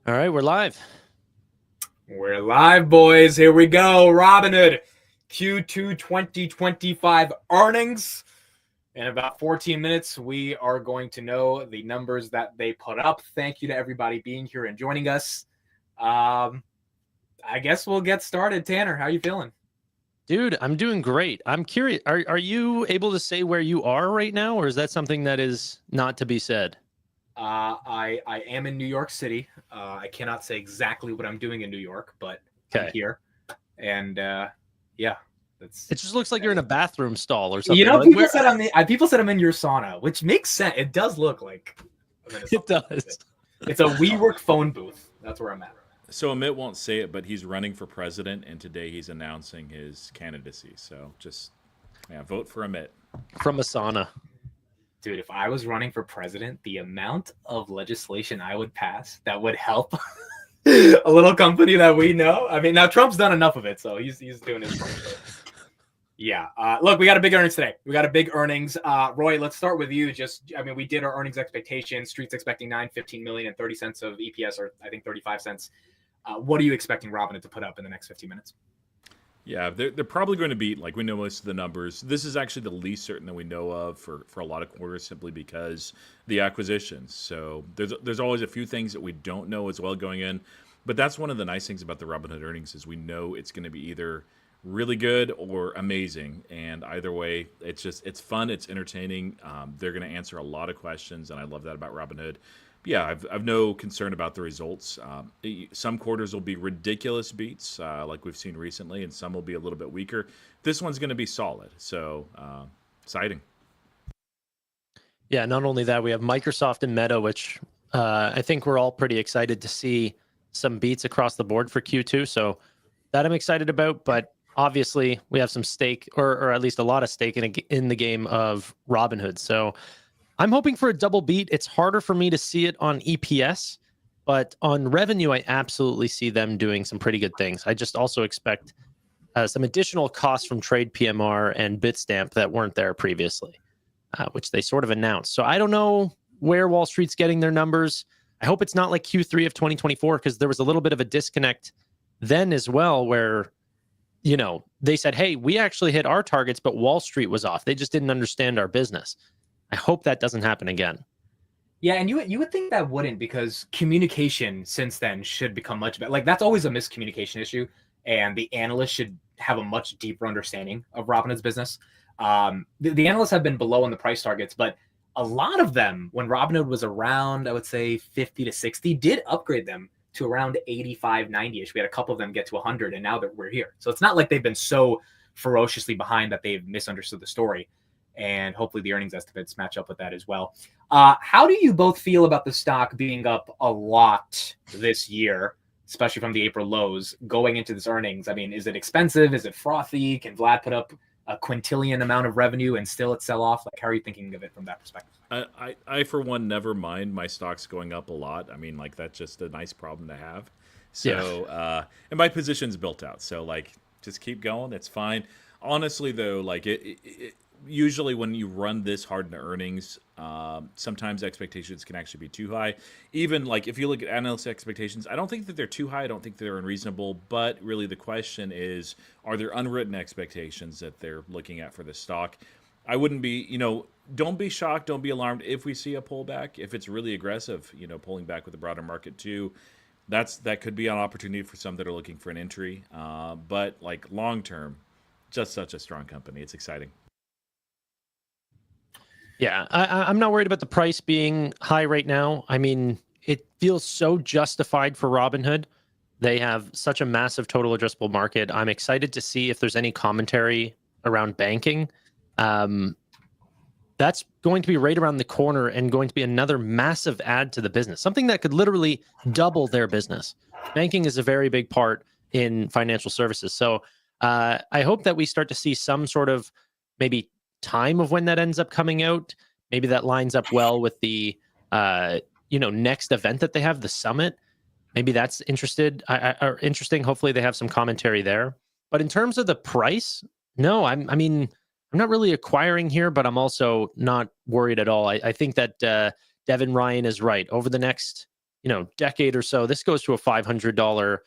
All right, we're live. We're live, boys. Here we go. Robinhood Q2 2025 earnings. In about 14 minutes, we are going to know the numbers that they put up. Thank you to everybody being here and joining us. I guess we'll get started. Tanner, how you feeling? Dude, I'm doing great. I'm curious. Are you able to say where you are right now, or is that something that is not to be said? I am in New York City. I cannot say exactly what I'm doing in New York, but I'm Okay. here. And yeah, that's It just looks like you're in a bathroom stall or you something. know, Like people where said people said I'm in your sauna, which makes sense. It does look like I'm in a it sauna. does. It's a WeWork phone booth. That's where I'm at. So Amit won't say it, but he's running for president, and today he's announcing his candidacy. So just vote for Amit. From a sauna. Dude, if I was running for president, the amount of legislation I would pass that would help a little company that we know. I mean, now Trump's done enough of it, so he's doing his part. Yeah. Look, we got a big earnings today. We got a big earnings. Roy, let's start with you. We did our earnings expectations. Street's expecting 15 million and 30 cents of EPS, or I think 35 cents. What are you expecting Robinhood to put up in the next 15 minutes? Yeah, they're probably going to beat, like we know most of the numbers. This is actually the least certain that we know of for a lot of quarters simply because the acquisitions. So there's always a few things that we don't know as well going in. But that's one of the nice things about the Robinhood earnings is we know it's going to be either really good or amazing. And either way, it's fun, it's entertaining. They're going to answer a lot of questions, and I love that about Robinhood. Yeah, I've no concern about the results. Some quarters will be ridiculous beats, like we've seen recently, and some will be a little bit weaker. This one's going to be solid, so exciting. Yeah, not only that, we have Microsoft and Meta, which I think we're all pretty excited to see some beats across the board for Q2. So that I'm excited about, but obviously we have some stake, or at least a lot of stake in the game of Robinhood. So I'm hoping for a double beat. It's harder for me to see it on EPS, but on revenue, I absolutely see them doing some pretty good things. I just also expect some additional costs from Trade PMR and Bitstamp that weren't there previously, which they sort of announced. So I don't know where Wall Street's getting their numbers. I hope it's not like Q3 of 2024, because there was a little bit of a disconnect then as well, where they said, hey, we actually hit our targets, but Wall Street was off. They just didn't understand our business. I hope that doesn't happen again. Yeah, and you would think that wouldn't, because communication since then should become much better. Like, that's always a miscommunication issue, and the analysts should have a much deeper understanding of Robinhood's business. The analysts have been below on the price targets, but a lot of them, when Robinhood was around, I would say 50 to 60, did upgrade them to around 85, 90-ish. We had a couple of them get to 100, and now that we're here. So it's not like they've been so ferociously behind that they've misunderstood the story. And hopefully the earnings estimates match up with that as well. How do you both feel about the stock being up a lot this year, especially from the April lows, going into this earnings? I mean, is it expensive? Is it frothy? Can Vlad put up a quintillion amount of revenue and still it sell off? Like, how are you thinking of it from that perspective? I for one, never mind my stocks going up a lot. I mean, like, that's just a nice problem to have. So, and my position's built out. So, like, just keep going. It's fine. Honestly, though, like, usually when you run this hard in earnings, sometimes expectations can actually be too high. Even like if you look at analyst expectations, I don't think that they're too high. I don't think they're unreasonable. But really, the question is, are there unwritten expectations that they're looking at for the stock? I wouldn't be, don't be shocked, don't be alarmed if we see a pullback. If it's really aggressive, pulling back with the broader market too, that could be an opportunity for some that are looking for an entry. But like long term, just such a strong company. It's exciting. Yeah, I'm not worried about the price being high right now. I mean, it feels so justified for Robinhood. They have such a massive total addressable market. I'm excited to see if there's any commentary around banking. That's going to be right around the corner and going to be another massive add to the business, something that could literally double their business. Banking is a very big part in financial services. So I hope that we start to see some sort of maybe time of when that ends up coming out. Maybe that lines up well with the next event that they have, the summit. Maybe that's interesting. Hopefully they have some commentary there. But in terms of the price, no, I'm not really acquiring here, but I'm also not worried at all. I think that Devin Ryan is right. Over the next decade or so, this goes to a $500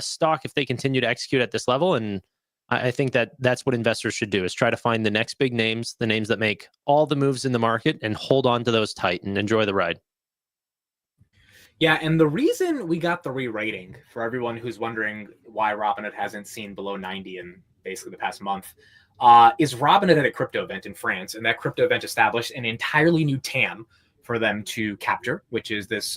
stock if they continue to execute at this level. And I think that that's what investors should do, is try to find the next big names, the names that make all the moves in the market, and hold on to those tight and enjoy the ride. Yeah, and the reason we got the re-rating, for everyone who's wondering why Robinhood hasn't seen below 90 in basically the past month, is Robinhood at a crypto event in France, and that crypto event established an entirely new TAM for them to capture, which is this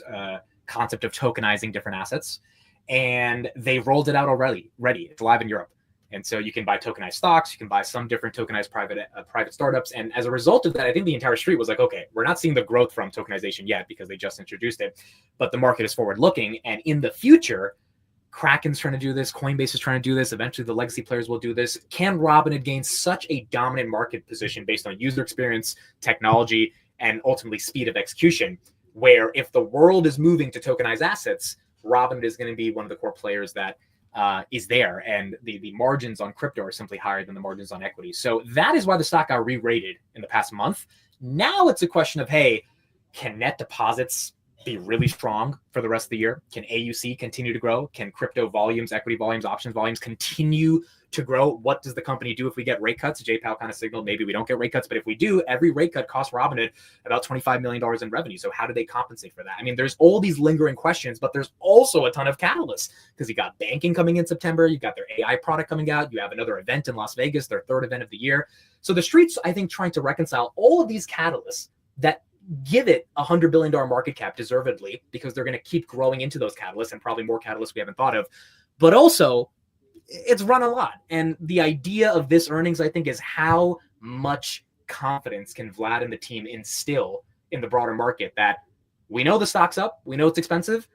concept of tokenizing different assets. And they rolled it out already. It's live in Europe. And so you can buy tokenized stocks, you can buy some different tokenized private startups. And as a result of that, I think the entire street was like, okay, we're not seeing the growth from tokenization yet because they just introduced it, but the market is forward looking. And in the future, Kraken's trying to do this, Coinbase is trying to do this, eventually the legacy players will do this. Can Robinhood gain such a dominant market position based on user experience, technology, and ultimately speed of execution, where if the world is moving to tokenized assets, Robinhood is going to be one of the core players that is there, and the margins on crypto are simply higher than the margins on equity. So that is why the stock got re-rated in the past month. Now it's a question of, hey, can net deposits be really strong for the rest of the year? Can AUC continue to grow? Can crypto volumes, equity volumes, options volumes continue to grow? What does the company do if we get rate cuts? JPal kind of signaled maybe we don't get rate cuts, but if we do, every rate cut costs Robinhood about $25 million in revenue. So how do they compensate for that? I mean, there's all these lingering questions, but there's also a ton of catalysts, because you got banking coming in September, you got their AI product coming out, you have another event in Las Vegas, their third event of the year. So the street's, I think, trying to reconcile all of these catalysts that give it a $100 billion market cap deservedly, because they're going to keep growing into those catalysts, and probably more catalysts we haven't thought of. But also, it's run a lot. And the idea of this earnings, I think, is how much confidence can Vlad and the team instill in the broader market that we know the stock's up, we know it's expensive,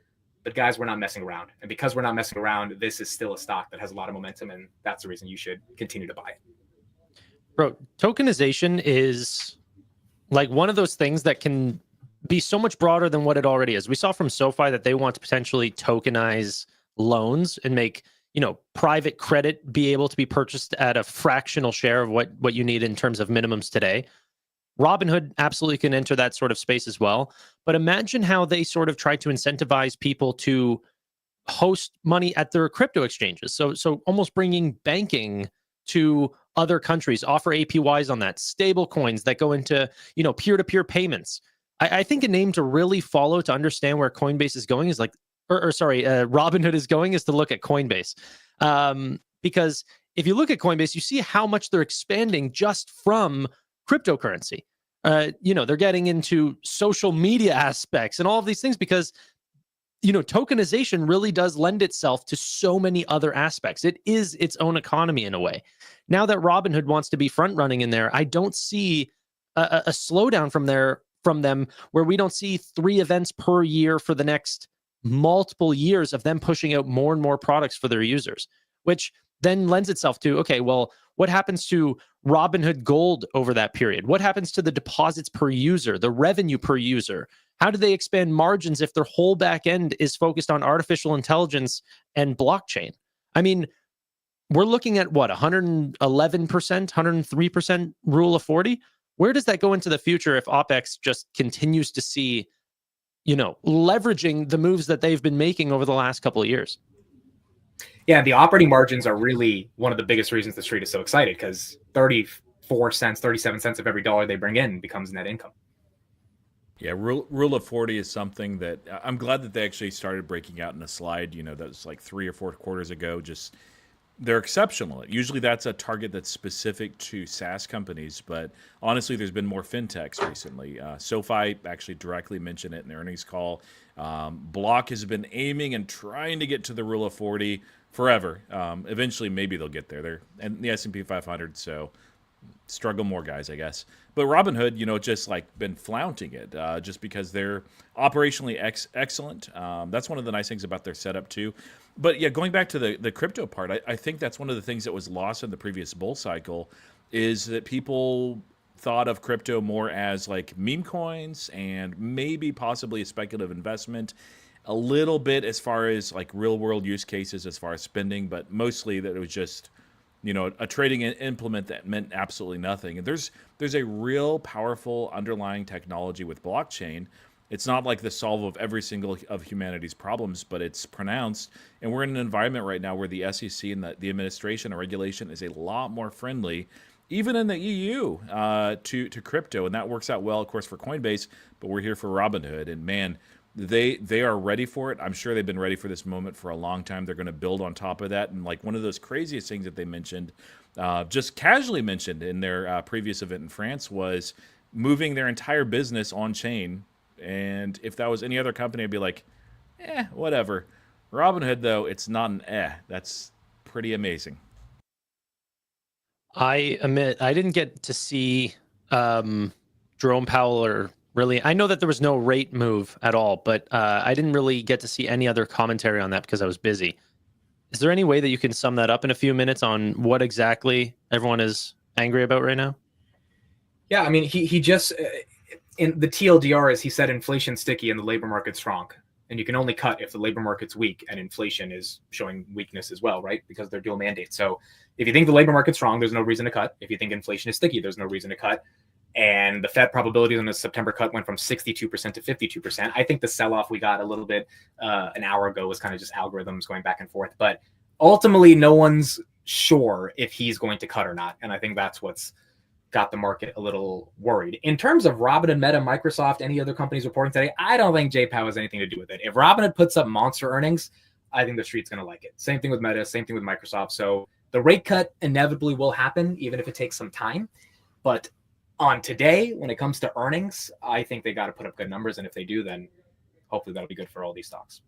but guys, we're not messing around. And because we're not messing around, this is still a stock that has a lot of momentum, and that's the reason you should continue to buy it. Bro, tokenization is like one of those things that can be so much broader than what it already is. We saw from SoFi that they want to potentially tokenize loans and make, private credit be able to be purchased at a fractional share of what you need in terms of minimums today. Robinhood absolutely can enter that sort of space as well. But imagine how they sort of try to incentivize people to host money at their crypto exchanges. So almost bringing banking to other countries, offer APYs on that, stable coins that go into, peer-to-peer payments. I think a name to really follow to understand where Coinbase is going is Robinhood is going, is to look at Coinbase. Because if you look at Coinbase, you see how much they're expanding just from cryptocurrency. They're getting into social media aspects and all of these things because, tokenization really does lend itself to so many other aspects. It is its own economy in a way. Now that Robinhood wants to be front running in there, I don't see a slowdown from them where we don't see 3 events per year for the next multiple years of them pushing out more and more products for their users, which then lends itself to, okay, well, what happens to Robinhood Gold over that period? What happens to the deposits per user, the revenue per user? How do they expand margins if their whole back end is focused on artificial intelligence and blockchain? I mean, we're looking at what, 111%, 103% rule of 40? Where does that go into the future if OpEx just continues to see, leveraging the moves that they've been making over the last couple of years? Yeah, the operating margins are really one of the biggest reasons the street is so excited, because 34 cents, 37 cents of every dollar they bring in becomes net income. Yeah, rule of 40 is something that I'm glad that they actually started breaking out in a slide. That was like 3 or 4 quarters ago. Just they're exceptional. Usually that's a target that's specific to SaaS companies, but honestly, there's been more fintechs recently. SoFi actually directly mentioned it in their earnings call. Block has been aiming and trying to get to the rule of 40 forever. Eventually, maybe they'll get there. And the S&P 500, so struggle more, guys, I guess. But Robinhood, just like been flaunting it just because they're operationally excellent. That's one of the nice things about their setup too. But yeah, going back to the crypto part, I think that's one of the things that was lost in the previous bull cycle is that people thought of crypto more as like meme coins and maybe possibly a speculative investment, a little bit as far as like real world use cases as far as spending, but mostly that it was just a trading implement that meant absolutely nothing. And there's a real powerful underlying technology with blockchain It's not like the solve of every single of humanity's problems, but it's pronounced. And we're in an environment right now where the SEC and the administration and regulation is a lot more friendly, even in the EU, to crypto, and that works out well, of course, for Coinbase. But we're here for Robinhood, and man, they are ready for it. I'm sure they've been ready for this moment for a long time. They're going to build on top of that, and like one of those craziest things that they mentioned, just casually mentioned in their previous event in France, was moving their entire business on chain. And if that was any other company, I'd be like, whatever. Robinhood, though, it's not an That's pretty amazing. I admit I didn't get to see Jerome Powell or really. I know that there was no rate move at all, but I didn't really get to see any other commentary on that because I was busy. Is there any way that you can sum that up in a few minutes on what exactly everyone is angry about right now? Yeah, I mean, he just in the TLDR, is he said inflation's sticky and the labor market's strong, and you can only cut if the labor market's weak and inflation is showing weakness as well, right? Because they're dual mandates. So if you think the labor market's strong, there's no reason to cut. If you think inflation is sticky, there's no reason to cut. And the Fed probability on the September cut went from 62% to 52%. I think the sell-off we got a little bit an hour ago was kind of just algorithms going back and forth. But ultimately, no one's sure if he's going to cut or not. And I think that's what's got the market a little worried. In terms of Robinhood, Meta, Microsoft, any other companies reporting today, I don't think J Powell has anything to do with it. If Robinhood puts up monster earnings, I think the street's going to like it. Same thing with Meta, same thing with Microsoft. So the rate cut inevitably will happen, even if it takes some time. But on today, when it comes to earnings, I think they got to put up good numbers. And if they do, then hopefully that'll be good for all these stocks.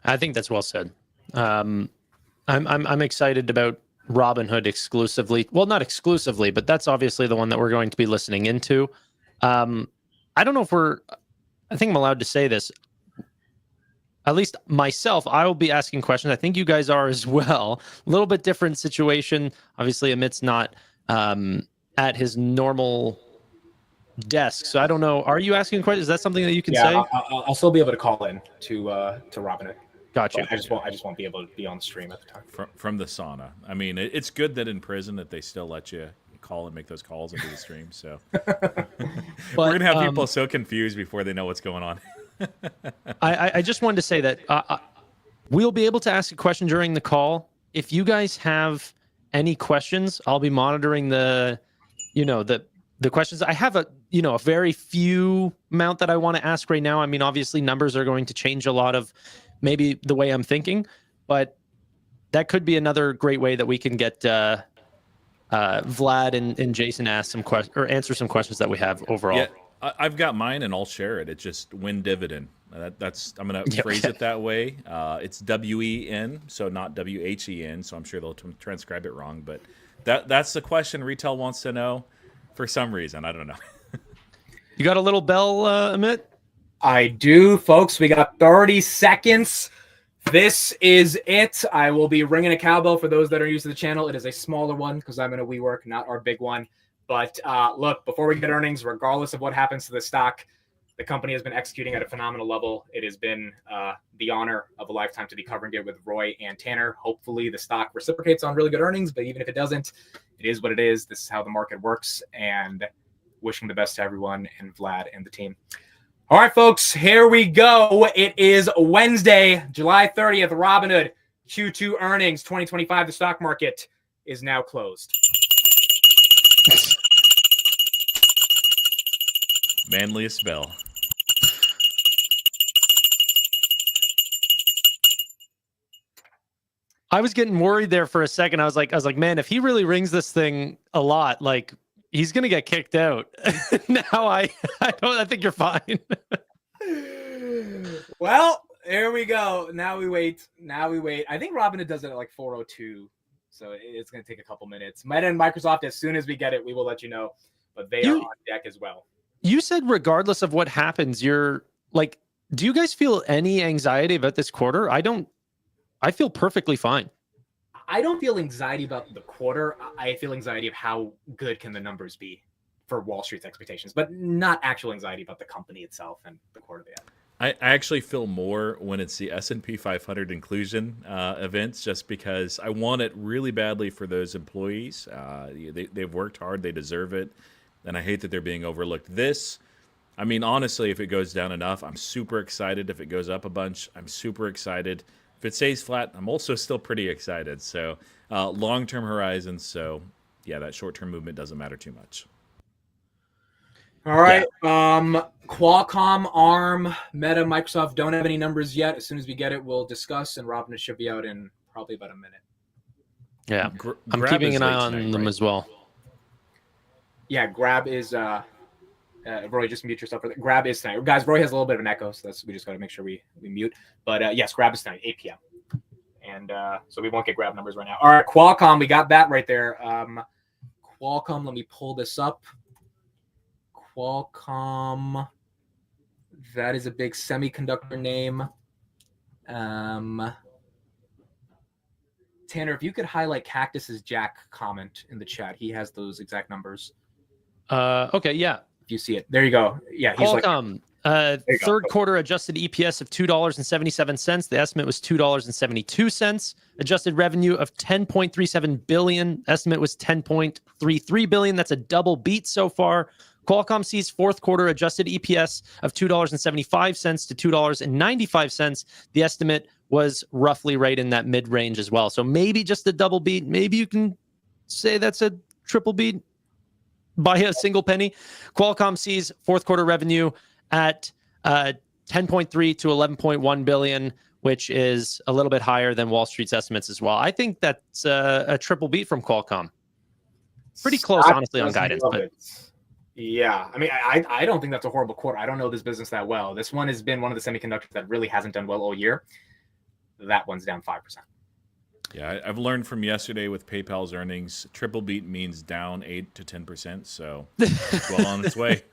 I think that's well said. I'm excited about Robinhood exclusively. Well, not exclusively, but that's obviously the one that we're going to be listening into. I don't know if I think I'm allowed to say this. At least myself, I will be asking questions. I think you guys are as well. A little bit different situation. Obviously, Amit's not at his normal desk. So I don't know. Are you asking questions? Is that something that you can say? I'll still be able to call in to Robinhood. Gotcha. I just won't be able to be on stream at the time. From the sauna. I mean, it's good that in prison that they still let you call and make those calls into the stream. So we're gonna have people so confused before they know what's going on. I just wanted to say that we'll be able to ask a question during the call. If you guys have any questions, I'll be monitoring the questions. I have a very few amount that I want to ask right now. I mean, obviously numbers are going to change a lot of maybe the way I'm thinking, but that could be another great way that we can get Vlad and Jason ask some questions or answer some questions that we have overall. Yeah, I've got mine and I'll share it. It's just win dividend. That's I'm gonna phrase it that way. It's WEN, so not WHEN. So I'm sure they'll transcribe it wrong, but that's the question retail wants to know for some reason. I don't know. You got a little bell, Amit? I do, folks. We got 30 seconds. This is it. I will be ringing a cowbell for those that are used to the channel. It is a smaller one because I'm in a WeWork, not our big one. But look, before we get earnings, regardless of what happens to the stock, the company has been executing at a phenomenal level. It has been the honor of a lifetime to be covering it with Roy and Tanner. Hopefully the stock reciprocates on really good earnings, but even if it doesn't, it is what it is. This is how the market works, and wishing the best to everyone and Vlad and the team. All right, folks, here we go. It is Wednesday, July 30th, Robinhood Q2 earnings 2025. The stock market is now closed. Manliest bell. I was getting worried there for a second. I was like, man, if he really rings this thing a lot, like he's gonna get kicked out. Now I think you're fine. Well, here we go. Now we wait. I think Robinhood does it at like 4:02, so it's gonna take a couple minutes. Meta and Microsoft, as soon as we get it, we will let you know. But they are on deck as well. You said regardless of what happens, you're like, do you guys feel any anxiety about this quarter? I feel perfectly fine. I don't feel anxiety about the quarter. I feel anxiety of how good can the numbers be for Wall Street's expectations, but not actual anxiety about the company itself and the quarter they have. I actually feel more when it's the S&P 500 inclusion events, just because I want it really badly for those employees. They've worked hard. They deserve it. And I hate that they're being overlooked. This, I mean, honestly, if it goes down enough, I'm super excited. If it goes up a bunch, I'm super excited. If it stays flat, I'm also still pretty excited. So long-term horizons. So yeah, that short-term movement doesn't matter too much. All right. Qualcomm, ARM, Meta, Microsoft don't have any numbers yet. As soon as we get it, we'll discuss, and Robinhood should be out in probably about a minute. Yeah, I'm Grab keeping is an eye late on tonight, them right? as well. Yeah, Grab is Roy, just mute yourself. Grab is tonight. Guys, Roy has a little bit of an echo, so we just got to make sure we mute. But yes, Grab is tonight, 8 p.m. And so we won't get Grab numbers right now. All right, Qualcomm, we got that right there. Qualcomm, let me pull this up. Qualcomm, that is a big semiconductor name. Tanner, if you could highlight Cactus's Jack comment in the chat, he has those exact numbers. Okay, yeah. If you see it, there you go. Yeah, he's Qualcomm, third quarter adjusted EPS of $2.77. The estimate was $2.72. Adjusted revenue of $10.37 billion. Estimate was $10.33 billion. That's a double beat so far. Qualcomm sees fourth quarter adjusted EPS of $2.75 to $2.95. The estimate was roughly right in that mid-range as well. So maybe just a double beat. Maybe you can say that's a triple beat by a single penny. Qualcomm sees fourth quarter revenue at 10.3 to 11.1 billion, which is a little bit higher than Wall Street's estimates as well. I think that's a triple beat from Qualcomm. Pretty close, honestly, on guidance. But yeah, I mean, I don't think that's a horrible quarter. I don't know this business that well. This one has been one of the semiconductors that really hasn't done well all year. That one's down 5%. Yeah, I've learned from yesterday with PayPal's earnings, triple beat means down 8 to 10%. So it's well on its way.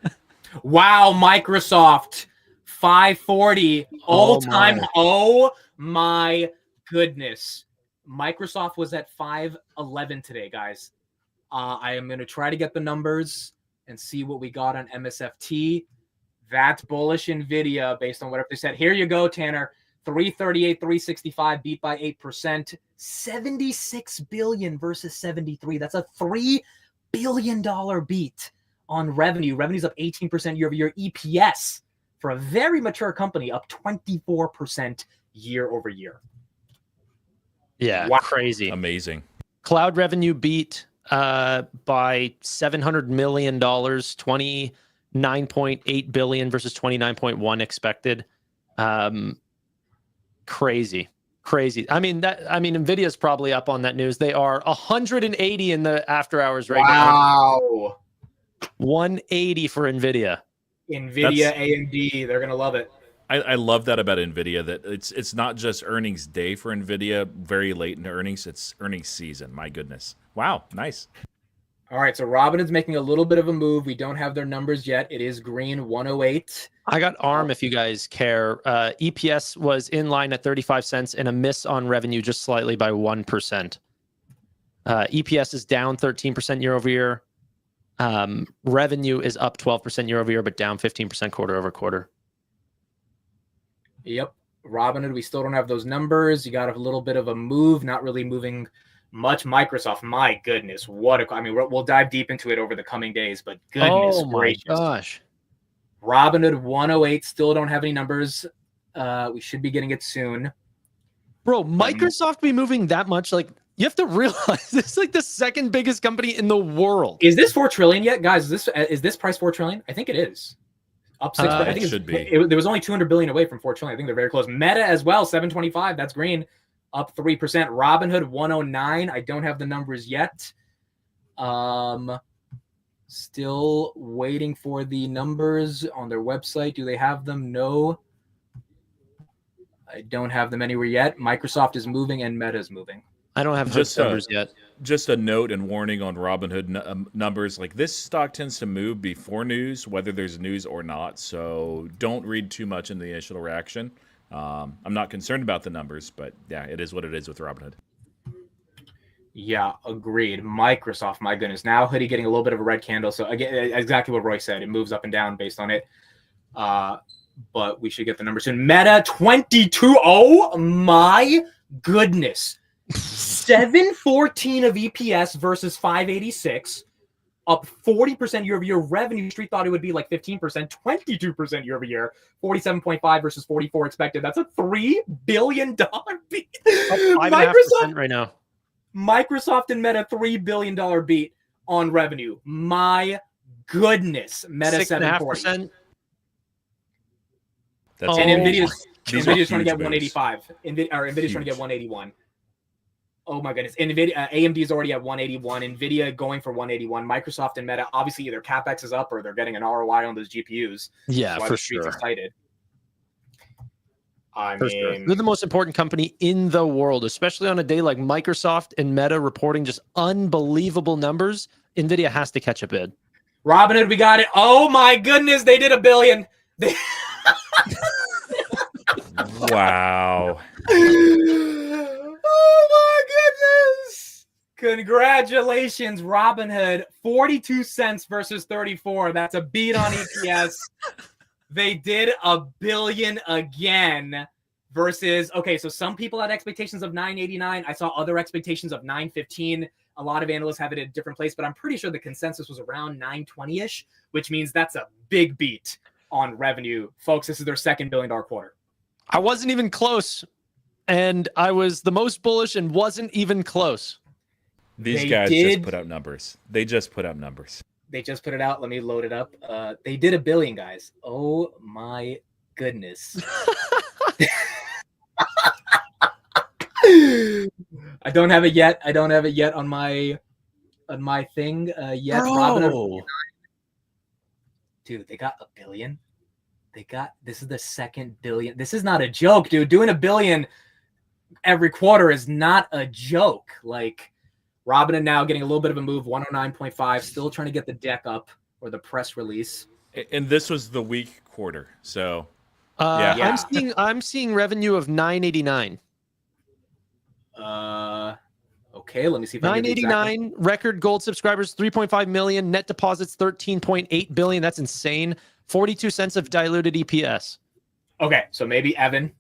Wow, Microsoft, 540 all-time. Oh my goodness. Microsoft was at 511 today, guys. I am going to try to get the numbers and see what we got on MSFT. That's bullish NVIDIA based on whatever they said. Here you go, Tanner. 338, 365, beat by 8%. 76 billion versus 73. That's a $3 billion beat on revenue. Revenue's up 18% year over year. EPS for a very mature company up 24% year over year. yeah, Wow. crazy. Amazing. Cloud revenue beat by $700 million, 29.8 billion versus 29.1 expected. Crazy. I mean, NVIDIA's probably up on that news. They are 180 in the after hours right now. Wow. 180 for NVIDIA. NVIDIA, AMD, they're going to love it. I love that about NVIDIA, that it's not just earnings day for NVIDIA, very late into earnings. It's earnings season. My goodness. Wow. Nice. All right, so Robinhood's making a little bit of a move. We don't have their numbers yet. It is green, 108. I got ARM if you guys care. EPS was in line at 35 cents and a miss on revenue just slightly by 1%. EPS is down 13% year over year. Revenue is up 12% year over year, but down 15% quarter over quarter. Yep. Robinhood, we still don't have those numbers. You got a little bit of a move, not really moving much. Microsoft, my goodness, we'll dive deep into it over the coming days, but goodness gracious. My gosh. Robinhood 108, still don't have any numbers. We should be getting it soon. Bro, Microsoft be moving that much? Like, you have to realize this is like the second biggest company in the world. Is this 4 trillion yet, guys? Is this price 4 trillion? I think it is. Up 6. I think it should be. There was only 200 billion away from 4 trillion. I think they're very close. Meta as well, 725. That's green, up 3%. Robinhood 109. I don't have the numbers yet. Still waiting for the numbers on their website. Do they have them? No. I don't have them anywhere yet. Microsoft is moving and Meta is moving. I don't have just numbers yet. Just a note and warning on Robinhood numbers. Like, this stock tends to move before news, whether there's news or not. So don't read too much in the initial reaction. I'm not concerned about the numbers, but yeah, it is what it is with Robinhood. Yeah, agreed. Microsoft, my goodness. Now hoodie getting a little bit of a red candle. So again, exactly what Roy said. It moves up and down based on it. But we should get the numbers soon. Meta 22. Oh my goodness. 714 of EPS versus 586. up 40% year over year. Revenue, Street thought it would be like 15%, 22% year over year, 47.5 versus 44 expected. That's a $3 billion beat. Up 5.5% right now. Microsoft and Meta $3 billion beat on revenue. My goodness, Meta 740. That's And huge. Nvidia's These are trying to huge get moves. 185. Nvidia's trying to get 181. Oh my goodness. Nvidia, AMD is already at 181. Nvidia going for 181. Microsoft and Meta, obviously either CapEx is up or they're getting an ROI on those GPUs. Yeah, That's why for the street's sure. excited. I For mean, sure. They're the most important company in the world, especially on a day like Microsoft and Meta reporting just unbelievable numbers. Nvidia has to catch a bid. Robinhood, we got it. Oh my goodness, they did $1 billion. Wow. Oh my goodness. Congratulations, Robinhood. 42 cents versus 34. That's a beat on EPS. They did $1 billion again versus, okay, so some people had expectations of 989. I saw other expectations of 915. A lot of analysts have it at a different place, but I'm pretty sure the consensus was around 920-ish, which means that's a big beat on revenue. Folks, this is their second $1 billion quarter. I wasn't even close, and I was the most bullish and wasn't even close. These guys just put out numbers. They just put out numbers. They just put it out. Let me load it up. They did $1 billion, guys. Oh my goodness. I don't have it yet. On my thing yet. Robinhood. Dude, they got $1 billion. This is the second billion. This is not a joke, dude. Doing $1 billion every quarter is not a joke. Like, Robinhood now getting a little bit of a move, 109.5, still trying to get the deck up or the press release. And this was the weak quarter. So yeah. I'm seeing revenue of 989. Okay, let me see if I can get the 989 record gold subscribers, 3.5 million, net deposits 13.8 billion. That's insane. 42 cents of diluted EPS. Okay, so maybe Evan,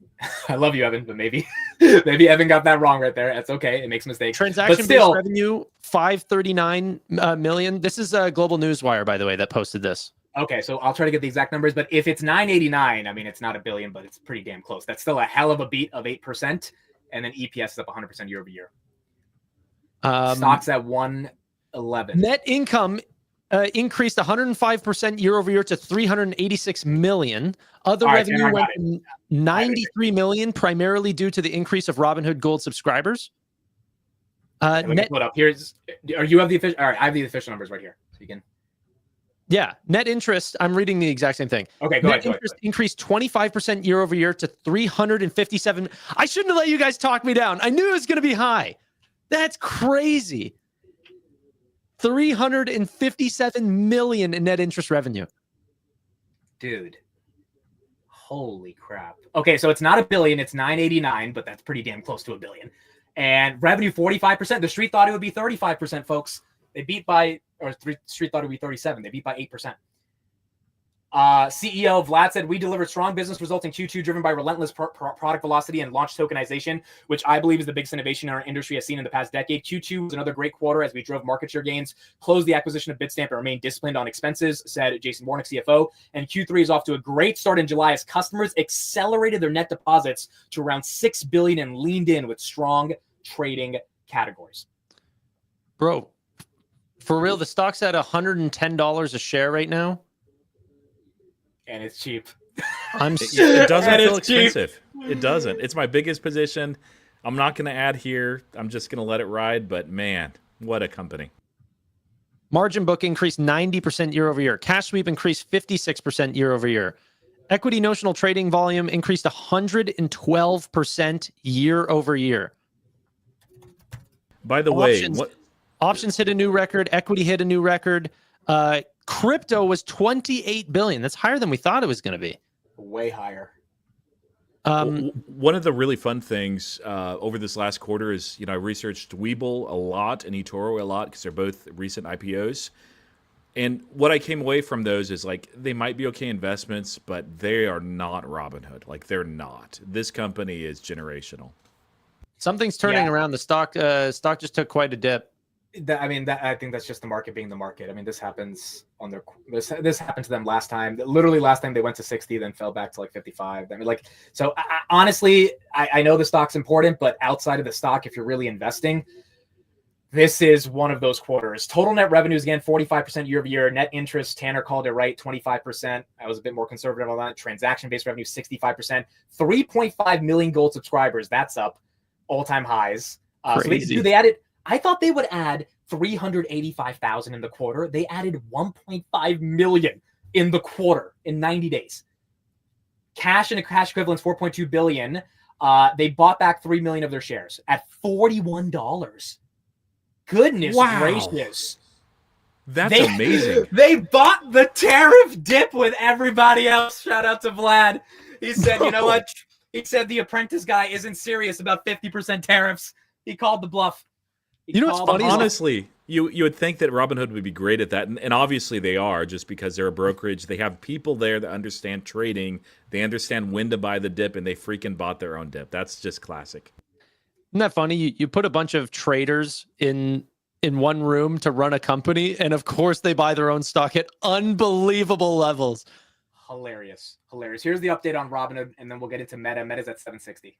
I love you, Evan, but maybe Evan got that wrong right there. That's okay. It makes mistakes. Transaction-based revenue, 539 million. This is Global Newswire, by the way, that posted this. Okay, so I'll try to get the exact numbers, but if it's 989, I mean, it's not $1 billion, but it's pretty damn close. That's still a hell of a beat of 8%, and then EPS is up 100% year over year. Stocks at 111. Net income increased 105% year over year to 386 million. Other revenue went to 93 million, primarily due to the increase of Robinhood Gold subscribers. Let me pull it up. You have the official? All right, I have the official numbers right here, so you can. Yeah, net interest. I'm reading the exact same thing. Okay, go ahead. Net interest increased 25% year over year to 357. I shouldn't have let you guys talk me down. I knew it was going to be high. That's crazy. 357 million in net interest revenue. Dude. Holy crap. Okay, so it's not $1 billion, it's 989, but that's pretty damn close to $1 billion. And revenue 45%. The street thought it would be 35%, folks. They beat by, or street thought it would be 37. They beat by 8%. CEO Vlad said, we delivered strong business results in Q2 driven by relentless product velocity and launch tokenization, which I believe is the biggest innovation our industry has seen in the past decade. Q2 was another great quarter as we drove market share gains, closed the acquisition of Bitstamp, and remained disciplined on expenses, said Jason Warnick, CFO. And Q3 is off to a great start in July as customers accelerated their net deposits to around $6 billion and leaned in with strong trading categories. Bro, for real, the stock's at $110 a share right now. And it's cheap. It doesn't feel expensive. It doesn't. It's my biggest position. I'm not going to add here. I'm just going to let it ride. But man, what a company. Margin book increased 90% year over year. Cash sweep increased 56% year over year. Equity notional trading volume increased 112% year over year. By the way, options hit a new record. Equity hit a new record. Crypto was 28 billion. That's higher than we thought it was going to be. Way higher. One of the really fun things over this last quarter is, I researched Webull a lot and eToro a lot because they're both recent IPOs. And what I came away from those is like they might be okay investments, but they are not Robinhood. Like they're not. This company is generational. Something's turning around. The stock just took quite a dip. I think that's just the market being the market. I mean, this happens on their this happened to them last time. Literally last time they went to 60, then fell back to like 55. I mean, like, so honestly, I know the stock's important, but outside of the stock, if you're really investing, this is one of those quarters. Total net revenues, again, 45% year over year. Net interest, Tanner called it right, 25%. I was a bit more conservative on that. Transaction-based revenue, 65%. 3.5 million gold subscribers. That's up. All-time highs. So they added, I thought they would add 385,000 in the quarter. They added 1.5 million in the quarter in 90 days. Cash and cash equivalents, 4.2 billion. They bought back 3 million of their shares at $41. Goodness gracious. That's amazing. They bought the tariff dip with everybody else. Shout out to Vlad. He said, you know what? He said the apprentice guy isn't serious about 50% tariffs. He called the bluff. You know what's funny? Honestly, you would think that Robinhood would be great at that. And obviously they are, just because they're a brokerage. They have people there that understand trading. They understand when to buy the dip, and they freaking bought their own dip. That's just classic. Isn't that funny? You put a bunch of traders in one room to run a company, and of course they buy their own stock at unbelievable levels. Hilarious. Here's the update on Robinhood, and then we'll get into Meta. Meta's at 760.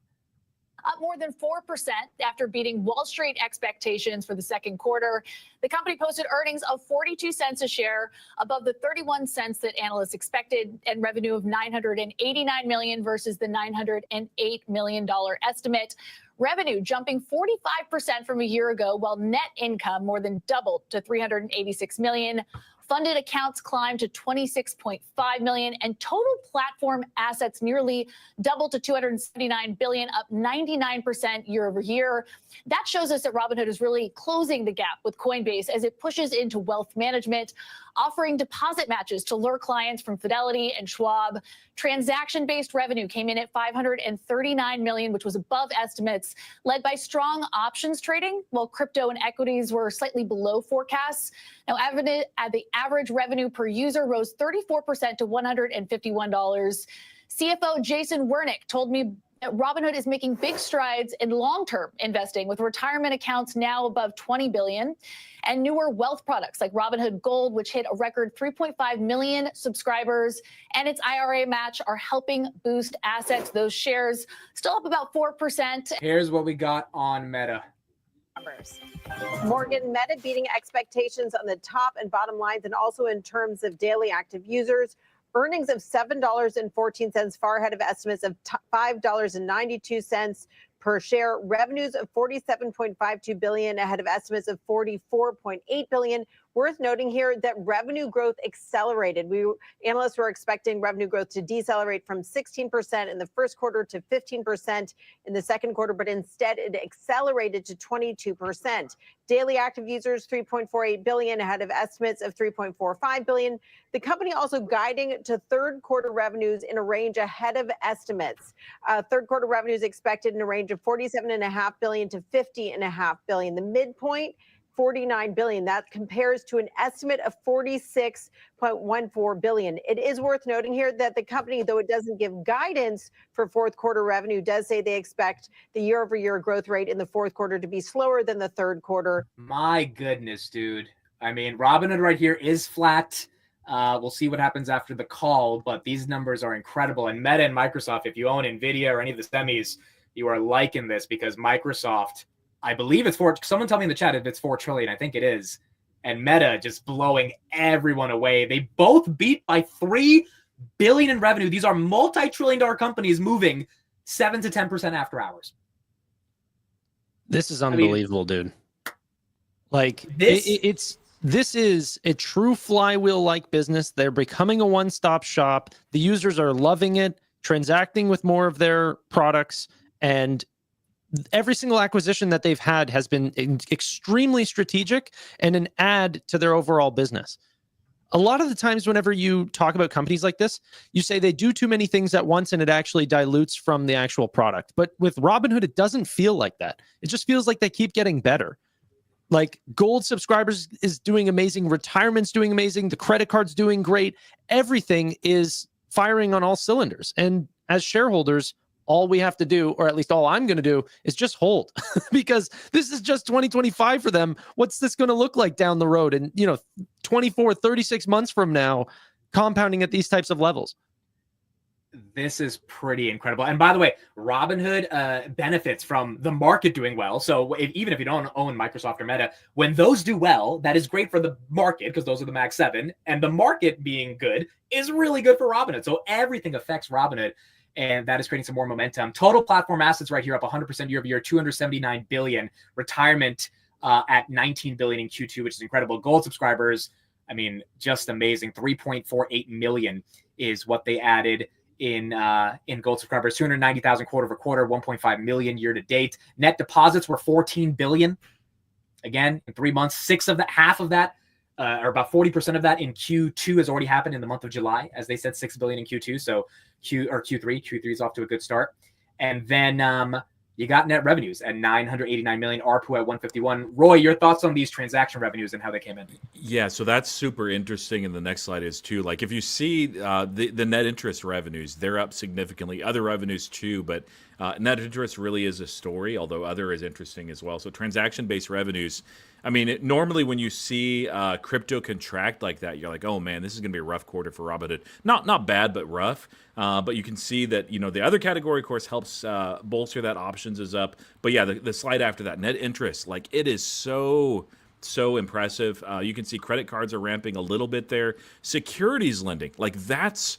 Up more than 4% after beating Wall Street expectations for the second quarter. The company posted earnings of 42 cents a share, above the 31 cents that analysts expected, and revenue of $989 million versus the $908 million estimate. Revenue jumping 45% from a year ago, while net income more than doubled to $386 million. Funded accounts climbed to 26.5 million, and total platform assets nearly doubled to 279 billion, up 99% year over year. That shows us that Robinhood is really closing the gap with Coinbase as it pushes into wealth management, offering deposit matches to lure clients from Fidelity and Schwab. Transaction-based revenue came in at 539 million, which was above estimates, led by strong options trading, while crypto and equities were slightly below forecasts. Now, the average revenue per user rose 34% to $151. CFO Jason Wernick told me that Robinhood is making big strides in long-term investing, with retirement accounts now above 20 billion, and newer wealth products like Robinhood Gold, which hit a record 3.5 million subscribers, and its IRA match are helping boost assets. Those shares still up about 4%. Here's what we got on Meta. Morgan, Meta beating expectations on the top and bottom lines, and also in terms of daily active users. Earnings of $7.14, far ahead of estimates of $5.92 per share. Revenues of $47.52 billion, ahead of estimates of $44.8 billion. Worth noting here that revenue growth accelerated. Analysts were expecting revenue growth to decelerate from 16% in the first quarter to 15% in the second quarter, but instead it accelerated to 22%. Daily active users, 3.48 billion, ahead of estimates of 3.45 billion. The company also guiding to third quarter revenues in a range ahead of estimates. Third quarter revenues expected in a range of 47.5 billion to 50.5 billion. The midpoint, 49 billion. That compares to an estimate of 46.14 billion. It is worth noting here that the company, though it doesn't give guidance for fourth quarter revenue, does say they expect the year-over-year growth rate in the fourth quarter to be slower than the third quarter. My goodness, dude. I mean, Robinhood right here is flat. We'll see what happens after the call, but these numbers are incredible. And Meta and Microsoft, if you own NVIDIA or any of the semis, you are liking this, because Microsoft, I believe it's someone tell me in the chat if it's 4 trillion. I think it is. And Meta just blowing everyone away. They both beat by 3 billion in revenue. These are multi-trillion-dollar companies moving 7 to 10% after hours. This is unbelievable, dude. Like this is a true flywheel-like business. They're becoming a one-stop shop. The users are loving it, transacting with more of their products, and every single acquisition that they've had has been extremely strategic and an add to their overall business. A lot of the times whenever you talk about companies like this, you say they do too many things at once and it actually dilutes from the actual product. But with Robinhood, it doesn't feel like that. It just feels like they keep getting better. Like gold subscribers is doing amazing. Retirement's doing amazing. The credit card's doing great. Everything is firing on all cylinders. And as shareholders, all we have to do, or at least all I'm going to do, is just hold because this is just 2025 for them. What's this going to look like down the road? And, 24, 36 months from now, compounding at these types of levels. This is pretty incredible. And by the way, Robinhood benefits from the market doing well. So even if you don't own Microsoft or Meta, when those do well, that is great for the market because those are the Mag 7. And the market being good is really good for Robinhood. So everything affects Robinhood. And that is creating some more momentum. Total platform assets right here up 100% year over year, 279 billion. Retirement at 19 billion in Q2, which is incredible. Gold subscribers, I mean, just amazing. 3.48 million is what they added in gold subscribers, 290,000 quarter over quarter, 1.5 million year to date. Net deposits were 14 billion. Again, in 3 months, half of that, or about 40% of that in Q2 has already happened in the month of July. As they said, 6 billion in Q2. So Q3 is off to a good start. And then you got net revenues at 989 million, ARPU at 151. Roy, your thoughts on these transaction revenues and how they came in? Yeah, so that's super interesting. And the next slide is too. Like if you see the net interest revenues, they're up significantly. Other revenues too, but net interest really is a story, although other is interesting as well. So transaction-based revenues, I mean, normally when you see crypto contract like that, you're like, oh man, this is going to be a rough quarter for Robinhood. Not bad, but rough. But you can see that, the other category, of course, helps bolster that. Options is up. But yeah, the slide after that, net interest, like it is so impressive. You can see credit cards are ramping a little bit there. Securities lending, like that's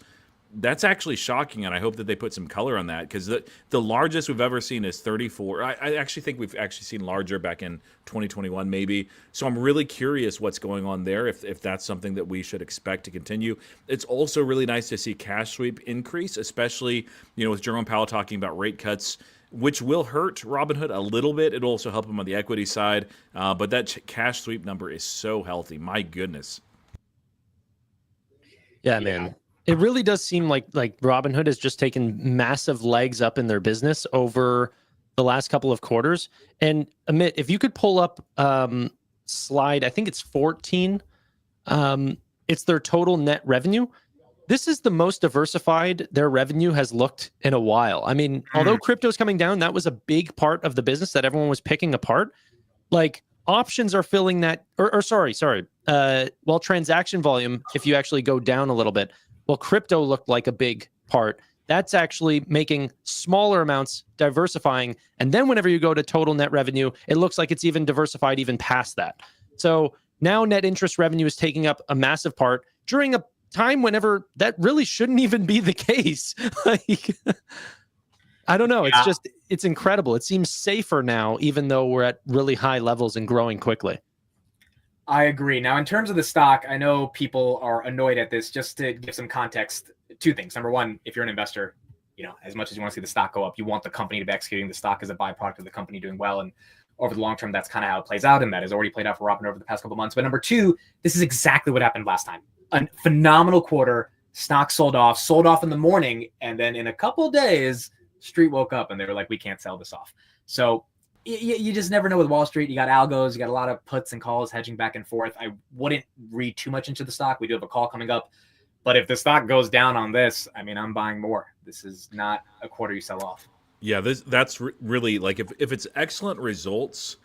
actually shocking, and I hope that they put some color on that because the largest we've ever seen is 34. I actually think we've actually seen larger back in 2021 maybe. So I'm really curious what's going on there, if that's something that we should expect to continue. It's also really nice to see cash sweep increase, especially with Jerome Powell talking about rate cuts, which will hurt Robinhood a little bit. It'll also help them on the equity side, but that cash sweep number is so healthy. My goodness. Yeah, man. It really does seem like Robinhood has just taken massive legs up in their business over the last couple of quarters. And Amit, if you could pull up slide, I think it's 14. It's their total net revenue. This is the most diversified their revenue has looked in a while. I mean, although crypto is coming down, that was a big part of the business that everyone was picking apart. Like options are filling that, well, transaction volume, if you actually go down a little bit, well, crypto looked like a big part. That's actually making smaller amounts, diversifying. And then whenever you go to total net revenue, it looks like it's even diversified even past that. So now net interest revenue is taking up a massive part during a time whenever that really shouldn't even be the case. Like, I don't know. Yeah. It's incredible. It seems safer now, even though we're at really high levels and growing quickly. I agree. Now, in terms of the stock, I know people are annoyed at this. Just to give some context, two things. Number one, if you're an investor, as much as you want to see the stock go up, you want the company to be executing. The stock as a byproduct of the company doing well. And over the long term, that's kind of how it plays out. And that has already played out for Robinhood over the past couple of months. But number two, this is exactly what happened last time. A phenomenal quarter. Stock sold off in the morning. And then in a couple of days, Street woke up and they were like, we can't sell this off. So you just never know with Wall Street. You got algos, you got a lot of puts and calls hedging back and forth. I wouldn't read too much into the stock. We do have a call coming up. But if the stock goes down on this, I mean, I'm buying more. This is not a quarter you sell off. Yeah, that's really like if it's excellent results,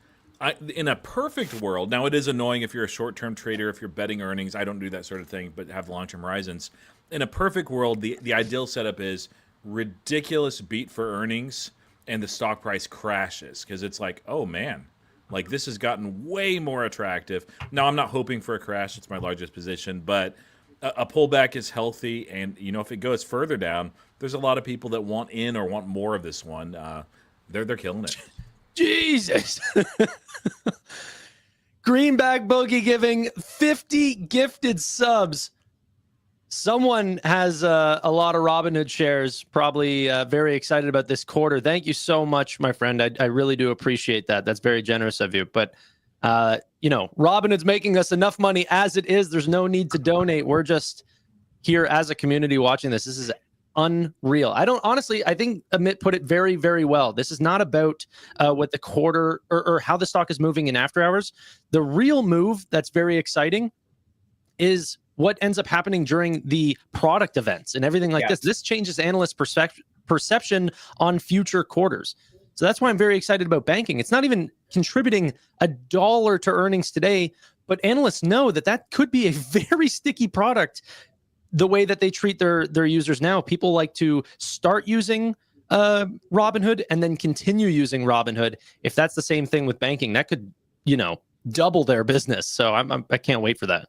in a perfect world. Now, it is annoying if you're a short-term trader, if you're betting earnings. I don't do that sort of thing, but have long-term horizons. In a perfect world, the ideal setup is ridiculous beat for earnings, and the stock price crashes because it's like, oh man, like this has gotten way more attractive. Now, I'm not hoping for a crash. It's my largest position, but a pullback is healthy. And, if it goes further down, there's a lot of people that want in or want more of this one. They're killing it. Jesus. Greenback Bogey giving 50 gifted subs. Someone has a lot of Robinhood shares, probably very excited about this quarter. Thank you so much, my friend. I really do appreciate that. That's very generous of you. But, Robinhood's making us enough money as it is. There's no need to donate. We're just here as a community watching this. This is unreal. I think Amit put it very, very well. This is not about what the quarter or how the stock is moving in after hours. The real move that's very exciting is what ends up happening during the product events and everything like this. This changes analyst perception on future quarters. So that's why I'm very excited about banking. It's not even contributing $1 to earnings today, but analysts know that that could be a very sticky product the way that they treat their users now. People like to start using Robinhood and then continue using Robinhood. If that's the same thing with banking, that could, double their business. So I can't wait for that.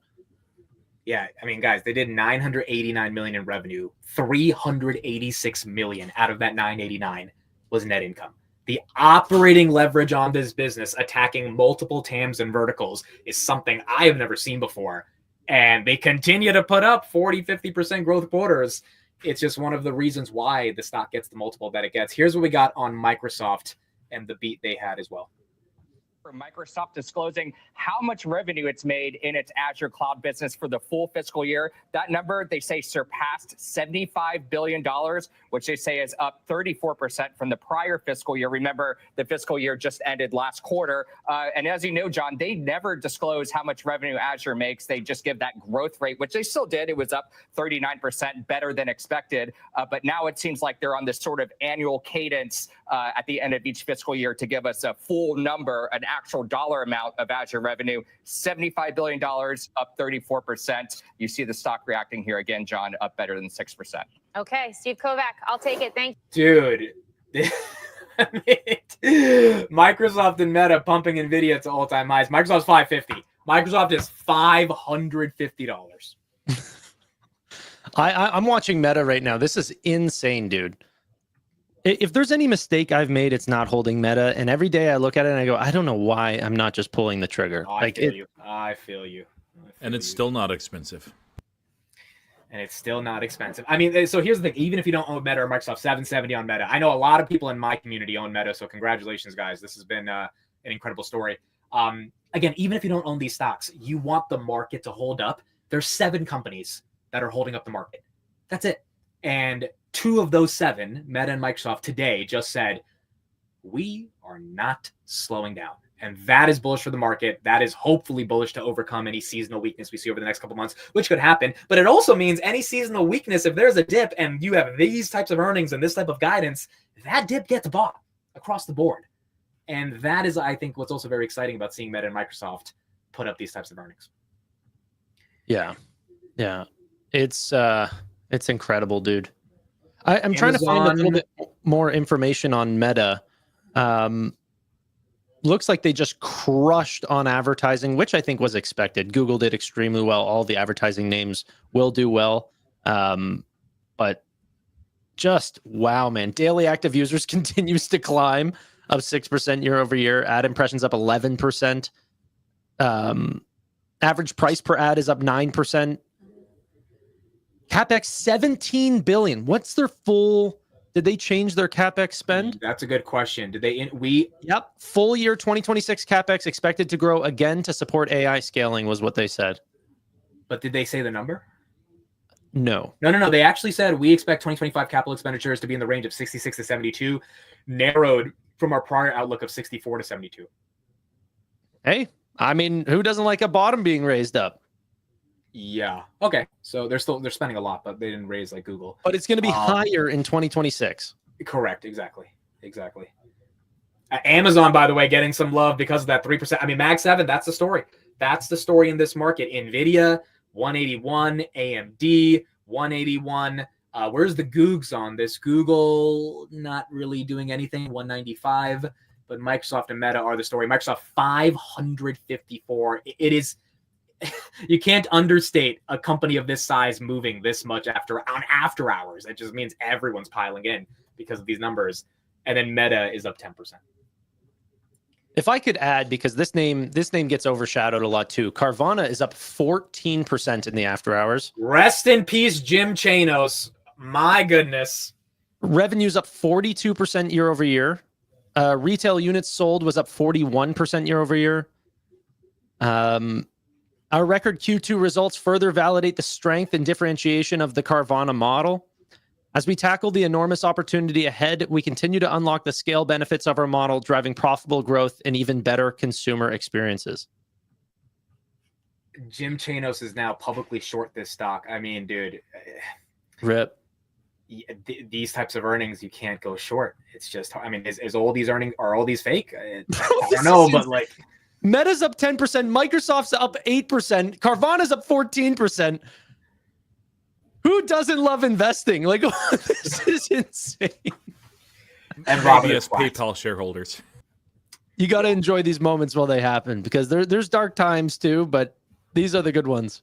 Yeah, I mean, guys, they did 989 million in revenue. 386 million out of that 989 was net income. The operating leverage on this business, attacking multiple TAMs and verticals, is something I have never seen before. And they continue to put up 40, 50% growth quarters. It's just one of the reasons why the stock gets the multiple that it gets. Here's what we got on Microsoft and the beat they had as well. For Microsoft disclosing how much revenue it's made in its Azure cloud business for the full fiscal year. That number, they say, surpassed $75 billion, which they say is up 34% from the prior fiscal year. Remember, the fiscal year just ended last quarter. And as you know, John, they never disclose how much revenue Azure makes. They just give that growth rate, which they still did. It was up 39%, better than expected. But now it seems like they're on this sort of annual cadence at the end of each fiscal year to give us a full number, an actual dollar amount of Azure revenue. $75 billion, up 34%. You see the stock reacting here again, John, up better than 6%. Okay, Steve Kovac, I'll take it. Thank you. Dude. Microsoft and Meta pumping NVIDIA to all-time highs. Microsoft's $550. Microsoft is $550. I'm watching Meta right now. This is insane, dude. If there's any mistake I've made, it's not holding Meta. And every day I look at it and I go, I don't know why I'm not just pulling the trigger. I feel you. And it's still not expensive. And it's still not expensive. I mean, so here's the thing. Even if you don't own Meta or Microsoft, 770 on Meta. I know a lot of people in my community own Meta, so congratulations, guys. This has been an incredible story. Again, even if you don't own these stocks, you want the market to hold up. There's 7 companies that are holding up the market. That's it. And 2 of those 7, Meta and Microsoft, today just said, we are not slowing down. And that is bullish for the market. That is hopefully bullish to overcome any seasonal weakness we see over the next couple months, which could happen. But it also means any seasonal weakness, if there's a dip and you have these types of earnings and this type of guidance, that dip gets bought across the board. And that is, I think, what's also very exciting about seeing Meta and Microsoft put up these types of earnings. Yeah. It's incredible, dude. I'm trying to find a little bit more information on Meta. Looks like they just crushed on advertising, which I think was expected. Google did extremely well. All the advertising names will do well. But just, wow, man. Daily active users continues to climb, up 6% year over year. Ad impressions up 11%. Average price per ad is up 9%. CapEx $17 billion. What's their full? Did they change their CapEx spend? That's a good question. Did they? Yep. Full year 2026 CapEx expected to grow again to support AI scaling was what they said. But did they say the number? No. They actually said we expect 2025 capital expenditures to be in the range of 66 to 72, narrowed from our prior outlook of 64 to 72. Hey, I mean, who doesn't like a bottom being raised up? Yeah. Okay. So they're spending a lot, but they didn't raise like Google. But it's going to be higher in 2026. Correct. Exactly. Amazon, by the way, getting some love because of that 3%. I mean, Mag 7, that's the story. That's the story in this market. NVIDIA, 181, AMD, 181. Where's the Googs on this? Google not really doing anything, 195. But Microsoft and Meta are the story. Microsoft, 554. It is... You can't understate a company of this size moving this much after hours. It just means everyone's piling in because of these numbers. And then Meta is up 10%. If I could add, because this name gets overshadowed a lot too. Carvana is up 14% in the after hours. Rest in peace, Jim Chanos. My goodness. Revenue's up 42% year over year. Retail units sold was up 41% year over year. Our record Q2 results further validate the strength and differentiation of the Carvana model. As we tackle the enormous opportunity ahead, we continue to unlock the scale benefits of our model, driving profitable growth and even better consumer experiences. Jim Chanos is now publicly short this stock. I mean, dude. Rip. these types of earnings, you can't go short. It's just, I mean, is all these earnings, are all these fake? I don't know, but like Meta's up 10%, Microsoft's up 8%, Carvana's up 14%. Who doesn't love investing? Like, this is insane. And Robin as PayPal shareholders. You got to enjoy these moments while they happen, because there's dark times too, but these are the good ones.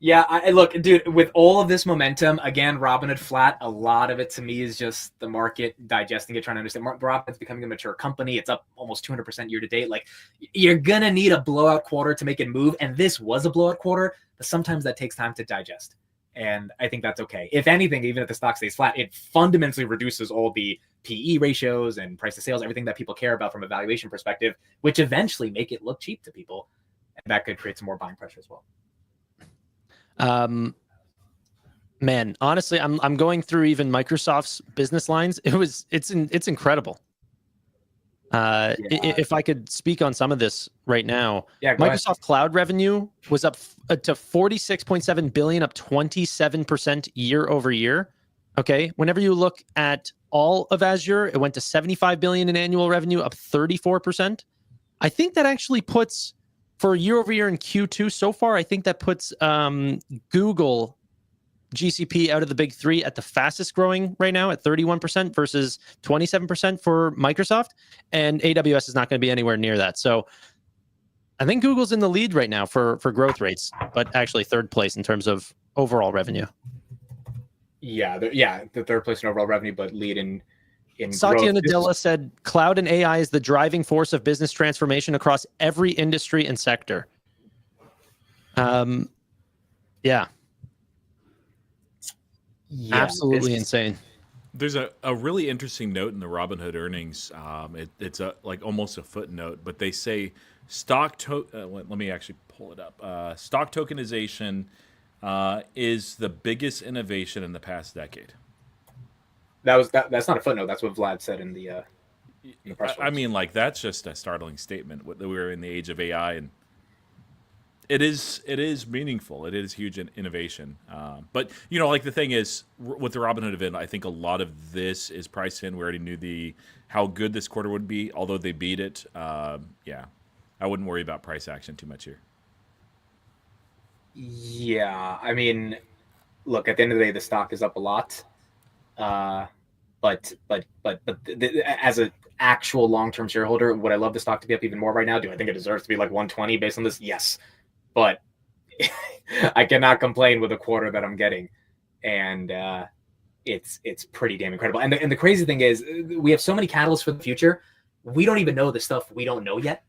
Yeah, I look, dude, with all of this momentum, again, Robinhood flat, a lot of it to me is just the market digesting it, trying to understand. Robinhood's becoming a mature company. It's up almost 200% year to date. Like, you're going to need a blowout quarter to make it move. And this was a blowout quarter, but sometimes that takes time to digest. And I think that's okay. If anything, even if the stock stays flat, it fundamentally reduces all the PE ratios and price to sales, everything that people care about from a valuation perspective, which eventually make it look cheap to people. And that could create some more buying pressure as well. Man, honestly, I'm going through even Microsoft's business lines. It's incredible. If I could speak on some of this right now, Microsoft Cloud revenue was up to 46.7 billion, up 27% year over year. Okay, whenever you look at all of Azure, it went to 75 billion in annual revenue, up 34%. I think that actually puts, for year over year in Q2 so far, I think that puts Google GCP out of the big three at the fastest growing right now at 31% versus 27% for Microsoft. And AWS is not going to be anywhere near that. So I think Google's in the lead right now for growth rates, but actually third place in terms of overall revenue. Yeah, the third place in overall revenue, but lead in Satya growth. Nadella said, cloud and AI is the driving force of business transformation across every industry and sector. Yeah. Absolutely insane. There's a really interesting note in the Robinhood earnings. It's like almost a footnote, but they say let me actually pull it up. Stock tokenization is the biggest innovation in the past decade. That's not a footnote. That's what Vlad said in the press release. I mean, like, that's just a startling statement. We're in the age of AI, and it is meaningful. It is huge innovation. But like the thing is with the Robinhood event, I think a lot of this is priced in. We already knew how good this quarter would be, although they beat it. Yeah, I wouldn't worry about price action too much here. Yeah, I mean, look, at the end of the day, the stock is up a lot. But as an actual long-term shareholder, would I love the stock to be up even more right now? Do I think it deserves to be like 120 based on this? Yes, but I cannot complain with the quarter that I'm getting, and it's pretty damn incredible. And the crazy thing is, we have so many catalysts for the future. We don't even know the stuff we don't know yet,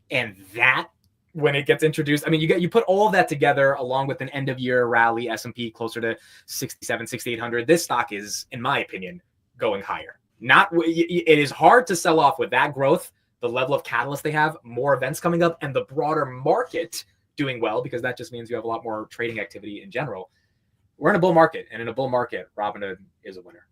and that, when it gets introduced, I mean, you put all of that together along with an end of year rally, S&P closer to 6,800. This stock is, in my opinion, going higher. It is hard to sell off with that growth, the level of catalyst they have, more events coming up, and the broader market doing well, because that just means you have a lot more trading activity in general. We're in a bull market, and in a bull market, Robinhood is a winner.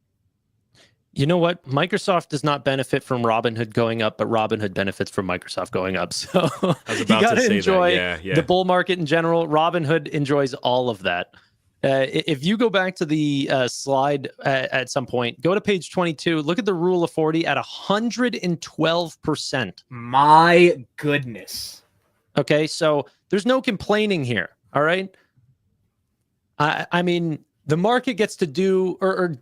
You know what? Microsoft does not benefit from Robinhood going up, but Robinhood benefits from Microsoft going up. So I was about you got to enjoy Yeah. the bull market in general. Robinhood enjoys all of that. If you go back to the slide at some point, go to page 22, look at the rule of 40 at 112%. My goodness. Okay, so there's no complaining here. All right. I mean, the market gets to do or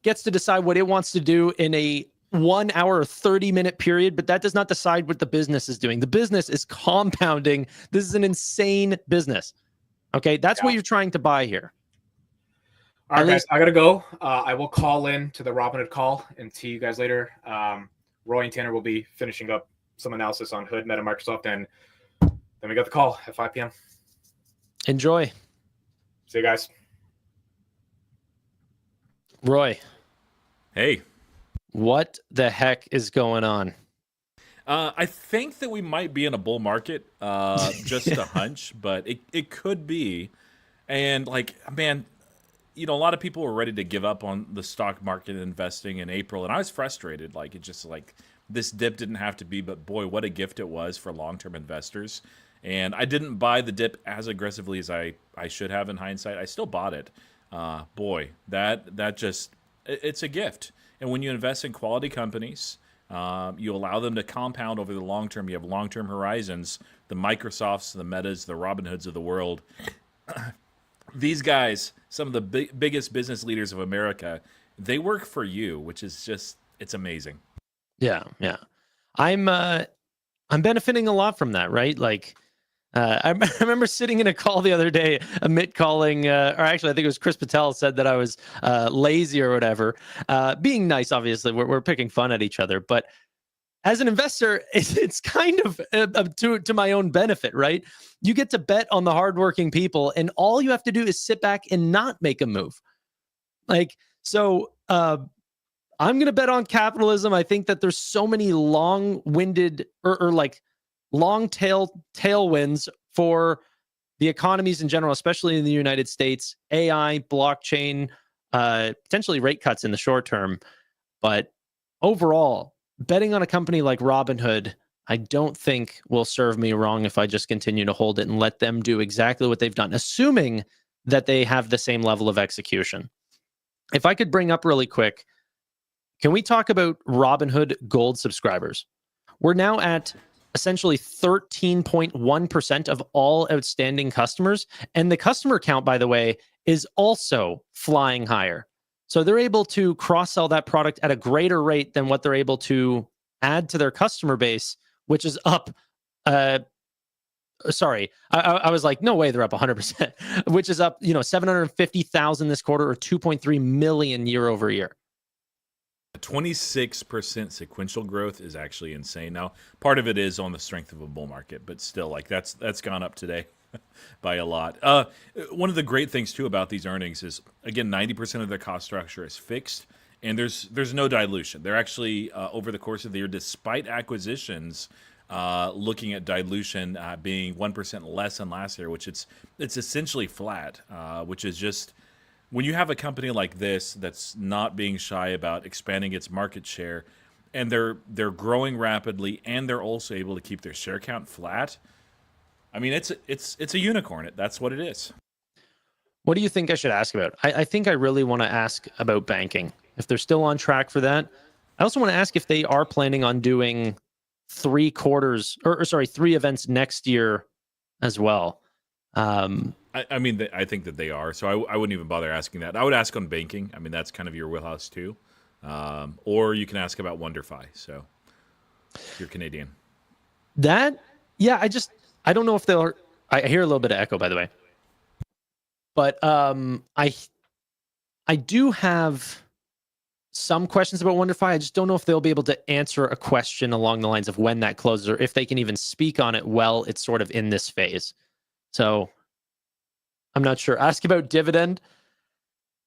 gets to decide what it wants to do in a 1 hour or 30-minute period, but that does not decide what the business is doing. The business is compounding. This is an insane business. Okay, that's what you're trying to buy here. All right, guys, I got to go. I will call in to the Robinhood call and see you guys later. Roy and Tanner will be finishing up some analysis on Hood, Meta, Microsoft, and then we got the call at 5 p.m. Enjoy. See you guys. Roy. Hey. What the heck is going on? I think that we might be in a bull market, just a hunch, but it could be. And man, a lot of people were ready to give up on the stock market investing in April, and I was frustrated. This dip didn't have to be, but boy, what a gift it was for long-term investors. And I didn't buy the dip as aggressively as I should have in hindsight. I still bought it. boy, that just it's a gift. And when you invest in quality companies, you allow them to compound over the long term. You have long term horizons. The Microsofts, the Metas, the Robinhoods of the world. These guys, some of the biggest business leaders of America, they work for you, which is just it's amazing. Yeah, yeah. I'm benefiting a lot from that, right? Like, I remember sitting in a call the other day, Amit calling, or actually, I think it was Chris Patel said that I was lazy or whatever. Being nice, obviously, we're picking fun at each other, but as an investor, it's kind of to my own benefit, right? You get to bet on the hardworking people, and all you have to do is sit back and not make a move. Like, so I'm going to bet on capitalism. I think that there's so many long-winded or like long tailwinds for the economies in general, especially in the United States, AI, blockchain, potentially rate cuts in the short term. But overall, betting on a company like Robinhood, I don't think will serve me wrong if I just continue to hold it and let them do exactly what they've done, assuming that they have the same level of execution. If I could bring up really quick, can we talk about Robinhood Gold subscribers? We're now at essentially 13.1% of all outstanding customers. And the customer count, by the way, is also flying higher. So they're able to cross-sell that product at a greater rate than what they're able to add to their customer base, which is up. Sorry, I was like, no way, they're up 100%, which is up, 750,000 this quarter or 2.3 million year over year. 26% sequential growth is actually insane. Now, part of it is on the strength of a bull market, but still, like that's gone up today by a lot. One of the great things too about these earnings is, again, 90% of their cost structure is fixed, and there's no dilution. They're actually over the course of the year, despite acquisitions, looking at dilution being 1% less than last year, which it's essentially flat, which is just. When you have a company like this that's not being shy about expanding its market share, and they're growing rapidly, and they're also able to keep their share count flat, I mean, it's a unicorn. That's what it is. What do you think I should ask about? I think I really want to ask about banking, if they're still on track for that. I also want to ask if they are planning on doing 3 events next year as well. I mean, I think that they are, so I wouldn't even bother asking that. I would ask on banking. I mean, that's kind of your wheelhouse too. Or you can ask about WonderFi. So if you're Canadian. I don't know if they'll. I hear a little bit of echo, by the way. But I do have some questions about WonderFi. I just don't know if they'll be able to answer a question along the lines of when that closes, or if they can even speak on it while it's sort of in this phase. So I'm not sure. Ask about dividend.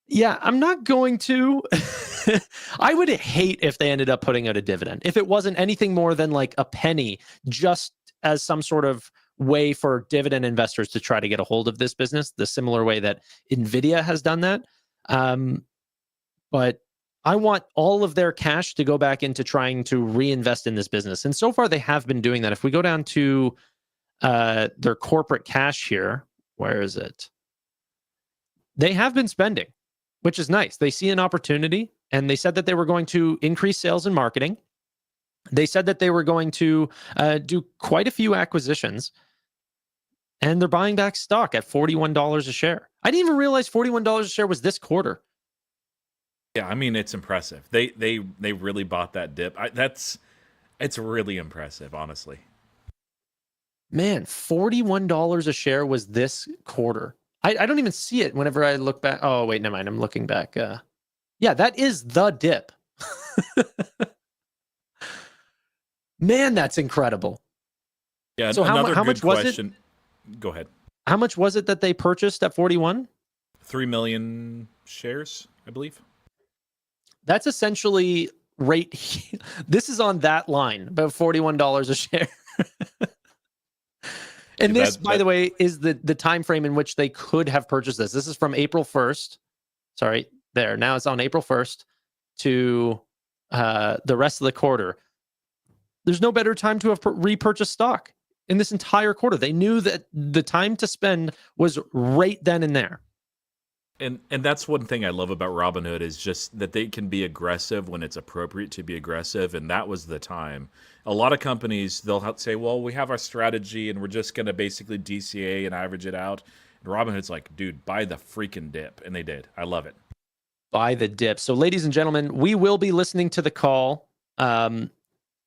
Yeah, I'm not going to. I would hate if they ended up putting out a dividend. If it wasn't anything more than like a penny, just as some sort of way for dividend investors to try to get a hold of this business, the similar way that NVIDIA has done that. But I want all of their cash to go back into trying to reinvest in this business. And so far, they have been doing that. If we go down to their corporate cash here, where is it? They have been spending, which is nice. They see an opportunity, and they said that they were going to increase sales and marketing. They said that they were going to do quite a few acquisitions, and they're buying back stock at $41 a share. I didn't even realize $41 a share was this quarter. Yeah, I mean, it's impressive. They really bought that dip. It's really impressive, honestly. Man, $41 a share was this quarter. I don't even see it whenever I look back. Oh, wait, never mind. I'm looking back. Yeah, that is the dip. Man, that's incredible. Yeah, so how much was it? Go ahead. How much was it that they purchased at 41? 3 million shares, I believe. That's essentially this is on that line, about $41 a share. And this, by the way, is the time frame in which they could have purchased this. This is from April 1st. Sorry, there. Now it's on April 1st to the rest of the quarter. There's no better time to have repurchased stock in this entire quarter. They knew that the time to spend was right then and there. And that's one thing I love about Robinhood is just that they can be aggressive when it's appropriate to be aggressive, and that was the time. A lot of companies they'll say, "Well, we have our strategy, and we're just going to basically DCA and average it out." And Robinhood's like, "Dude, buy the freaking dip," and they did. I love it. Buy the dip. So, ladies and gentlemen, we will be listening to the call.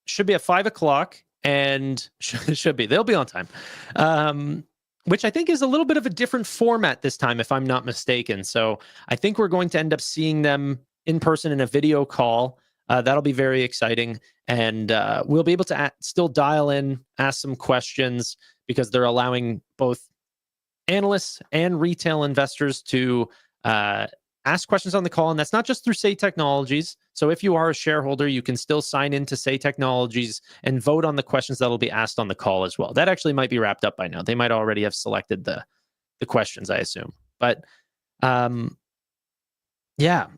Should be at 5 o'clock, and should be they'll be on time. Which I think is a little bit of a different format this time, if I'm not mistaken. So I think we're going to end up seeing them in person in a video call. That'll be very exciting. And we'll be able to still dial in, ask some questions, because they're allowing both analysts and retail investors to ask questions on the call. And that's not just through Say Technologies. So if you are a shareholder, you can still sign into Say Technologies and vote on the questions that'll be asked on the call as well. That actually might be wrapped up by now. They might already have selected the questions, I assume. But yeah,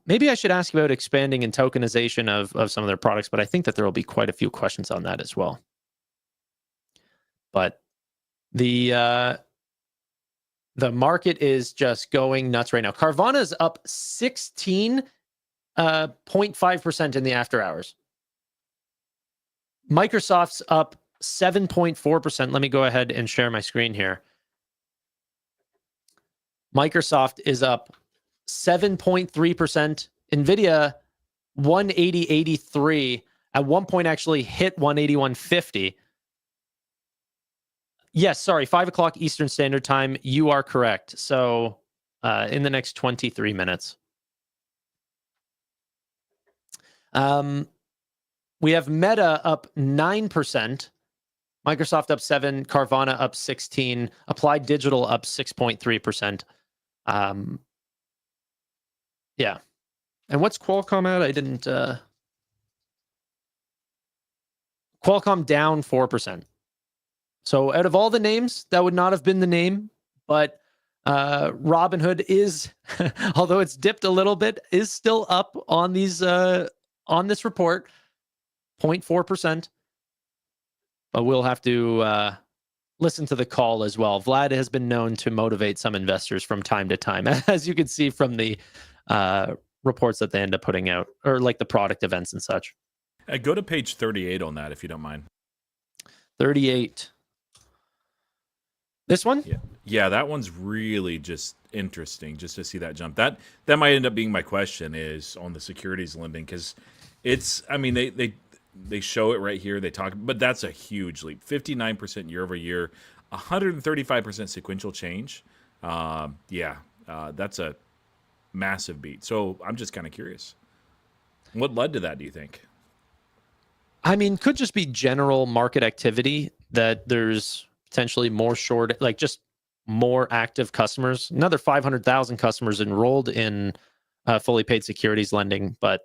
maybe I should ask about expanding and tokenization of some of their products, but I think that there will be quite a few questions on that as well. But the market is just going nuts right now. Carvana is up 16.5% in the after hours. Microsoft's up 7.4%. Let me go ahead and share my screen here. Microsoft is up 7.3%. Nvidia 180.83. At one point actually hit 181.50. Yes, sorry, 5 o'clock Eastern Standard Time. You are correct. So in the next 23 minutes. We have Meta up 9%, Microsoft up 7%, Carvana up 16%, Applied Digital up 6.3%. Yeah. And what's Qualcomm at? I didn't... Qualcomm down 4%. So out of all the names, that would not have been the name, but Robinhood is, although it's dipped a little bit, is still up on these on this report, 0.4%. But we'll have to listen to the call as well. Vlad has been known to motivate some investors from time to time, as you can see from the reports that they end up putting out, or like the product events and such. Go to page 38 on that, if you don't mind. 38. This one? Yeah, that one's really just interesting, just to see that jump. That might end up being my question is on the securities lending, because it's, I mean, they show it right here. They talk, but that's a huge leap. 59% year over year, 135% sequential change. That's a massive beat. So I'm just kind of curious. What led to that, do you think? I mean, could just be general market activity, that there's potentially more short, like just more active customers. Another 500,000 customers enrolled in fully paid securities lending, but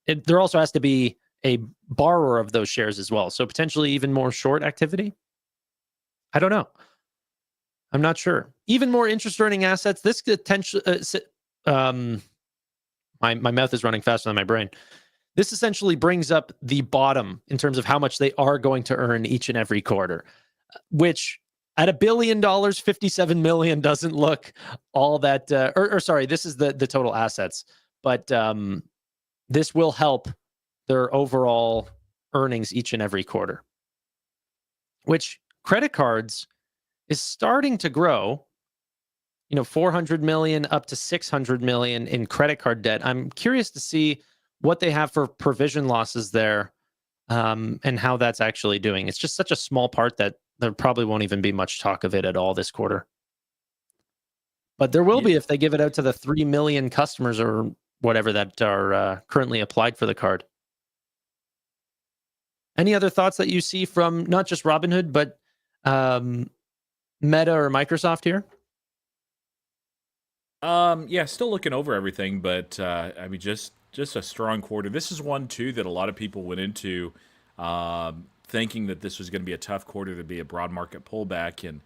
there also has to be a borrower of those shares as well. So potentially even more short activity. I don't know. I'm not sure. Even more interest earning assets. This potential. My mouth is running faster than my brain. This essentially brings up the bottom in terms of how much they are going to earn each and every quarter, which at $1 billion, 57 million doesn't look all that, sorry, this is the total assets, but this will help their overall earnings each and every quarter, which credit cards is starting to grow, 400 million up to 600 million in credit card debt. I'm curious to see what they have for provision losses there, and how that's actually doing. It's just such a small part that there probably won't even be much talk of it at all this quarter. But there will be if they give it out to the 3 million customers or whatever that are currently applied for the card. Any other thoughts that you see from not just Robinhood, but Meta or Microsoft here? Still looking over everything, but I mean, just a strong quarter. This is one too that a lot of people went into thinking that this was going to be a tough quarter, to be a broad market pullback, and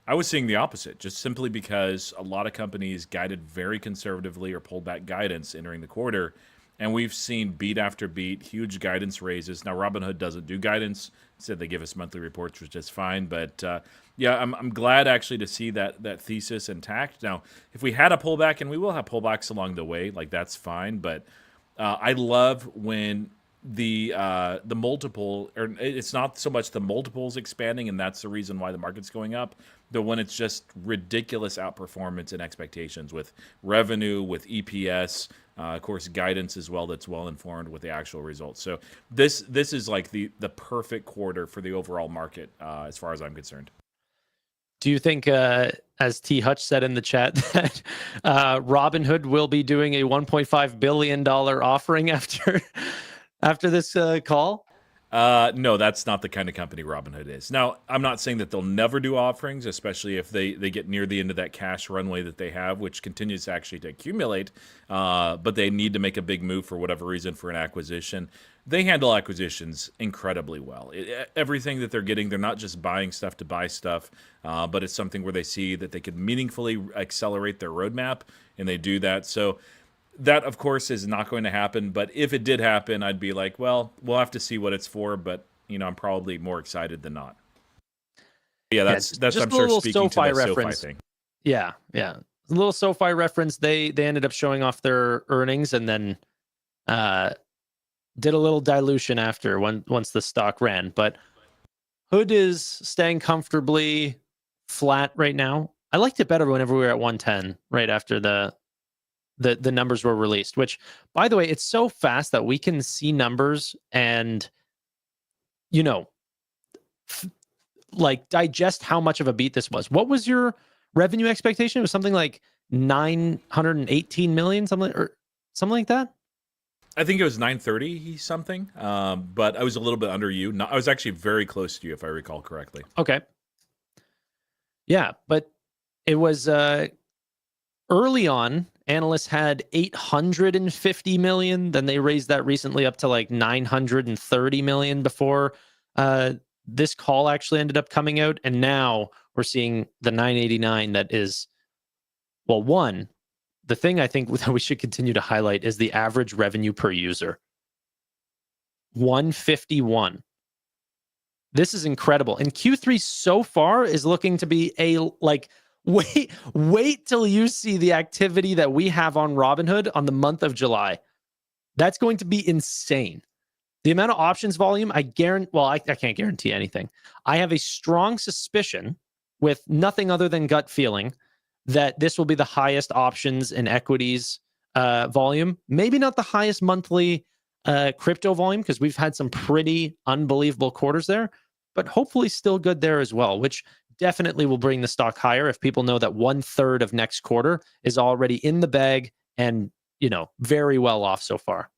I was seeing the opposite, just simply because a lot of companies guided very conservatively or pulled back guidance entering the quarter, and we've seen beat after beat, huge guidance raises. Now Robinhood doesn't do guidance; instead they give us monthly reports, which is fine. But yeah, I'm glad actually to see that thesis intact. Now, if we had a pullback, and we will have pullbacks along the way, like that's fine. But I love when the multiple, or it's not so much the multiples expanding, and that's the reason why the market's going up. But when it's just ridiculous outperformance and expectations with revenue, with EPS, of course, guidance as well that's well informed with the actual results. So this is like the perfect quarter for the overall market as far as I'm concerned. Do you think, as T. Hutch said in the chat, that Robinhood will be doing a $1.5 billion offering after this call? No, that's not the kind of company Robinhood is. Now, I'm not saying that they'll never do offerings, especially if they get near the end of that cash runway that they have, which continues actually to accumulate, but they need to make a big move for whatever reason for an acquisition. They handle acquisitions incredibly well. Everything that they're getting, they're not just buying stuff to buy stuff, but it's something where they see that they could meaningfully accelerate their roadmap, and they do that. So that, of course, is not going to happen. But if it did happen, I'd be like, well, we'll have to see what it's for. But, I'm probably more excited than not. Yeah, that's just I'm a sure little speaking SoFi to the reference. SoFi thing. Yeah. A little SoFi reference. They ended up showing off their earnings and then did a little dilution after once the stock ran. But Hood is staying comfortably flat right now. I liked it better whenever we were at 110 right after the numbers were released, which, by the way, it's so fast that we can see numbers and, like digest how much of a beat this was. What was your revenue expectation? It was something like 918 million, something like that. I think it was 930 something, but I was a little bit under you. I was actually very close to you, if I recall correctly. Okay. Yeah, but it was early on. Analysts had 850 million. Then they raised that recently up to like 930 million before this call actually ended up coming out. And now we're seeing the 989 that is, well, one, the thing I think that we should continue to highlight is the average revenue per user. 151. This is incredible. And Q3 so far is looking to be wait till you see the activity that we have on Robinhood on the month of July. That's going to be insane. The amount of options volume, I can't guarantee anything. I have a strong suspicion, with nothing other than gut feeling, that this will be the highest options and equities volume. Maybe not the highest monthly crypto volume, because we've had some pretty unbelievable quarters there, but hopefully still good there as well, which definitely will bring the stock higher if people know that 1/3 of next quarter is already in the bag and, very well off so far.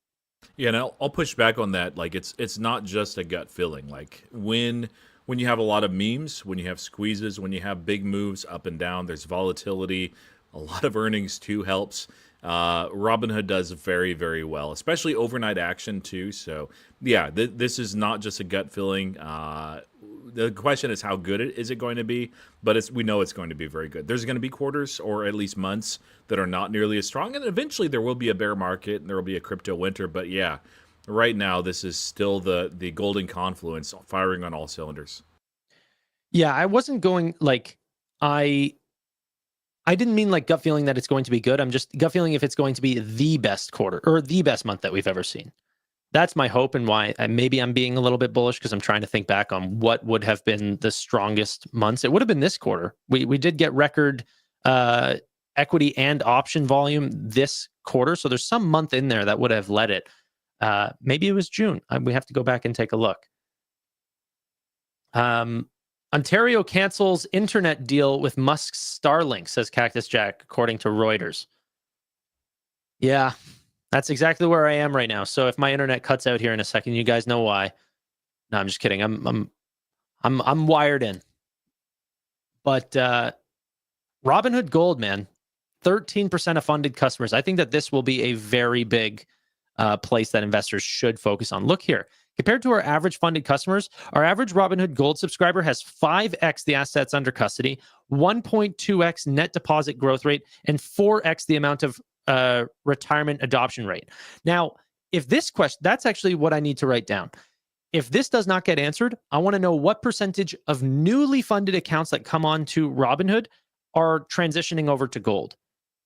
Yeah, and I'll push back on that. Like, it's not just a gut feeling. Like, when you have a lot of memes, when you have squeezes, when you have big moves up and down, there's volatility. A lot of earnings too helps. Robinhood does very, very well, especially overnight action too. So yeah, this is not just a gut feeling. The question is, how good is it going to be? But we know it's going to be very good. There's going to be quarters, or at least months, that are not nearly as strong, and eventually there will be a bear market and there will be a crypto winter. But yeah, right now this is still the golden confluence, firing on all cylinders. Yeah, I wasn't going I didn't mean like gut feeling that it's going to be good. I'm just gut feeling if it's going to be the best quarter or the best month that we've ever seen. That's my hope, and why maybe I'm being a little bit bullish, because I'm trying to think back on what would have been the strongest months. It would have been this quarter. We did get record equity and option volume this quarter, so there's some month in there that would have led it. Maybe it was June. We have to go back and take a look. Ontario cancels internet deal with Musk's Starlink, says Cactus Jack, according to Reuters. Yeah, that's exactly where I am right now. So if my internet cuts out here in a second, you guys know why. No, I'm just kidding. I'm wired in. But Robinhood Gold, man, 13% of funded customers. I think that this will be a very big place that investors should focus on. Look here. Compared to our average funded customers, our average Robinhood Gold subscriber has 5x the assets under custody, 1.2x net deposit growth rate, and 4x the amount of retirement adoption rate. Now, if this question, that's actually what I need to write down. If this does not get answered, I want to know what percentage of newly funded accounts that come on to Robinhood are transitioning over to gold,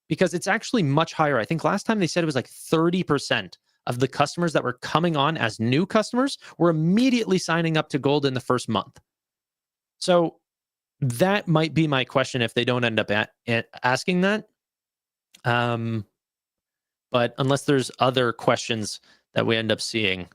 because it's actually much higher. I think last time they said it was like 30% of the customers that were coming on as new customers were immediately signing up to gold in the first month. So that might be my question if they don't end up asking that. But unless there's other questions that we end up seeing.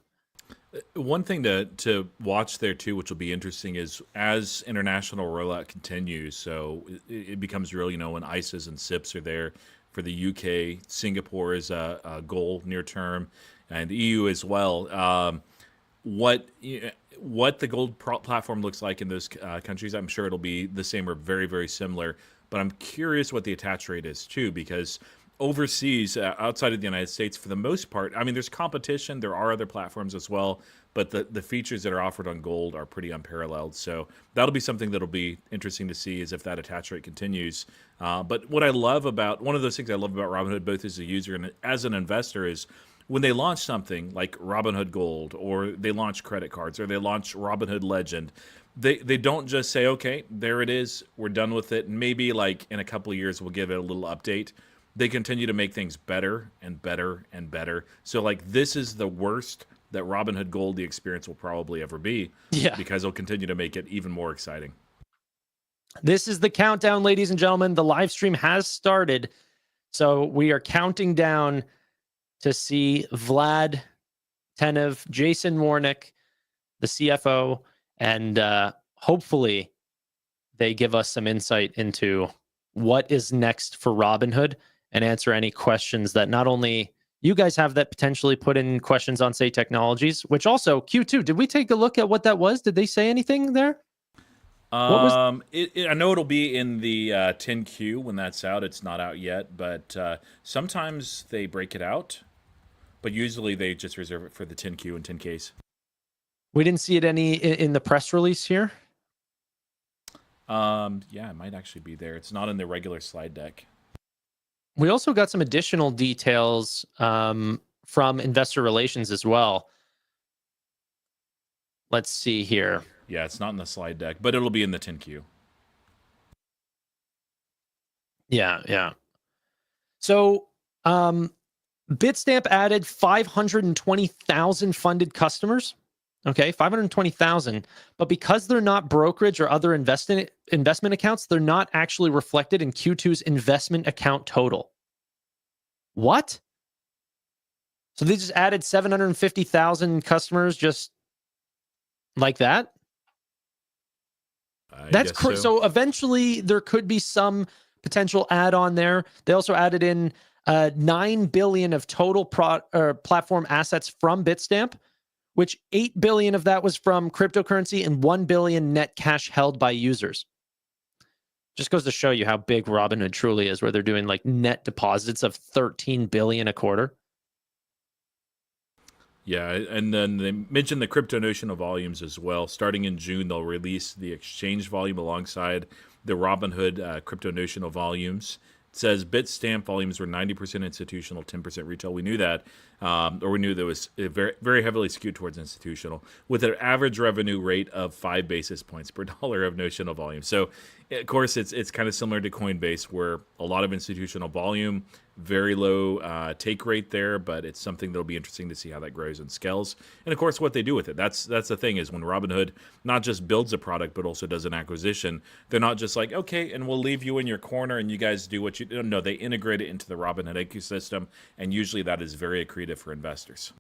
One thing to watch there too, which will be interesting, is as international rollout continues. So it becomes real, when ISAs and SIPs are there for the UK, Singapore is a goal near term, and the EU as well. What the gold platform looks like in those countries, I'm sure it'll be the same or very, very similar. But I'm curious what the attach rate is too, because overseas, outside of the United States, for the most part, I mean, there's competition. There are other platforms as well, but the features that are offered on gold are pretty unparalleled. So that'll be something that'll be interesting to see, is if that attach rate continues. But what I love about, one of those things I love about Robinhood, both as a user and as an investor, is when they launch something like Robinhood Gold, or they launch credit cards, or they launch Robinhood Legend, they don't just say, okay, there it is, we're done with it, and maybe like in a couple of years we'll give it a little update. They continue to make things better and better and better. So like, this is the worst that Robinhood Gold, the experience, will probably ever be. Yeah. Because they'll continue to make it even more exciting. This is the countdown, ladies and gentlemen. The live stream has started. So we are counting down to see Vlad Tenev, Jason Warnick, the CFO, and hopefully they give us some insight into what is next for Robinhood, and answer any questions that not only you guys have that potentially put in questions on Say Technologies, which also Q2. Did we take a look at what that was? Did they say anything there? I know it'll be in the 10Q when that's out. It's not out yet, but sometimes they break it out, but usually they just reserve it for the 10Q and 10Ks. We didn't see it in the press release here. Yeah, it might actually be there. It's not in the regular slide deck. We also got some additional details from investor relations as well. Let's see here. Yeah, it's not in the slide deck, but it'll be in the 10Q. Yeah. So Bitstamp added 520,000 funded customers. Okay, 520,000. But because they're not brokerage or other investment accounts, they're not actually reflected in Q2's investment account total. What? So they just added 750,000 customers just like that? That's crazy. So eventually there could be some potential add-on there. They also added in 9 billion of total platform assets from Bitstamp, which 8 billion of that was from cryptocurrency and 1 billion net cash held by users. Just goes to show you how big Robinhood truly is, where they're doing like net deposits of 13 billion a quarter. Yeah, and then they mentioned the crypto notional volumes as well. Starting in June, they'll release the exchange volume alongside the Robinhood crypto notional volumes. It says Bitstamp volumes were 90% institutional, 10% retail. We knew that, or we knew that was very, very heavily skewed towards institutional, with an average revenue rate of 5 basis points per dollar of notional volume. So, of course, it's kind of similar to Coinbase, where a lot of institutional volume, very low take rate there, but it's something that'll be interesting to see how that grows and scales. And of course, what they do with it. That's the thing, is when Robinhood not just builds a product, but also does an acquisition, they're not just like, okay, and we'll leave you in your corner and you guys do what you do. No, they integrate it into the Robinhood ecosystem, and usually that is very accretive for investors.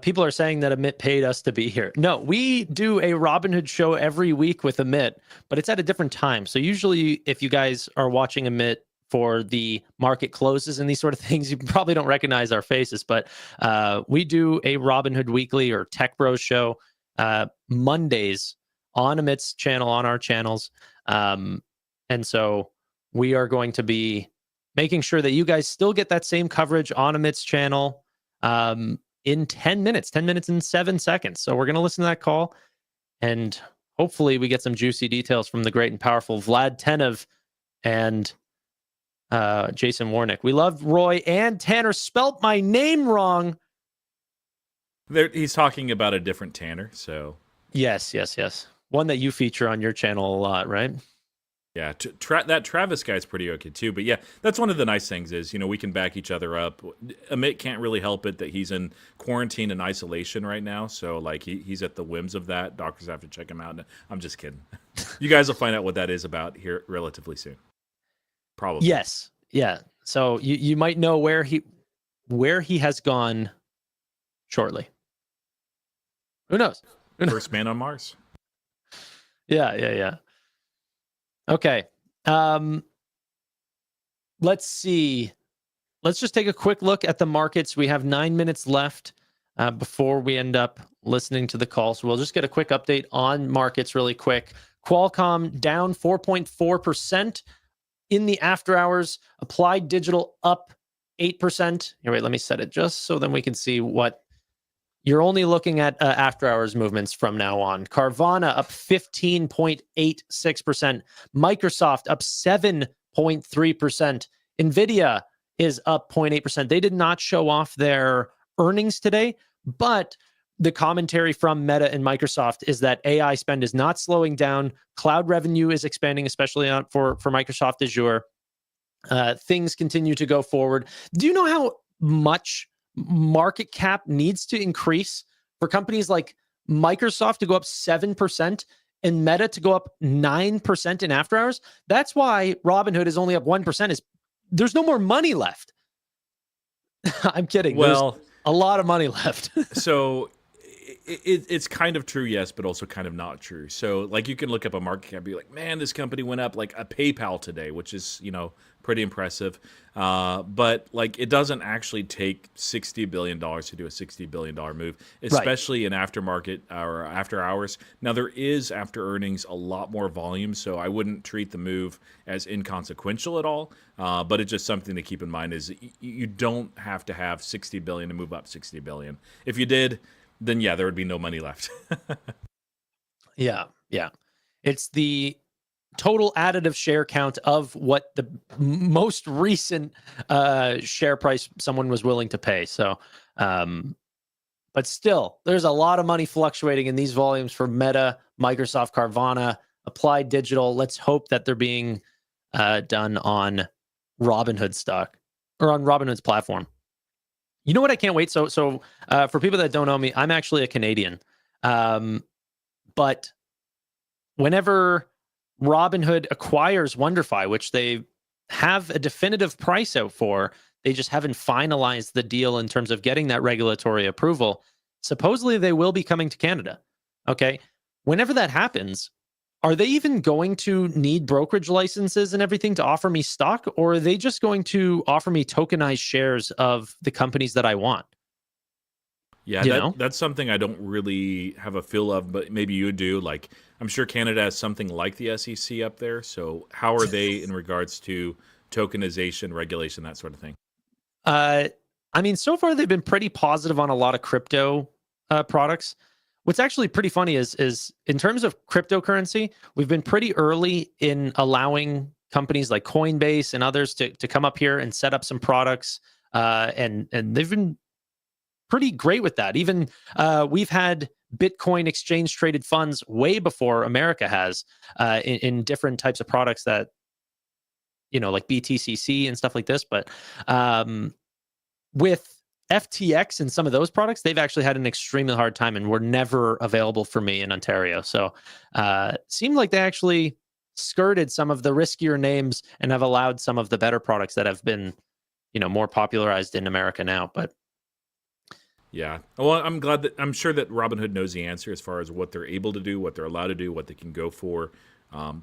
People are saying that Amit paid us to be here. No, we do a Robinhood show every week with Amit, but it's at a different time. So usually if you guys are watching Amit for the market closes and these sort of things, you probably don't recognize our faces, but we do a Robinhood Weekly or Tech Bros show Mondays on Amit's channel, on our channels. And so we are going to be making sure that you guys still get that same coverage on Amit's channel in 10 minutes and 7 seconds. So we're going to listen to that call, and hopefully we get some juicy details from the great and powerful Vlad Tenev. And Jason Warnick. We love Roy and Tanner spelt my name wrong. He's talking about a different Tanner, so Yes. One that you feature on your channel a lot, right? yeah, that Travis guy's pretty okay too. But yeah, that's one of the nice things is, we can back each other up. Amit can't really help it that he's in quarantine and isolation right now. So like he's at the whims of that. Doctors have to check him out. I'm just kidding. You guys will find out what that is about here relatively soon. Probably. Yes. Yeah. So you might know where he has gone shortly. Who knows? First man on Mars. Yeah. Okay. Let's see. Let's just take a quick look at the markets. We have 9 minutes left before we end up listening to the call. So we'll just get a quick update on markets really quick. Qualcomm down 4.4% in the after hours. Applied Digital up 8%. Here, wait, let me set it just so then we can see what you're only looking at after hours movements from now on. Carvana up 15.86%. Microsoft up 7.3%. Nvidia is up 0.8%. They did not show off their earnings today, but the commentary from Meta and Microsoft is that AI spend is not slowing down. Cloud revenue is expanding, especially for Microsoft Azure. Things continue to go forward. Do you know how much market cap needs to increase for companies like Microsoft to go up 7% and Meta to go up 9% in after hours? That's why Robinhood is only up 1%. There's no more money left. I'm kidding. Well, there's a lot of money left. So it's kind of true, yes, but also kind of not true. So like you can look up a market cap and be like, man, this company went up like a PayPal today, which is, pretty impressive. But like it doesn't actually take $60 billion to do a $60 billion move, especially in aftermarket or after hours. Now there is after earnings a lot more volume, so I wouldn't treat the move as inconsequential at all. But it's just something to keep in mind is you don't have to have 60 billion to move up 60 billion. If you did, then yeah, there would be no money left. Yeah. It's the total additive share count of what the most recent share price someone was willing to pay. So, but still, there's a lot of money fluctuating in these volumes for Meta, Microsoft, Carvana, Applied Digital. Let's hope that they're being done on Robinhood stock or on Robinhood's platform. You know what? I can't wait. So for people that don't know me, I'm actually a Canadian. But whenever Robinhood acquires WonderFi, which they have a definitive price out for, they just haven't finalized the deal in terms of getting that regulatory approval. Supposedly they will be coming to Canada. Okay. Whenever that happens, are they even going to need brokerage licenses and everything to offer me stock, or are they just going to offer me tokenized shares of the companies that I want? Yeah, that's something I don't really have a feel of, but maybe you do. Like, I'm sure Canada has something like the SEC up there. So how are they in regards to tokenization, regulation, that sort of thing? I mean, so far they've been pretty positive on a lot of crypto products. What's actually pretty funny is in terms of cryptocurrency, we've been pretty early in allowing companies like Coinbase and others to come up here and set up some products, and they've been pretty great with that. Even we've had Bitcoin exchange traded funds way before America has in different types of products that, like BTCC and stuff like this. But with FTX and some of those products, they've actually had an extremely hard time and were never available for me in Ontario. So seemed like they actually skirted some of the riskier names and have allowed some of the better products that have been, more popularized in America now. But yeah. Well, I'm sure that Robinhood knows the answer as far as what they're able to do, what they're allowed to do, what they can go for.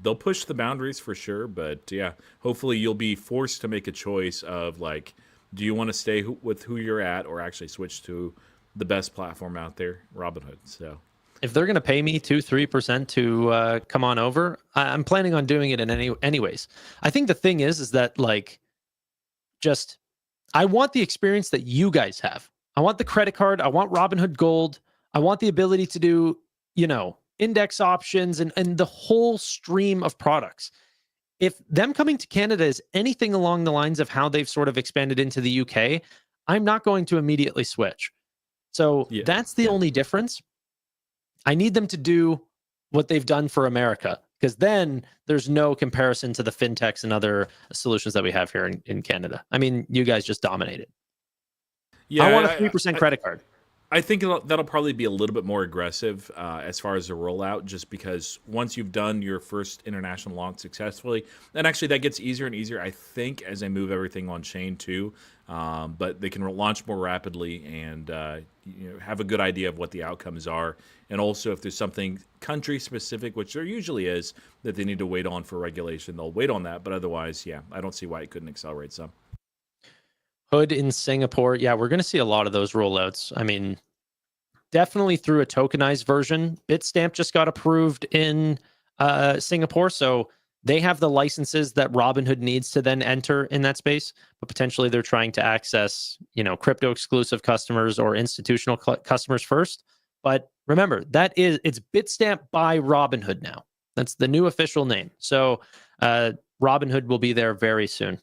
They'll push the boundaries for sure, but yeah, hopefully you'll be forced to make a choice of like, do you want to stay with who you're at or actually switch to the best platform out there, Robinhood? So if they're going to pay me 2-3% to come on over, I'm planning on doing it in anyways. I think the thing is that like, I want the experience that you guys have. I want the credit card. I want Robinhood Gold. I want the ability to do, index options and the whole stream of products. if them coming to Canada is anything along the lines of how they've sort of expanded into the UK, I'm not going to immediately switch. So Yeah. that's the only difference. I need them to do what they've done for America, because then there's no comparison to the fintechs and other solutions that we have here in Canada. I mean, you guys just dominated. Yeah, I want a 3% credit card. I think that'll probably be a little bit more aggressive as far as the rollout, just because once you've done your first international launch successfully, and actually that gets easier and easier, I think, as they move everything on chain too. But they can launch more rapidly and have a good idea of what the outcomes are. And also, if there's something country specific, which there usually is, that they need to wait on for regulation, they'll wait on that. But otherwise, yeah, I don't see why it couldn't accelerate some. Hood in Singapore. Yeah, we're going to see a lot of those rollouts. I mean, definitely through a tokenized version. Bitstamp just got approved in Singapore, so they have the licenses that Robinhood needs to then enter in that space. But potentially they're trying to access, crypto exclusive customers or institutional customers first. But remember, it's Bitstamp by Robinhood now. That's the new official name. So Robinhood will be there very soon.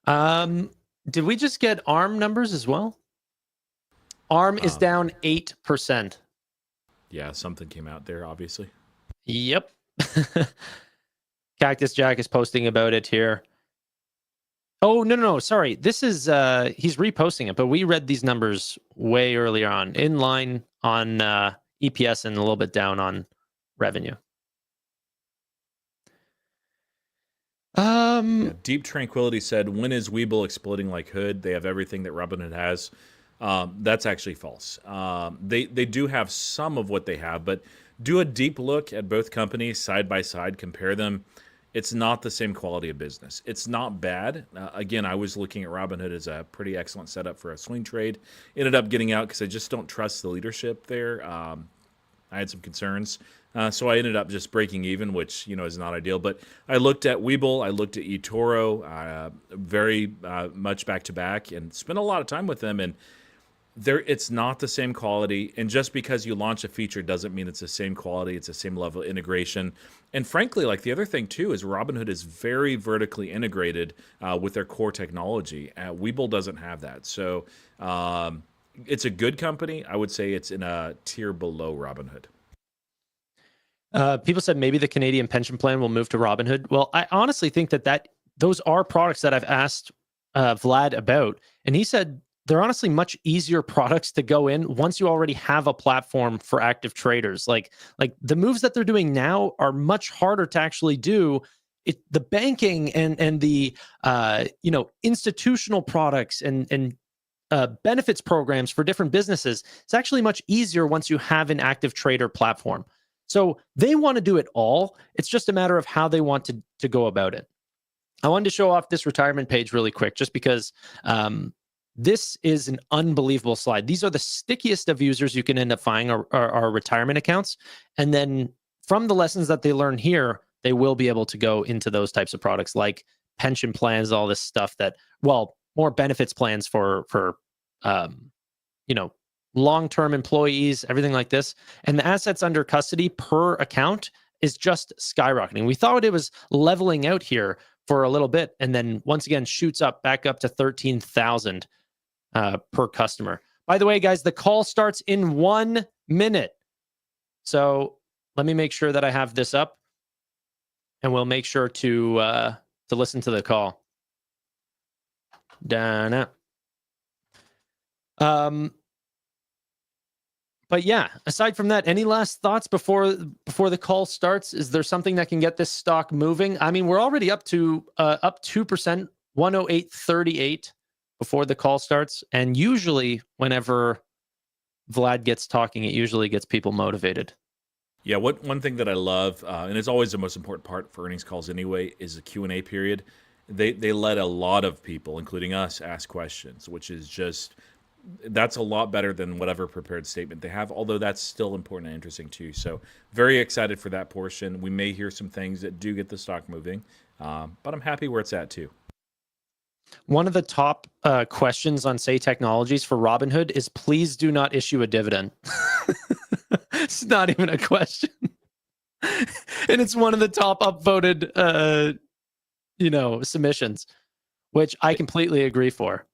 Did we just get ARM numbers as well? ARM is down 8%. Yeah, something came out there, obviously. Yep. Cactus Jack is posting about it here. Oh, no. Sorry. This is, he's reposting it, but we read these numbers way earlier on. In line on EPS and a little bit down on revenue. Yeah, Deep Tranquility said, when is Webull exploding like Hood? They have everything that Robinhood has. That's actually false. They do have some of what they have, but do a deep look at both companies side by side, compare them. It's not the same quality of business. It's not bad. Again, I was looking at Robinhood as a pretty excellent setup for a swing trade. Ended up getting out because I just don't trust the leadership there. I had some concerns. So I ended up just breaking even, which, is not ideal. But I looked at Webull, I looked at eToro, very much back-to-back, and spent a lot of time with them. And it's not the same quality. And just because you launch a feature doesn't mean it's the same quality. It's the same level of integration. And frankly, the other thing, too, is Robinhood is very vertically integrated with their core technology. Webull doesn't have that. So it's a good company. I would say it's in a tier below Robinhood. People said maybe the Canadian pension plan will move to Robinhood. Well, I honestly think that those are products that I've asked Vlad about, and he said they're honestly much easier products to go in once you already have a platform for active traders. Like the moves that they're doing now are much harder to actually do. The banking and the institutional products and benefits programs for different businesses, it's actually much easier once you have an active trader platform. So they want to do it all. It's just a matter of how they want to go about it. I wanted to show off this retirement page really quick, just because this is an unbelievable slide. These are the stickiest of users you can end up finding are retirement accounts. And then from the lessons that they learn here, they will be able to go into those types of products like pension plans, all this stuff more benefits plans for long-term employees, everything like this. And the assets under custody per account is just skyrocketing. We thought it was leveling out here for a little bit, and then once again shoots back up to 13,000 per customer. By the way, guys, the call starts in 1 minute. So let me make sure that I have this up, and we'll make sure to listen to the call. Dana. But yeah, aside from that, any last thoughts before the call starts? Is there something that can get this stock moving? I mean, we're already up 2%, 108.38 before the call starts. And usually whenever Vlad gets talking, it usually gets people motivated. Yeah, one thing that I love, and it's always the most important part for earnings calls anyway, is the Q&A period. They let a lot of people, including us, ask questions, which is that's a lot better than whatever prepared statement they have, although that's still important and interesting too. So very excited for that portion. We may hear some things that do get the stock moving, but I'm happy where it's at too. One of the top questions on Say Technologies for Robinhood is please do not issue a dividend. It's not even a question. and it's one of the top upvoted, submissions, which I completely agree for.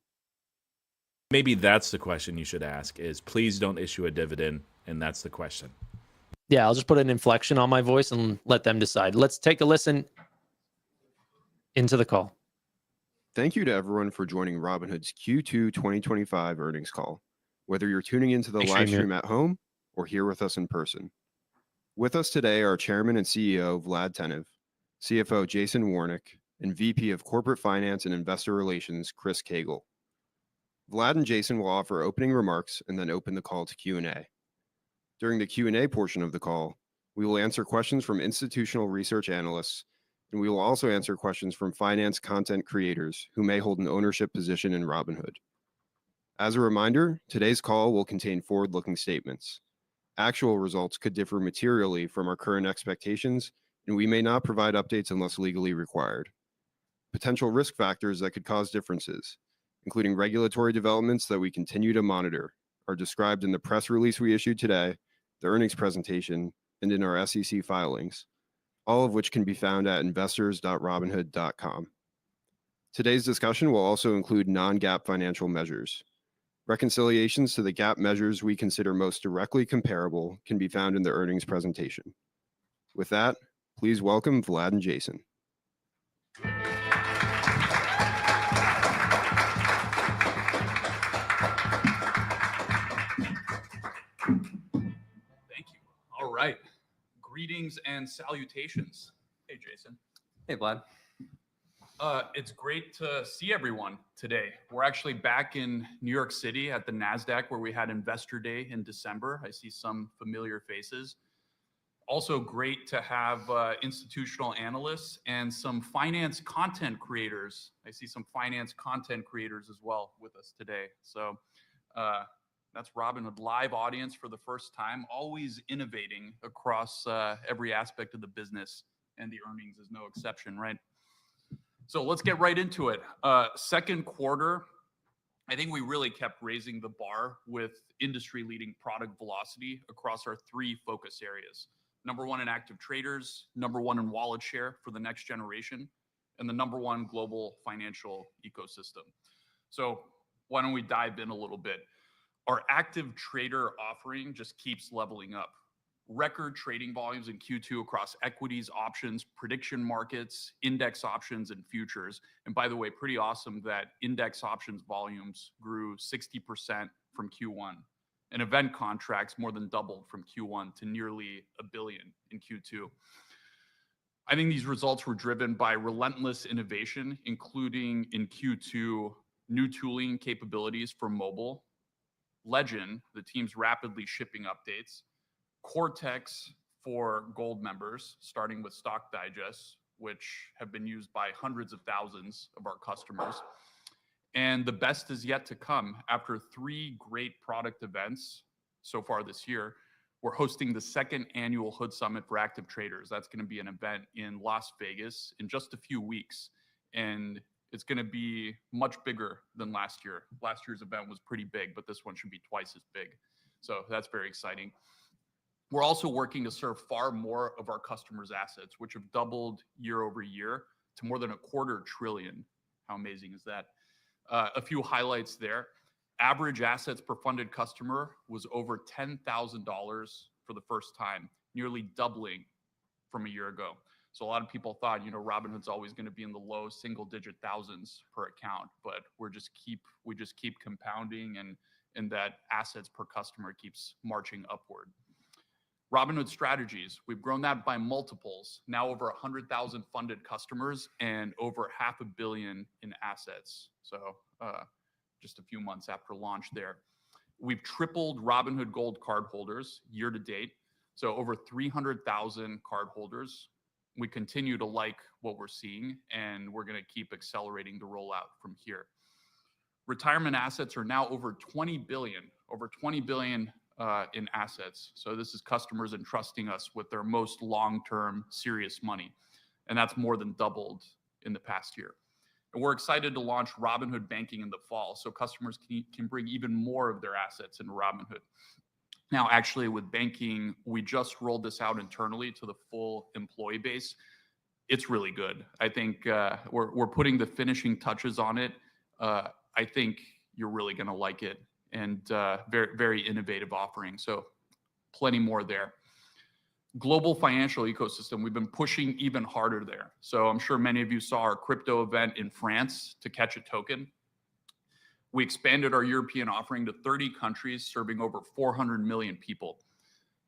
Maybe that's the question you should ask is please don't issue a dividend. And that's the question. Yeah, I'll just put an inflection on my voice and let them decide. Let's take a listen into the call. Thank you to everyone for joining Robinhood's Q2 2025 earnings call, whether you're tuning into the live stream at home or here with us in person. With us today are Chairman and CEO Vlad Tenev, CFO Jason Warnick, and VP of Corporate Finance and Investor Relations Chris Cagle. Vlad and Jason will offer opening remarks and then open the call to Q&A. During the Q&A portion of the call, we will answer questions from institutional research analysts, and we will also answer questions from finance content creators who may hold an ownership position in Robinhood. As a reminder, today's call will contain forward-looking statements. Actual results could differ materially from our current expectations, and we may not provide updates unless legally required. Potential risk factors that could cause differences, including regulatory developments that we continue to monitor, are described in the press release we issued today, the earnings presentation, and in our SEC filings, all of which can be found at investors.robinhood.com. Today's discussion will also include non-GAAP financial measures. Reconciliations to the GAAP measures we consider most directly comparable can be found in the earnings presentation. With that, please welcome Vlad and Jason. Thank you. All right. Greetings and salutations. Hey, Jason. Hey, Vlad. It's great to see everyone today. We're actually back in New York City at the NASDAQ where we had Investor Day in December. I see some familiar faces. Also great to have institutional analysts and some finance content creators. I see some finance content creators as well with us today. So that's Robinhood live audience for the first time, always innovating across every aspect of the business, and the earnings is no exception, right? So let's get right into it. Second quarter, I think we really kept raising the bar with industry-leading product velocity across our three focus areas. Number one in active traders, number one in wallet share for the next generation, and the number one global financial ecosystem. So why don't we dive in a little bit? Our active trader offering just keeps leveling up. Record trading volumes in Q2 across equities, options, prediction markets, index options, and futures. And by the way, pretty awesome that index options volumes grew 60% from Q1. And event contracts more than doubled from Q1 to nearly $1 billion in Q2. I think these results were driven by relentless innovation, including in Q2, new tooling capabilities for mobile, Legend, the team's rapidly shipping updates, Cortex for Gold members, starting with Stock Digest, which have been used by hundreds of thousands of our customers. And the best is yet to come. After 3 great product events so far this year, we're hosting the second annual Hood Summit for active traders. That's going to be an event in Las Vegas in just a few weeks. And it's going to be much bigger than last year. Last year's event was pretty big, but this one should be twice as big. So that's very exciting. We're also working to serve far more of our customers' assets, which have doubled year over year to more than $250 billion. How amazing is that? A few highlights there. Average assets per funded customer was over $10,000 for the first time, nearly doubling from a year ago. So a lot of people thought, Robinhood's always going to be in the low single-digit thousands per account, but we just keep compounding, and that assets per customer keeps marching upward. Robinhood Strategies, we've grown that by multiples, now over 100,000 funded customers and over $500 million in assets. So just a few months after launch there. We've tripled Robinhood Gold cardholders year to date, so over 300,000 cardholders. We continue to like what we're seeing, and we're going to keep accelerating the rollout from here. Retirement assets are now over $20 billion, in assets. So this is customers entrusting us with their most long-term serious money. And that's more than doubled in the past year. And we're excited to launch Robinhood Banking in the fall so customers can bring even more of their assets into Robinhood. Now, actually, with banking, we just rolled this out internally to the full employee base. It's really good. I think we're putting the finishing touches on it. I think you're really going to like it, and very, very innovative offering. So plenty more there. Global financial ecosystem, we've been pushing even harder there. So I'm sure many of you saw our crypto event in France to catch a token. We expanded our European offering to 30 countries, serving over 400 million people,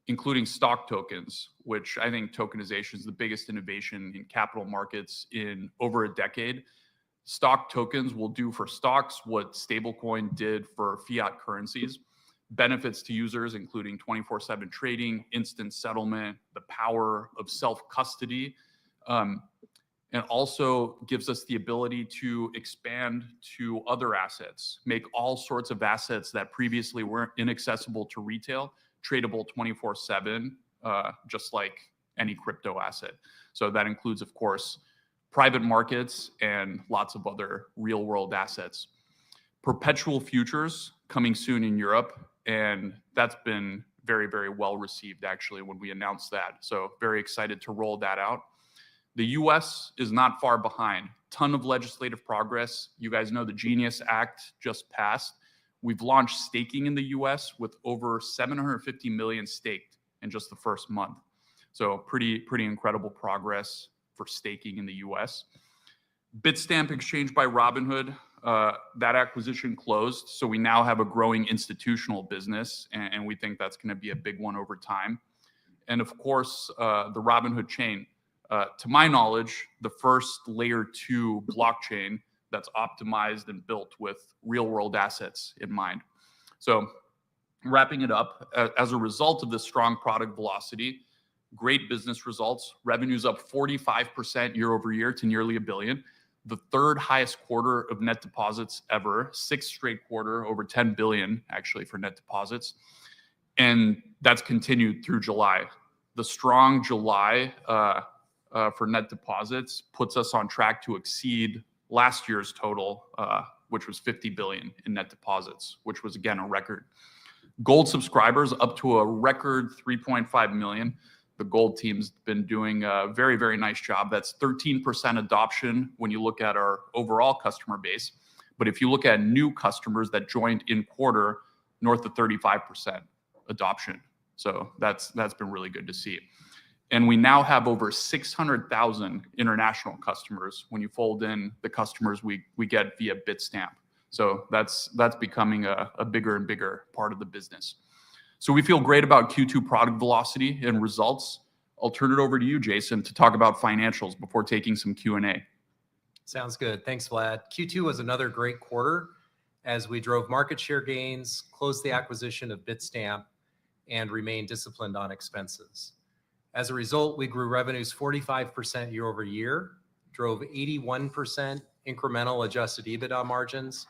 including stock tokens, which I think tokenization is the biggest innovation in capital markets in over a decade. Stock tokens will do for stocks what stablecoin did for fiat currencies. Benefits to users, including 24/7 trading, instant settlement, the power of self-custody, and also gives us the ability to expand to other assets, make all sorts of assets that previously weren't inaccessible to retail, tradable 24/7, just like any crypto asset. So that includes, of course, private markets and lots of other real-world assets. Perpetual futures coming soon in Europe, and that's been very, very well received, actually, when we announced that. So very excited to roll that out. The US is not far behind. Ton of legislative progress. You guys know the Genius Act just passed. We've launched staking in the US with over 750 million staked in just the first month. So pretty incredible progress for staking in the US. Bitstamp exchange by Robinhood, that acquisition closed. So we now have a growing institutional business, and we think that's going to be a big one over time. And of course, the Robinhood chain. To my knowledge, the first layer 2 blockchain that's optimized and built with real world assets in mind. So wrapping it up, as a result of this strong product velocity, great business results, revenues up 45% year over year to nearly $1 billion, the third highest quarter of net deposits ever, 6th straight quarter over 10 billion actually for net deposits. And that's continued through July. The strong July for net deposits puts us on track to exceed last year's total, which was 50 billion in net deposits, which was again a record. Gold subscribers up to a record 3.5 million. The Gold team's been doing a very, very nice job. That's 13% adoption when you look at our overall customer base. But if you look at new customers that joined in quarter, north of 35% adoption. So that's been really good to see. And we now have over 600,000 international customers when you fold in the customers we get via Bitstamp. So that's becoming a bigger and bigger part of the business. So we feel great about Q2 product velocity and results. I'll turn it over to you, Jason, to talk about financials before taking some Q&A. Sounds good. Thanks, Vlad. Q2 was another great quarter as we drove market share gains, closed the acquisition of Bitstamp, and remained disciplined on expenses. As a result, we grew revenues 45% year over year, drove 81% incremental adjusted EBITDA margins,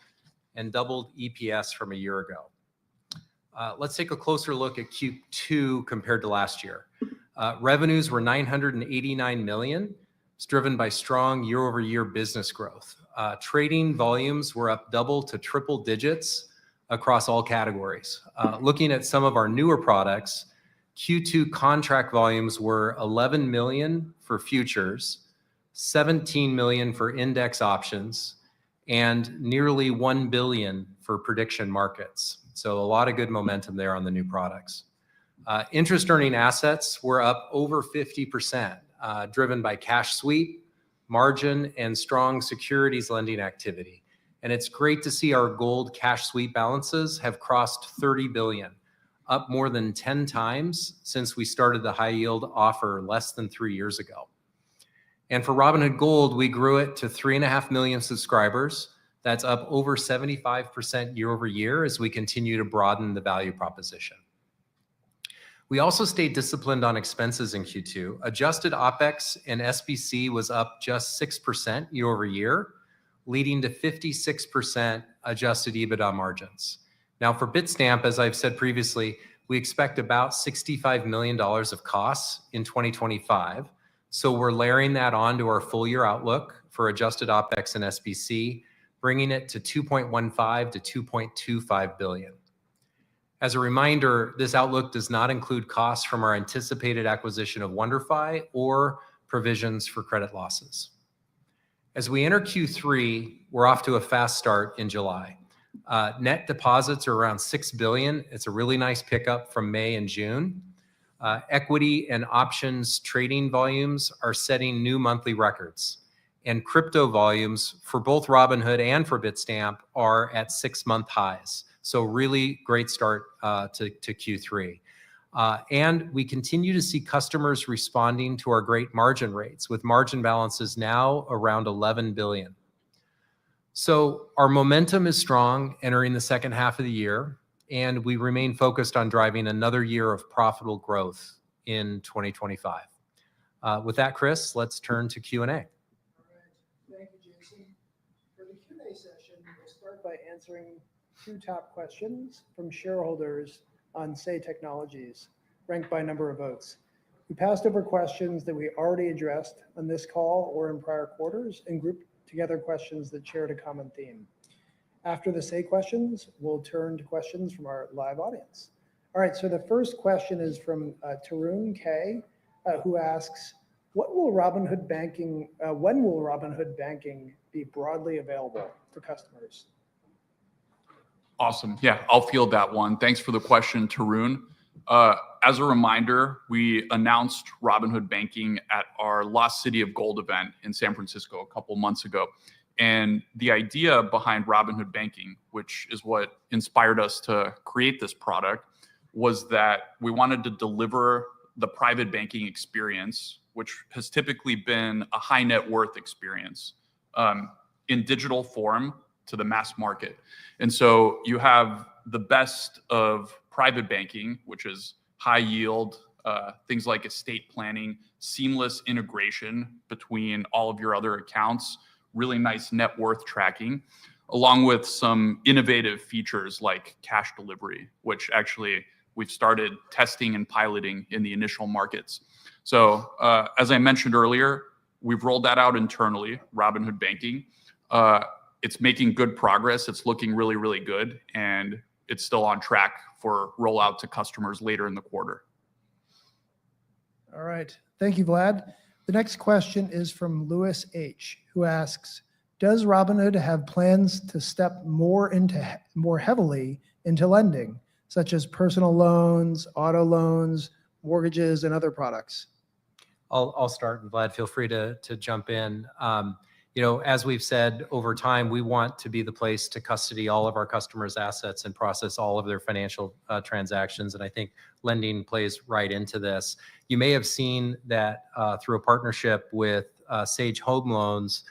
and doubled EPS from a year ago. Let's take a closer look at Q2 compared to last year. Revenues were $989 million. It's driven by strong year-over-year business growth. Trading volumes were up double to triple digits across all categories. Looking at some of our newer products, Q2 contract volumes were 11 million for futures, 17 million for index options, and nearly 1 billion for prediction markets. So a lot of good momentum there on the new products. Interest earning assets were up over 50%, driven by cash sweep, margin, and strong securities lending activity. And it's great to see our gold cash sweep balances have crossed 30 billion, up more than 10 times since we started the high yield offer less than 3 years ago. And for Robinhood Gold, we grew it to 3.5 million subscribers. That's up over 75% year over year as we continue to broaden the value proposition. We also stayed disciplined on expenses in Q2. Adjusted OPEX and SBC was up just 6% year over year, leading to 56% adjusted EBITDA margins. Now for Bitstamp, as I've said previously, we expect about $65 million of costs in 2025. So we're layering that on to our full year outlook for adjusted OPEX and SBC, bringing it to 2.15 to 2.25 billion. As a reminder, this outlook does not include costs from our anticipated acquisition of WonderFi or provisions for credit losses. As we enter Q3, we're off to a fast start in July. Net deposits are around $6 billion. It's a really nice pickup from May and June. Equity and options trading volumes are setting new monthly records. And crypto volumes for both Robinhood and for Bitstamp are at 6-month highs. So really great start to Q3. And we continue to see customers responding to our great margin rates, with margin balances now around 11 billion. So our momentum is strong entering the second half of the year, and we remain focused on driving another year of profitable growth in 2025. With that, Chris, let's turn to Q&A. All right. Thank you, Jason. For the Q&A session, we'll start by answering 2 top questions from shareholders on Say Technologies, ranked by number of votes. We passed over questions that we already addressed on this call or in prior quarters and grouped together questions that shared a common theme. After the Say questions, we'll turn to questions from our live audience. All right, so the first question is from Tarun K, who asks, when will Robinhood Banking be broadly available for customers? Awesome. Yeah, I'll field that one. Thanks for the question, Tarun. As a reminder, we announced Robinhood Banking at our Lost City of Gold event in San Francisco a couple months ago. And the idea behind Robinhood Banking, which is what inspired us to create this product, was that we wanted to deliver the private banking experience, which has typically been a high net worth experience, in digital form to the mass market. And so you have the best of private banking, which is high yield, things like estate planning, seamless integration between all of your other accounts, really nice net worth tracking, along with some innovative features like cash delivery, which actually we've started testing and piloting in the initial markets. So as I mentioned earlier, we've rolled that out internally, Robinhood Banking. It's making good progress. It's looking really, really good. And it's still on track for rollout to customers later in the quarter. All right. Thank you, Vlad. The next question is from Lewis H., who asks, does Robinhood have plans to step more heavily into lending, such as personal loans, auto loans, mortgages, and other products? I'll start, and Vlad, feel free to jump in. As we've said over time, we want to be the place to custody all of our customers' assets and process all of their financial transactions. And I think lending plays right into this. You may have seen that through a partnership with Sage Home Loans,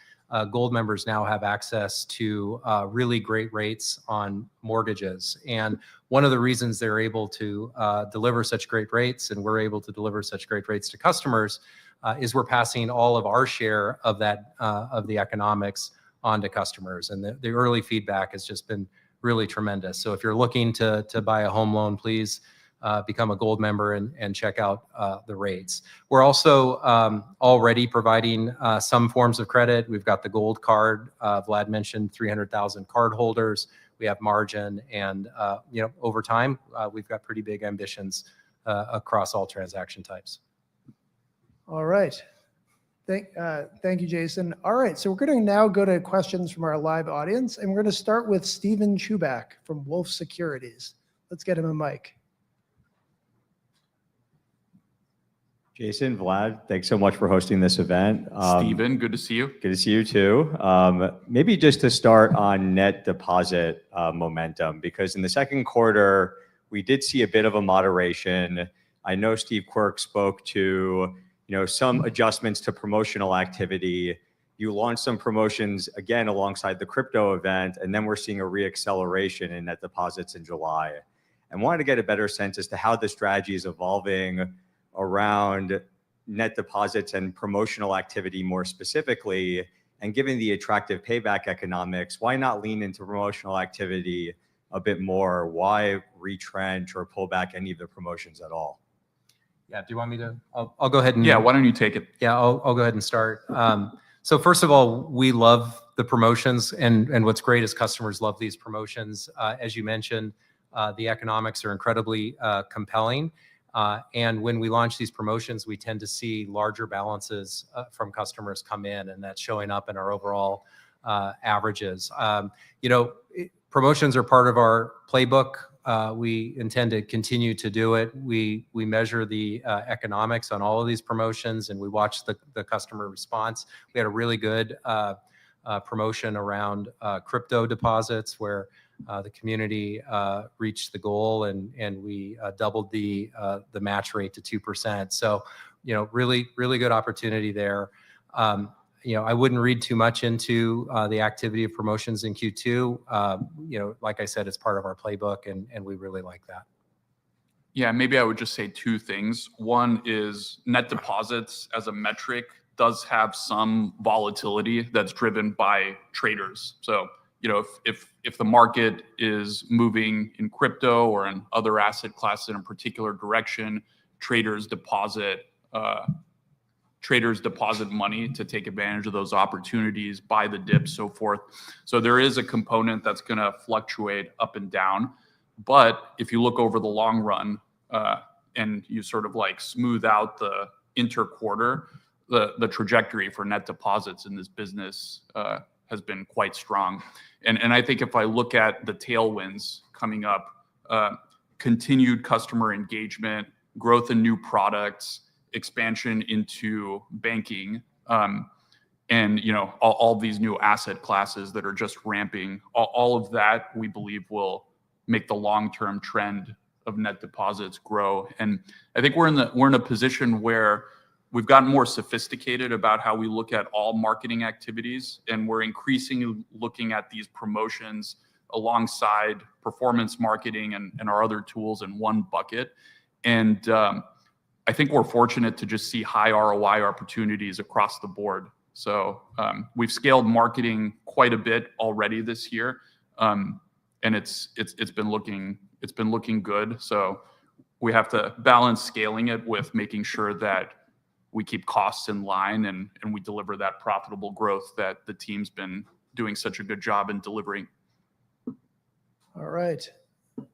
Gold members now have access to really great rates on mortgages. And one of the reasons they're able to deliver such great rates, and we're able to deliver such great rates to customers, is we're passing all of our share of that of the economics on to customers. And the early feedback has just been really tremendous. So if you're looking to buy a home loan, please become a Gold member and check out the rates. We're also already providing some forms of credit. We've got the Gold card. Vlad mentioned 300,000 card holders. We have margin, and over time, we've got pretty big ambitions across all transaction types. All right. Thank you, Jason. All right, so we're going to now go to questions from our live audience, and we're going to start with Steven Chubak from Wolf Securities. Let's get him a mic. Jason, Vlad, thanks so much for hosting this event. Steven, good to see you. Good to see you too. Maybe just to start on net deposit momentum, because in the second quarter, we did see a bit of a moderation. I know Steve Quirk spoke to some adjustments to promotional activity. You launched some promotions again alongside the crypto event, and then we're seeing a reacceleration in net deposits in July. I wanted to get a better sense as to how the strategy is evolving around net deposits and promotional activity more specifically, and given the attractive payback economics, why not lean into promotional activity a bit more? Why retrench or pull back any of the promotions at all? Yeah, do you want me to? I'll go ahead and. Yeah, why don't you take it? Yeah, I'll go ahead and start. So first of all, we love the promotions, and what's great is customers love these promotions. As you mentioned, The economics are incredibly compelling. And when we launch these promotions, we tend to see larger balances from customers come in, and that's showing up in our overall averages. Promotions are part of our playbook. We intend to continue to do it. We measure the economics on all of these promotions, and we watch the customer response. We had a really good promotion around crypto deposits where the community reached the goal, and we doubled the match rate to 2%. So, really good opportunity there. I wouldn't read too much into the activity of promotions in Q2. Like I said, it's part of our playbook, and we really like that. Yeah, maybe I would just say two things. One is net deposits as a metric does have some volatility that's driven by traders. So, if the market is moving in crypto or in other asset classes in a particular direction, traders deposit money to take advantage of those opportunities, buy the dip, so forth. So there is a component that's going to fluctuate up and down. But if you look over the long run and you sort of like smooth out the inter-quarter, the trajectory for net deposits in this business has been quite strong. And I think if I look at the tailwinds coming up, continued customer engagement, growth in new products, expansion into banking, and all these new asset classes that are just ramping, all of that we believe will make the long-term trend of net deposits grow. And I think we're in a position where we've gotten more sophisticated about how we look at all marketing activities, and we're increasingly looking at these promotions alongside performance marketing and our other tools in one bucket. And I think we're fortunate to just see high ROI opportunities across the board. So we've scaled marketing quite a bit already this year, and it's been looking good. So we have to balance scaling it with making sure that we keep costs in line and we deliver that profitable growth that the team's been doing such a good job in delivering. All right.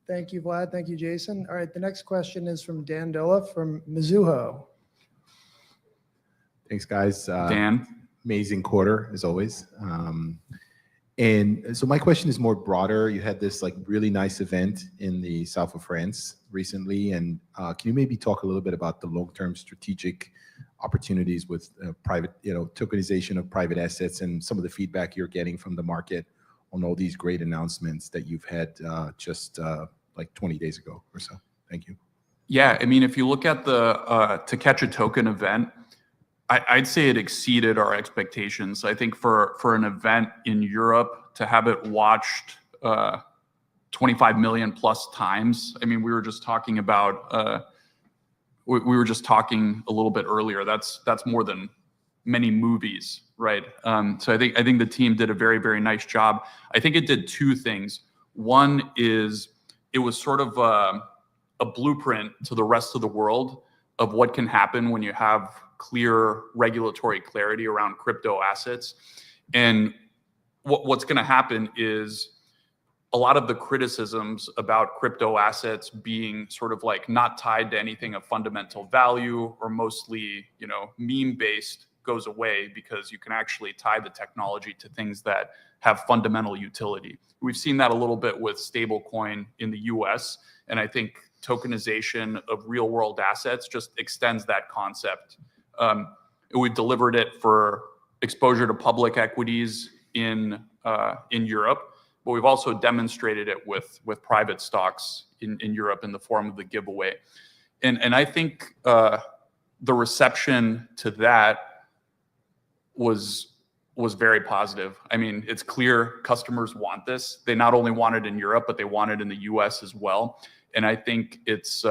Thank you, Vlad. Thank you, Jason. All right. The next question is from Dan Dolev from Mizuho. Thanks, guys. Dan. Amazing quarter, as always. And so my question is more broader. You had this really nice event in the south of France recently. And can you maybe talk a little bit about the long-term strategic opportunities with private, tokenization of private assets and some of the feedback you're getting from the market on all these great announcements that you've had just 20 days ago or so? Thank you. Yeah, I mean, if you look at the To Catch a Token event, I'd say it exceeded our expectations. I think for an event in Europe to have it watched 25 million plus times. I mean, we were just talking about we were just talking a little bit earlier. That's more than many movies, right? So I think the team did a very, very nice job. I think it did two things. One is it was sort of a blueprint to the rest of the world of what can happen when you have clear regulatory clarity around crypto assets. And what's going to happen is a lot of the criticisms about crypto assets being sort of not tied to anything of fundamental value or mostly, meme based goes away because you can actually tie the technology to things that have fundamental utility. We've seen that a little bit with stablecoin in the US, and I think tokenization of real world assets just extends that concept. We delivered it for exposure to public equities in Europe, but we've also demonstrated it with private stocks in Europe in the form of the giveaway. And I think the reception to that was very positive. I mean, it's clear customers want this. They not only want it in Europe, but they want it in the US as well. And I think it's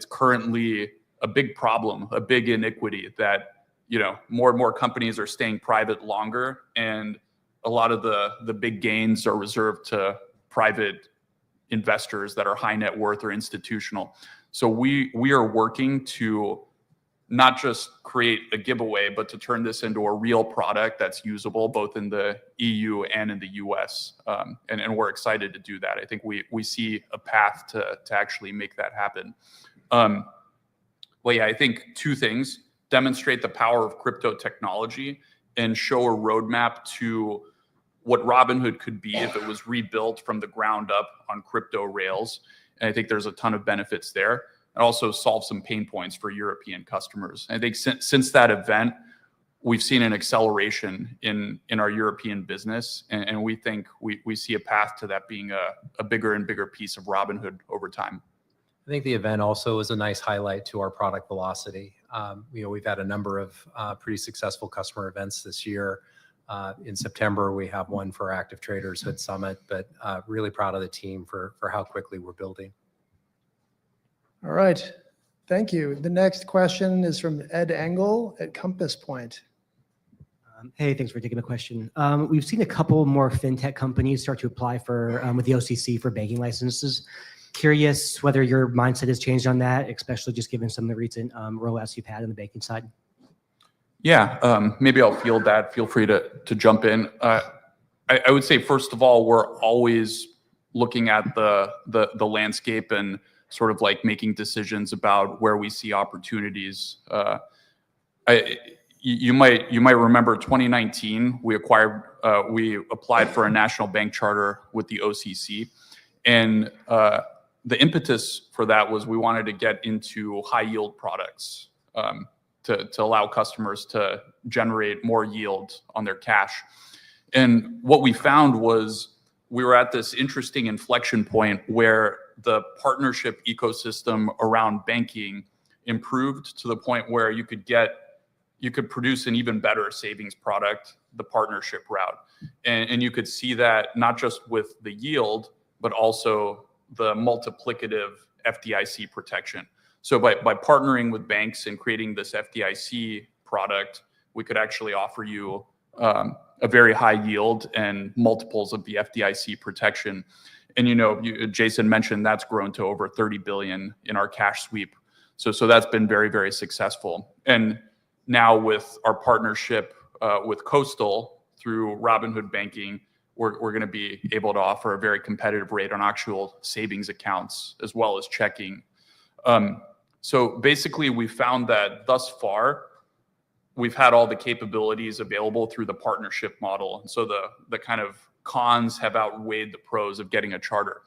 currently a big problem, a big iniquity that, more and more companies are staying private longer, and a lot of the big gains are reserved to private investors that are high net worth or institutional. So we are working to not just create a giveaway, but to turn this into a real product that's usable both in the EU and in the US. And we're excited to do that. I think we see a path to actually make that happen. Well, yeah, I think two things: demonstrate the power of crypto technology and show a roadmap to what Robinhood could be if it was rebuilt from the ground up on crypto rails. And I think there's a ton of benefits there. And also solve some pain points for European customers. I think since that event, we've seen an acceleration in our European business, and we think we see a path to that being a bigger and bigger piece of Robinhood over time. I think the event also is a nice highlight to our product velocity. We've had a number of pretty successful customer events this year. In September, we have one for active traders, Hood Summit, but really proud of the team for how quickly we're building. All right. Thank you. The next question is from Ed Engel at Compass Point. Hey, thanks for taking the question. We've seen a couple more fintech companies start to apply for with the OCC for banking licenses. Curious whether your mindset has changed on that, especially just given some of the recent rollouts you've had on the banking side. Yeah, maybe I'll field that. Feel free to jump in. I would say, first of all, we're always looking at the landscape and sort of like making decisions about where we see opportunities. You might remember 2019, we applied for a national bank charter with the OCC, and the impetus for that was we wanted to get into high yield products to allow customers to generate more yield on their cash. And what we found was we were at this interesting inflection point where the partnership ecosystem around banking improved to the point where you could produce an even better savings product, the partnership route. And you could see that not just with the yield, but also the multiplicative FDIC protection. So by partnering with banks and creating this FDIC product, we could actually offer you a very high yield and multiples of the FDIC protection. And Jason mentioned that's grown to over 30 billion in our cash sweep. So that's been very, very successful. And now with our partnership with Coastal through Robinhood Banking, we're going to be able to offer a very competitive rate on actual savings accounts as well as checking. So basically, we found that thus far, we've had all the capabilities available through the partnership model. And so the kind of cons have outweighed the pros of getting a charter.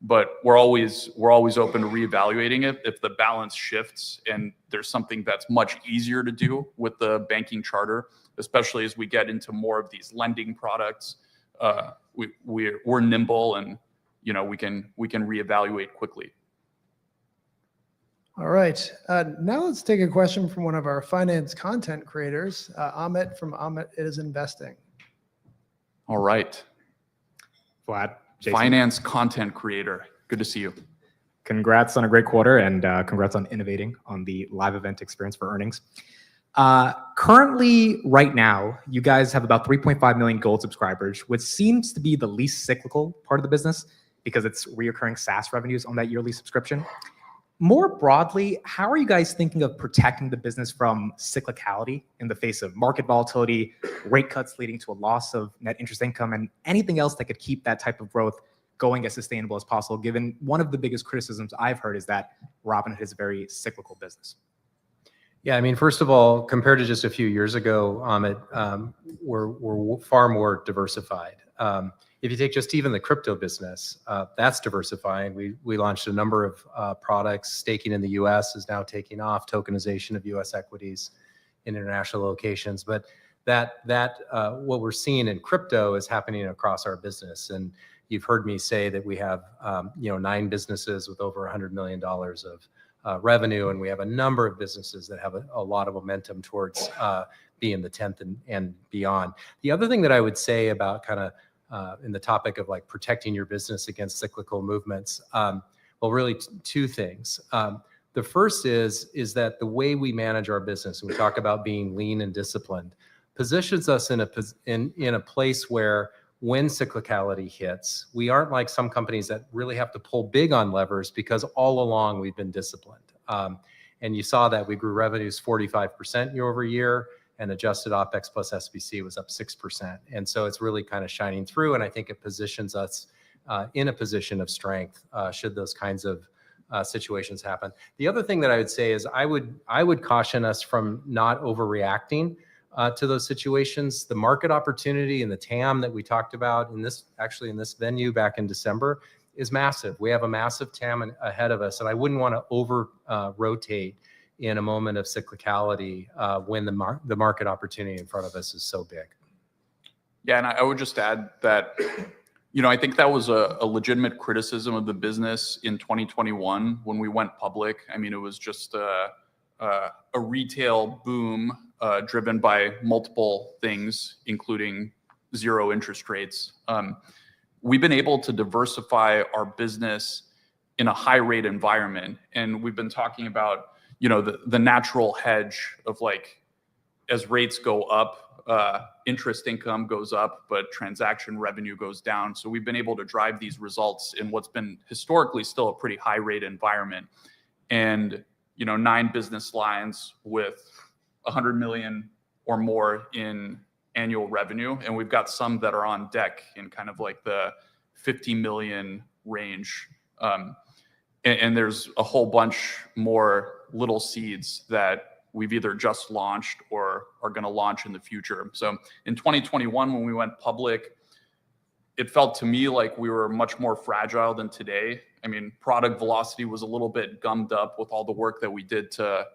But we're always open to reevaluating it if the balance shifts and there's something that's much easier to do with the banking charter, especially as we get into more of these lending products. We're nimble and we can reevaluate quickly. All right. Now let's take a question from one of our finance content creators, Amit from Amit is Investing. All right. Vlad, Jason. Finance content creator. Good to see you. Congrats on a great quarter and congrats on innovating on the live event experience for earnings. Currently, right now, you guys have about 3.5 million gold subscribers, which seems to be the least cyclical part of the business because it's reoccurring SaaS revenues on that yearly subscription. More broadly, how are you guys thinking of protecting the business from cyclicality in the face of market volatility, rate cuts leading to a loss of net interest income, and anything else that could keep that type of growth going as sustainable as possible, given one of the biggest criticisms I've heard is that Robinhood is a very cyclical business? Yeah, I mean, first of all, compared to just a few years ago, Amit, we're far more diversified. If you take just even the crypto business, that's diversifying. We launched a number of products. Staking in the U.S. is now taking off. Tokenization of U.S. equities in international locations. But that what we're seeing in crypto is happening across our business. And you've heard me say that we have 9 businesses with over $100 million of revenue, and we have a number of businesses that have a lot of momentum towards being the 10th and beyond. The other thing that I would say about kind of in the topic of like protecting your business against cyclical movements, well, really two things. The first is that the way we manage our business, and we talk about being lean and disciplined, positions us in a place where when cyclicality hits, we aren't like some companies that really have to pull big on levers because all along we've been disciplined. And you saw that we grew revenues 45% year over year, and adjusted OpEx plus SBC was up 6%. And so it's really kind of shining through. And I think it positions us in a position of strength should those kinds of situations happen. The other thing that I would say is I would caution us from not overreacting to those situations. The market opportunity and the TAM that we talked about in this venue back in December is massive. We have a massive TAM ahead of us, and I wouldn't want to over rotate in a moment of cyclicality when the market opportunity in front of us is so big. Yeah, and I would just add that, I think that was a legitimate criticism of the business in 2021 when we went public. I mean, it was just a retail boom driven by multiple things, including zero interest rates. We've been able to diversify our business in a high rate environment. And we've been talking about, the natural hedge of like, as rates go up, interest income goes up, but transaction revenue goes down. So we've been able to drive these results in what's been historically still a pretty high rate environment. And, 9 business lines with 100 million or more in annual revenue. And we've got some that are on deck in kind of like the 50 million range. And there's a whole bunch more little seeds that we've either just launched or are going to launch in the future. So in 2021, when we went public, it felt to me like we were much more fragile than today. I mean, product velocity was a little bit gummed up with all the work that we did to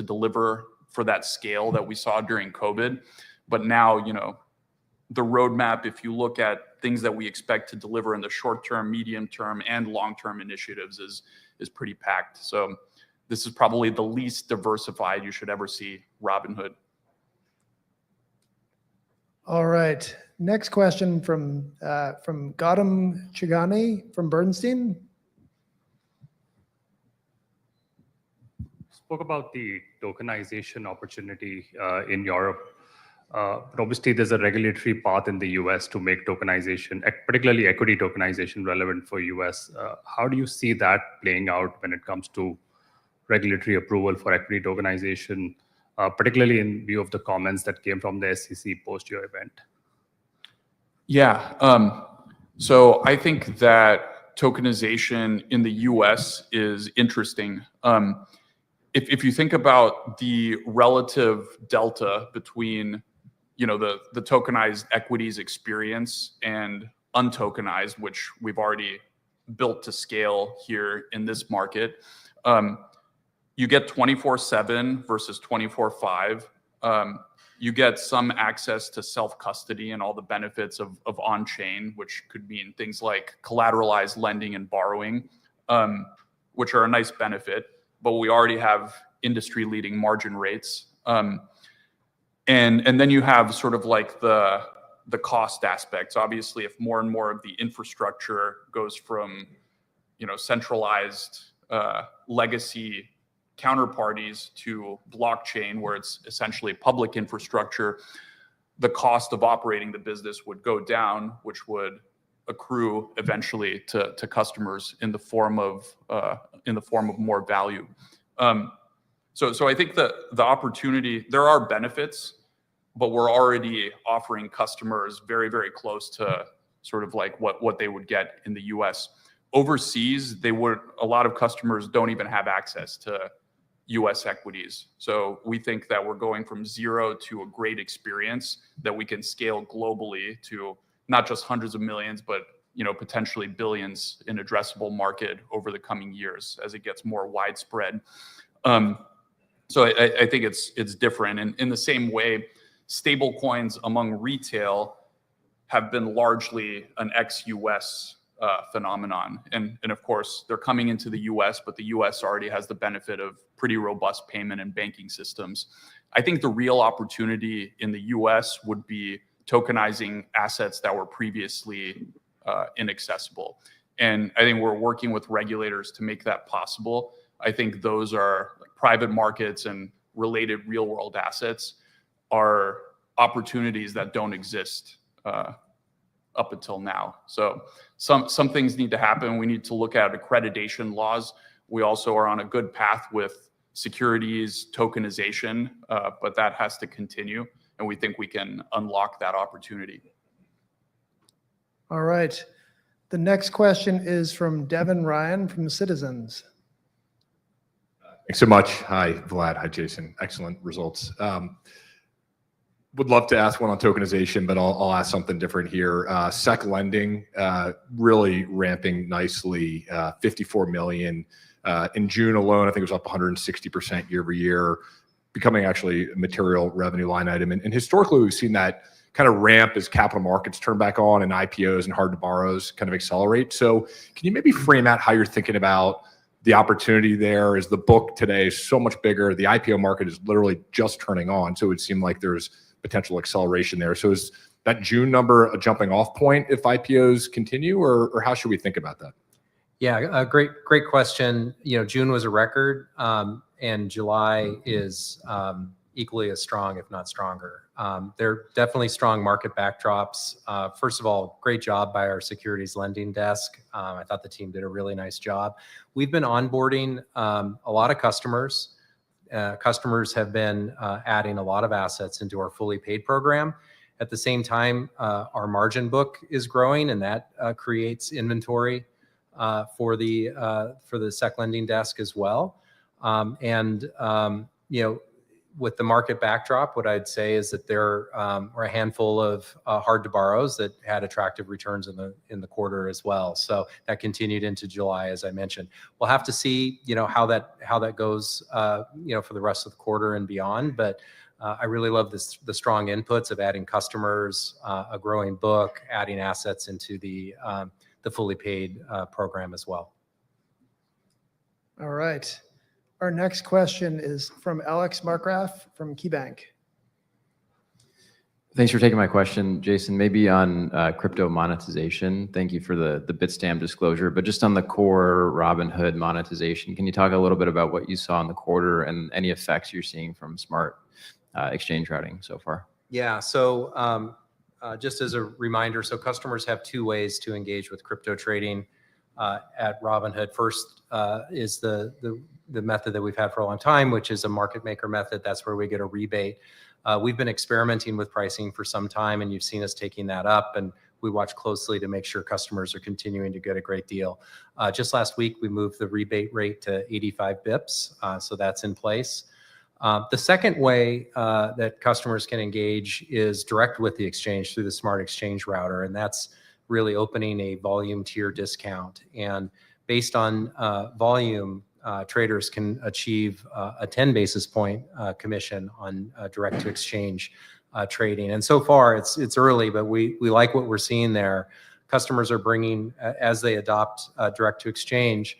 deliver for that scale that we saw during COVID. But now, the roadmap, if you look at things that we expect to deliver in the short term, medium term, and long term initiatives is pretty packed. So this is probably the least diversified you should ever see Robinhood. All right. Next question from Gautam Chigani from Bernstein. Spoke about the tokenization opportunity in Europe. But obviously, there's a regulatory path in the US to make tokenization, particularly equity tokenization, relevant for US. How do you see that playing out when it comes to regulatory approval for equity tokenization, particularly in view of the comments that came from the SEC post your event? Yeah. So I think that tokenization in the US is interesting. If you think about the relative delta between the tokenized equities experience and untokenized, which we've already built to scale here in this market, you get 24/7 versus 24/5. You get some access to self-custody and all the benefits of on-chain, which could mean things like collateralized lending and borrowing, which are a nice benefit. But we already have industry-leading margin rates. And then you have sort of like the cost aspects. Obviously, if more and more of the infrastructure goes from centralized legacy counterparties to blockchain, where it's essentially public infrastructure, the cost of operating the business would go down, which would accrue eventually to customers in the form of more value. So I think the opportunity, there are benefits, but we're already offering customers very, very close to sort of like what they would get in the US. Overseas, a lot of customers don't even have access to US equities. So we think that we're going from zero to a great experience that we can scale globally to not just hundreds of millions, but potentially billions in addressable market over the coming years as it gets more widespread. So I think it's different. And in the same way, stable coins among retail have been largely an ex-US phenomenon. And of course, they're coming into the US, but the US already has the benefit of pretty robust payment and banking systems. I think the real opportunity in the US would be tokenizing assets that were previously inaccessible. And I think we're working with regulators to make that possible. I think those are private markets and related real world assets are opportunities that don't exist up until now. So some things need to happen. We need to look at accreditation laws. We also are on a good path with securities, tokenization, but that has to continue, and we think we can unlock that opportunity. All right. The next question is from Devin Ryan from Citizens. Thanks so much. Hi, Vlad. Hi, Jason. Excellent results. Would love to ask one on tokenization, but I'll ask something different here. Sec lending really ramping nicely, 54 million. In June alone, I think it was up 160% year over year, becoming actually a material revenue line item. And historically, we've seen that kind of ramp as capital markets turn back on and IPOs and hard to borrows kind of accelerate. So can you maybe frame out how you're thinking about the opportunity there? Is the book today so much bigger? The IPO market is literally just turning on. So it would seem like there's potential acceleration there. So is that June number a jumping off point if IPOs continue, or how should we think about that? Yeah, great question. June was a record, and July is equally as strong, if not stronger. There are definitely strong market backdrops. First of all, great job by our securities lending desk. I thought the team did a really nice job. We've been onboarding a lot of customers. Customers have been adding a lot of assets into our fully paid program. At the same time, our margin book is growing, and that creates inventory for the sec lending desk as well. With the market backdrop, what I'd say is that there are a handful of hard to borrows that had attractive returns in the quarter as well. So that continued into July, as I mentioned. We'll have to see, how that goes, for the rest of the quarter and beyond. But I really love the strong inputs of adding customers, a growing book, adding assets into the fully paid program as well. All right. Our next question is from Alex Markgraf from KeyBank. Thanks for taking my question, Jason. Maybe on crypto monetization. Thank you for the Bitstamp disclosure, but just on the core Robinhood monetization, can you talk a little bit about what you saw in the quarter and any effects you're seeing from smart exchange routing so far? Yeah. So just as a reminder, so customers have two ways to engage with crypto trading at Robinhood. First is the method that we've had for a long time, which is a market maker method. That's where we get a rebate. We've been experimenting with pricing for some time, and you've seen us taking that up, and we watch closely to make sure customers are continuing to get a great deal. Just last week, we moved the rebate rate to 85 bips, so that's in place. The second way that customers can engage is direct with the exchange through the smart exchange router, and that's really opening a volume tier discount. And based on volume, traders can achieve a 10 basis point commission on direct to exchange trading. And so far, it's early, but we like what we're seeing there. Customers are bringing, as they adopt direct to exchange,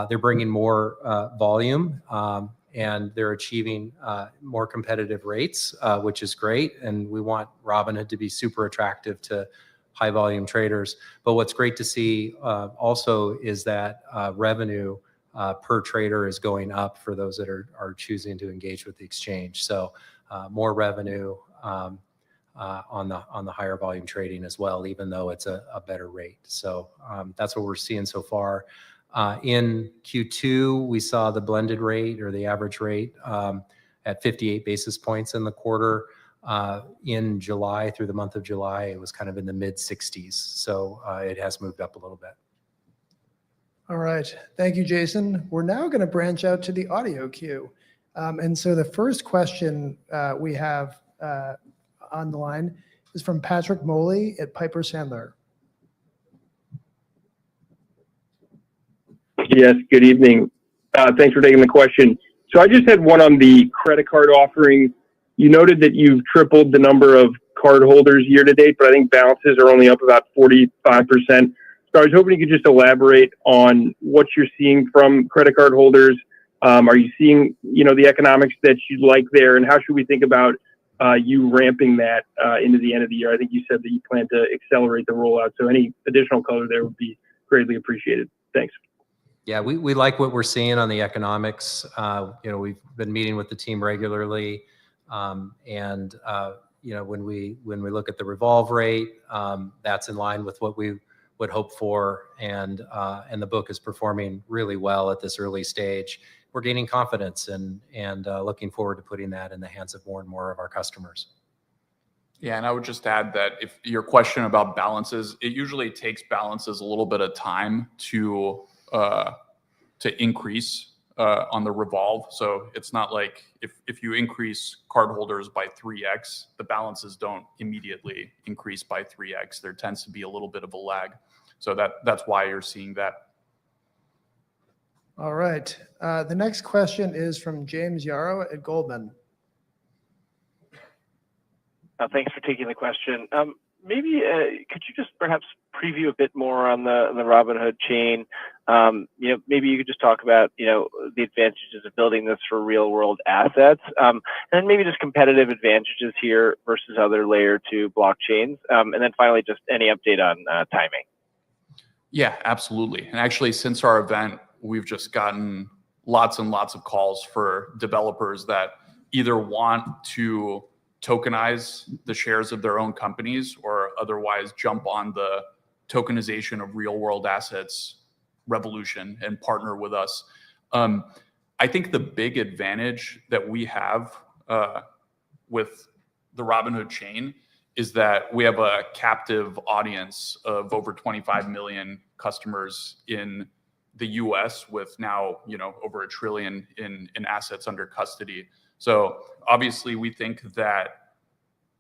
they're bringing more volume, and they're achieving more competitive rates, which is great. And we want Robinhood to be super attractive to high volume traders. But what's great to see also is that revenue per trader is going up for those that are choosing to engage with the exchange. So more revenue on the higher volume trading as well, even though it's a better rate. So that's what we're seeing so far. In Q2, we saw the blended rate or the average rate at 58 basis points in the quarter. In July, through the month of July, it was kind of in the mid 60s. So it has moved up a little bit. All right. Thank you, Jason. We're now going to branch out to the audio queue. And so the first question we have on the line is from Patrick Moley at Piper Sandler. Yes, good evening. Thanks for taking the question. So I just had one on the credit card offering. You noted that you've tripled the number of card holders year to date, but I think balances are only up about 45%. So I was hoping you could just elaborate on what you're seeing from credit card holders. Are you seeing, the economics that you'd like there, and how should we think about you ramping that into the end of the year? I think you said that you plan to accelerate the rollout. So any additional color there would be greatly appreciated. Thanks. Yeah, we like what we're seeing on the economics. We've been meeting with the team regularly, and when we look at the revolve rate, that's in line with what we would hope for, and the book is performing really well at this early stage. we're gaining confidence and looking forward to putting that in the hands of more and more of our customers. Yeah, and I would just add that if your question about balances, it usually takes balances a little bit of time to increase on the revolve. So it's not like if you increase cardholders by 3x, the balances don't immediately increase by 3x. There tends to be a little bit of a lag. So that's why you're seeing that. All right. The next question is from James Yarrow at Goldman. Thanks for taking the question. Maybe could you just perhaps preview a bit more on the Robinhood chain? Maybe you could just talk about the advantages of building this for real world assets, and then maybe just competitive advantages here versus other layer 2 blockchains, and then finally just any update on timing. Yeah, absolutely. And actually, since our event, we've just gotten lots and lots of calls for developers that either want to tokenize the shares of their own companies or otherwise jump on the tokenization of real world assets revolution and partner with us. I think the big advantage that we have with the Robinhood chain is that we have a captive audience of over 25 million customers in the US with now, over $1 trillion in assets under custody. So obviously we think that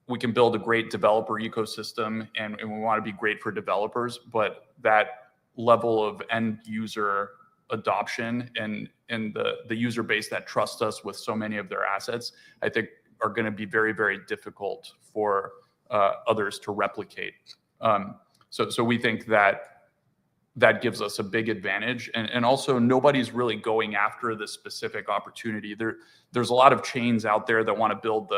we can build a great developer ecosystem and we want to be great for developers, but that level of end user adoption and the user base that trusts us with so many of their assets, I think are going to be very, very difficult for others to replicate. So we think that gives us a big advantage. And also nobody's really going after this specific opportunity. There's a lot of chains out there that want to build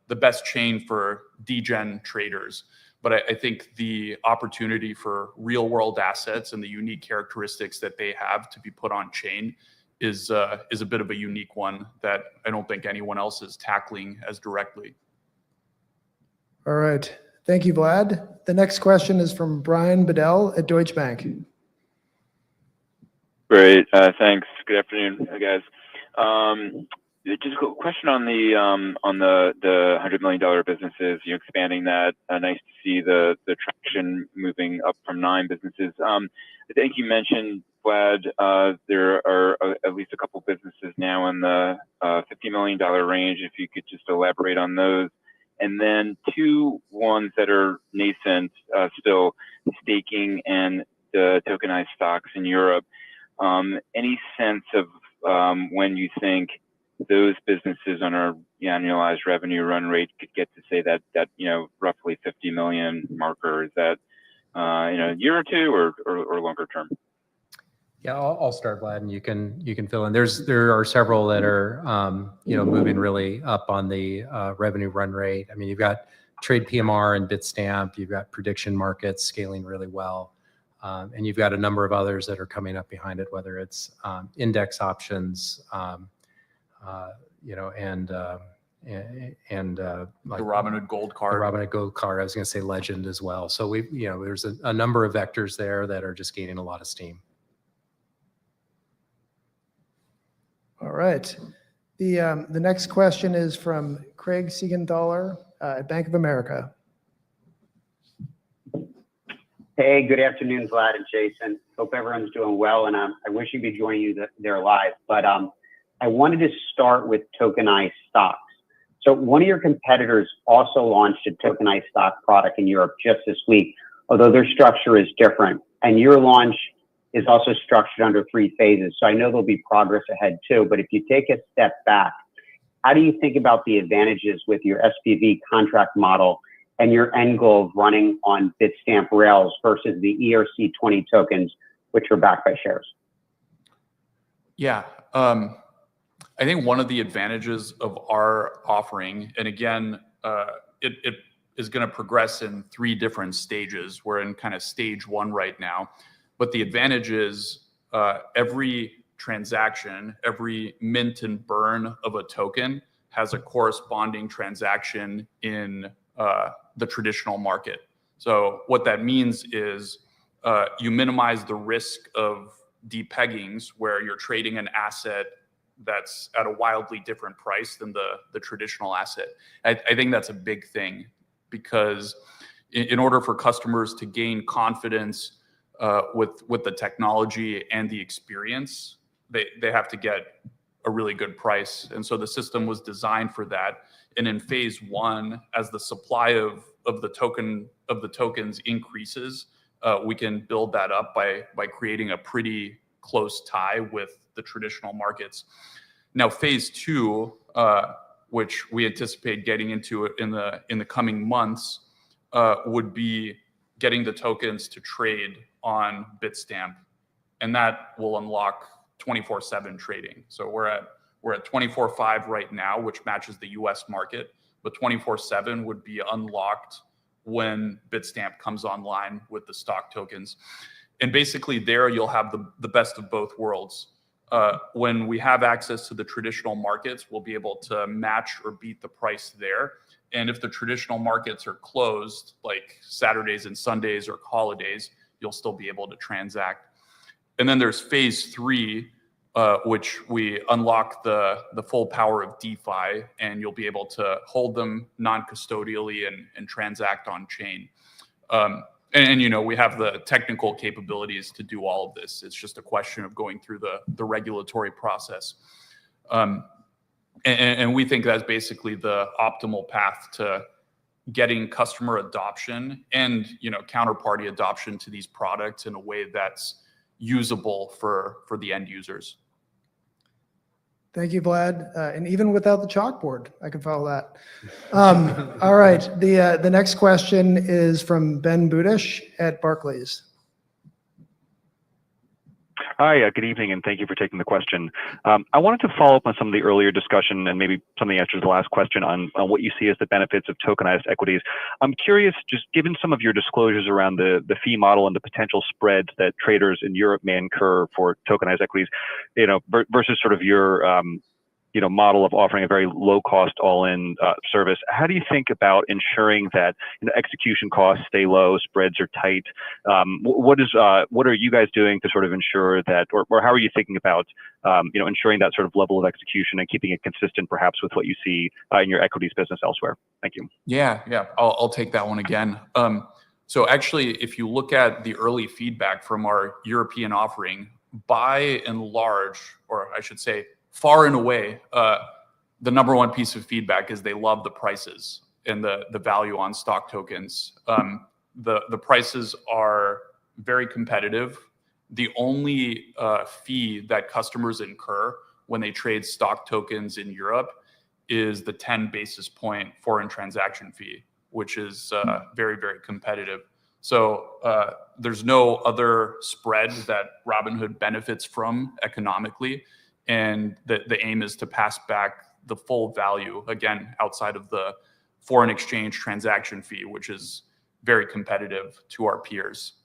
the best chain for degen traders. But I think the opportunity for real world assets and the unique characteristics that they have to be put on chain is a bit of a unique one that I don't think anyone else is tackling as directly. All right. Thank you, Vlad. The next question is from Brian Bedell at Deutsche Bank. Great. Thanks. Good afternoon, guys. Just a question on the $100 million businesses, you expanding that. Nice to see the traction moving up from 9 businesses. I think you mentioned, Vlad, there are at least a couple businesses now in the $50 million range. If you could just elaborate on those. And then 2 ones that are nascent, still staking and the tokenized stocks in Europe. Any sense of when you think those businesses on our annualized revenue run rate could get to say that roughly 50 million marker? Is that a year or 2 or longer term? Yeah, I'll start, Vlad, and you can fill in. There are several that are moving really up on the revenue run rate. I mean, you've got Trade PMR and Bitstamp. You've got prediction markets scaling really well, and you've got a number of others that are coming up behind it, whether it's index options, and like the Robinhood Gold Card. The Robinhood Gold Card. I was going to say Legend as well. So there's a number of vectors there that are just gaining a lot of steam. All right. The next question is from Craig Siegenthaler at Bank of America. Hey, good afternoon, Vlad and Jason. Hope everyone's doing well, and I wish you'd be joining you there live. But I wanted to start with tokenized stocks. So one of your competitors also launched a tokenized stock product in Europe just this week, although their structure is different. And your launch is also structured under 3 phases. So I know there'll be progress ahead too, but if you take a step back, how do you think about the advantages with your SPV contract model and your end goal of running on Bitstamp rails versus the ERC20 tokens, which are backed by shares? Yeah, I think one of the advantages of our offering, and again, it is going to progress in 3 different stages. We're in kind of stage 1 right now. But the advantage is every transaction, every mint and burn of a token has a corresponding transaction in the traditional market. So what that means is you minimize the risk of depeggings where you're trading an asset that's at a wildly different price than the traditional asset. I think that's a big thing, because in order for customers to gain confidence with the technology and the experience, they have to get a really good price. And so the system was designed for that. And in phase one, as the supply of the tokens increases, we can build that up by creating a pretty close tie with the traditional markets. Now, phase two, which we anticipate getting into it in the coming months, would be getting the tokens to trade on Bitstamp, and that will unlock 24/7 trading. So we're at 24/5 right now, which matches the US market, but 24/7 would be unlocked when Bitstamp comes online with the stock tokens. And basically there you'll have the best of both worlds. When we have access to the traditional markets, we'll be able to match or beat the price there. And if the traditional markets are closed, like Saturdays and Sundays or holidays, you'll still be able to transact. And then there's phase three, which we unlock the full power of DeFi, and you'll be able to hold them non-custodially and transact on chain. And you know, we have the technical capabilities to do all of this. It's just a question of going through the regulatory process. And we think that's basically the optimal path to getting customer adoption and, you know, counterparty adoption to these products in a way that's usable for the end users. Thank you, Vlad. And even without the chalkboard, I can follow that. All right. The next question is from Ben Budish at Barclays. Hi, good evening, and thank you for taking the question. I wanted to follow up on some of the earlier discussion and maybe some of the answers to the last question on what you see as the benefits of tokenized equities. I'm curious, just given some of your disclosures around the fee model and the potential spreads that traders in Europe may incur for tokenized equities, you know, versus sort of your you know, model of offering a very low cost all-in service. How do you think about ensuring that, you know, execution costs stay low, spreads are tight? What are you guys doing to sort of ensure that, or how are you thinking about, you know, ensuring that sort of level of execution and keeping it consistent, perhaps with what you see in your equities business elsewhere? Thank you. Yeah, I'll take that one again. So actually, if you look at the early feedback from our European offering, by and large, or I should say, far and away, the number one piece of feedback is they love the prices and the value on stock tokens. The prices are very competitive. The only fee that customers incur when they trade stock tokens in Europe is the 10 basis point foreign transaction fee, which is very, very competitive. So there's no other spread that Robinhood benefits from economically. And the aim is to pass back the full value, again, outside of the foreign exchange transaction fee, which is very competitive to our peers.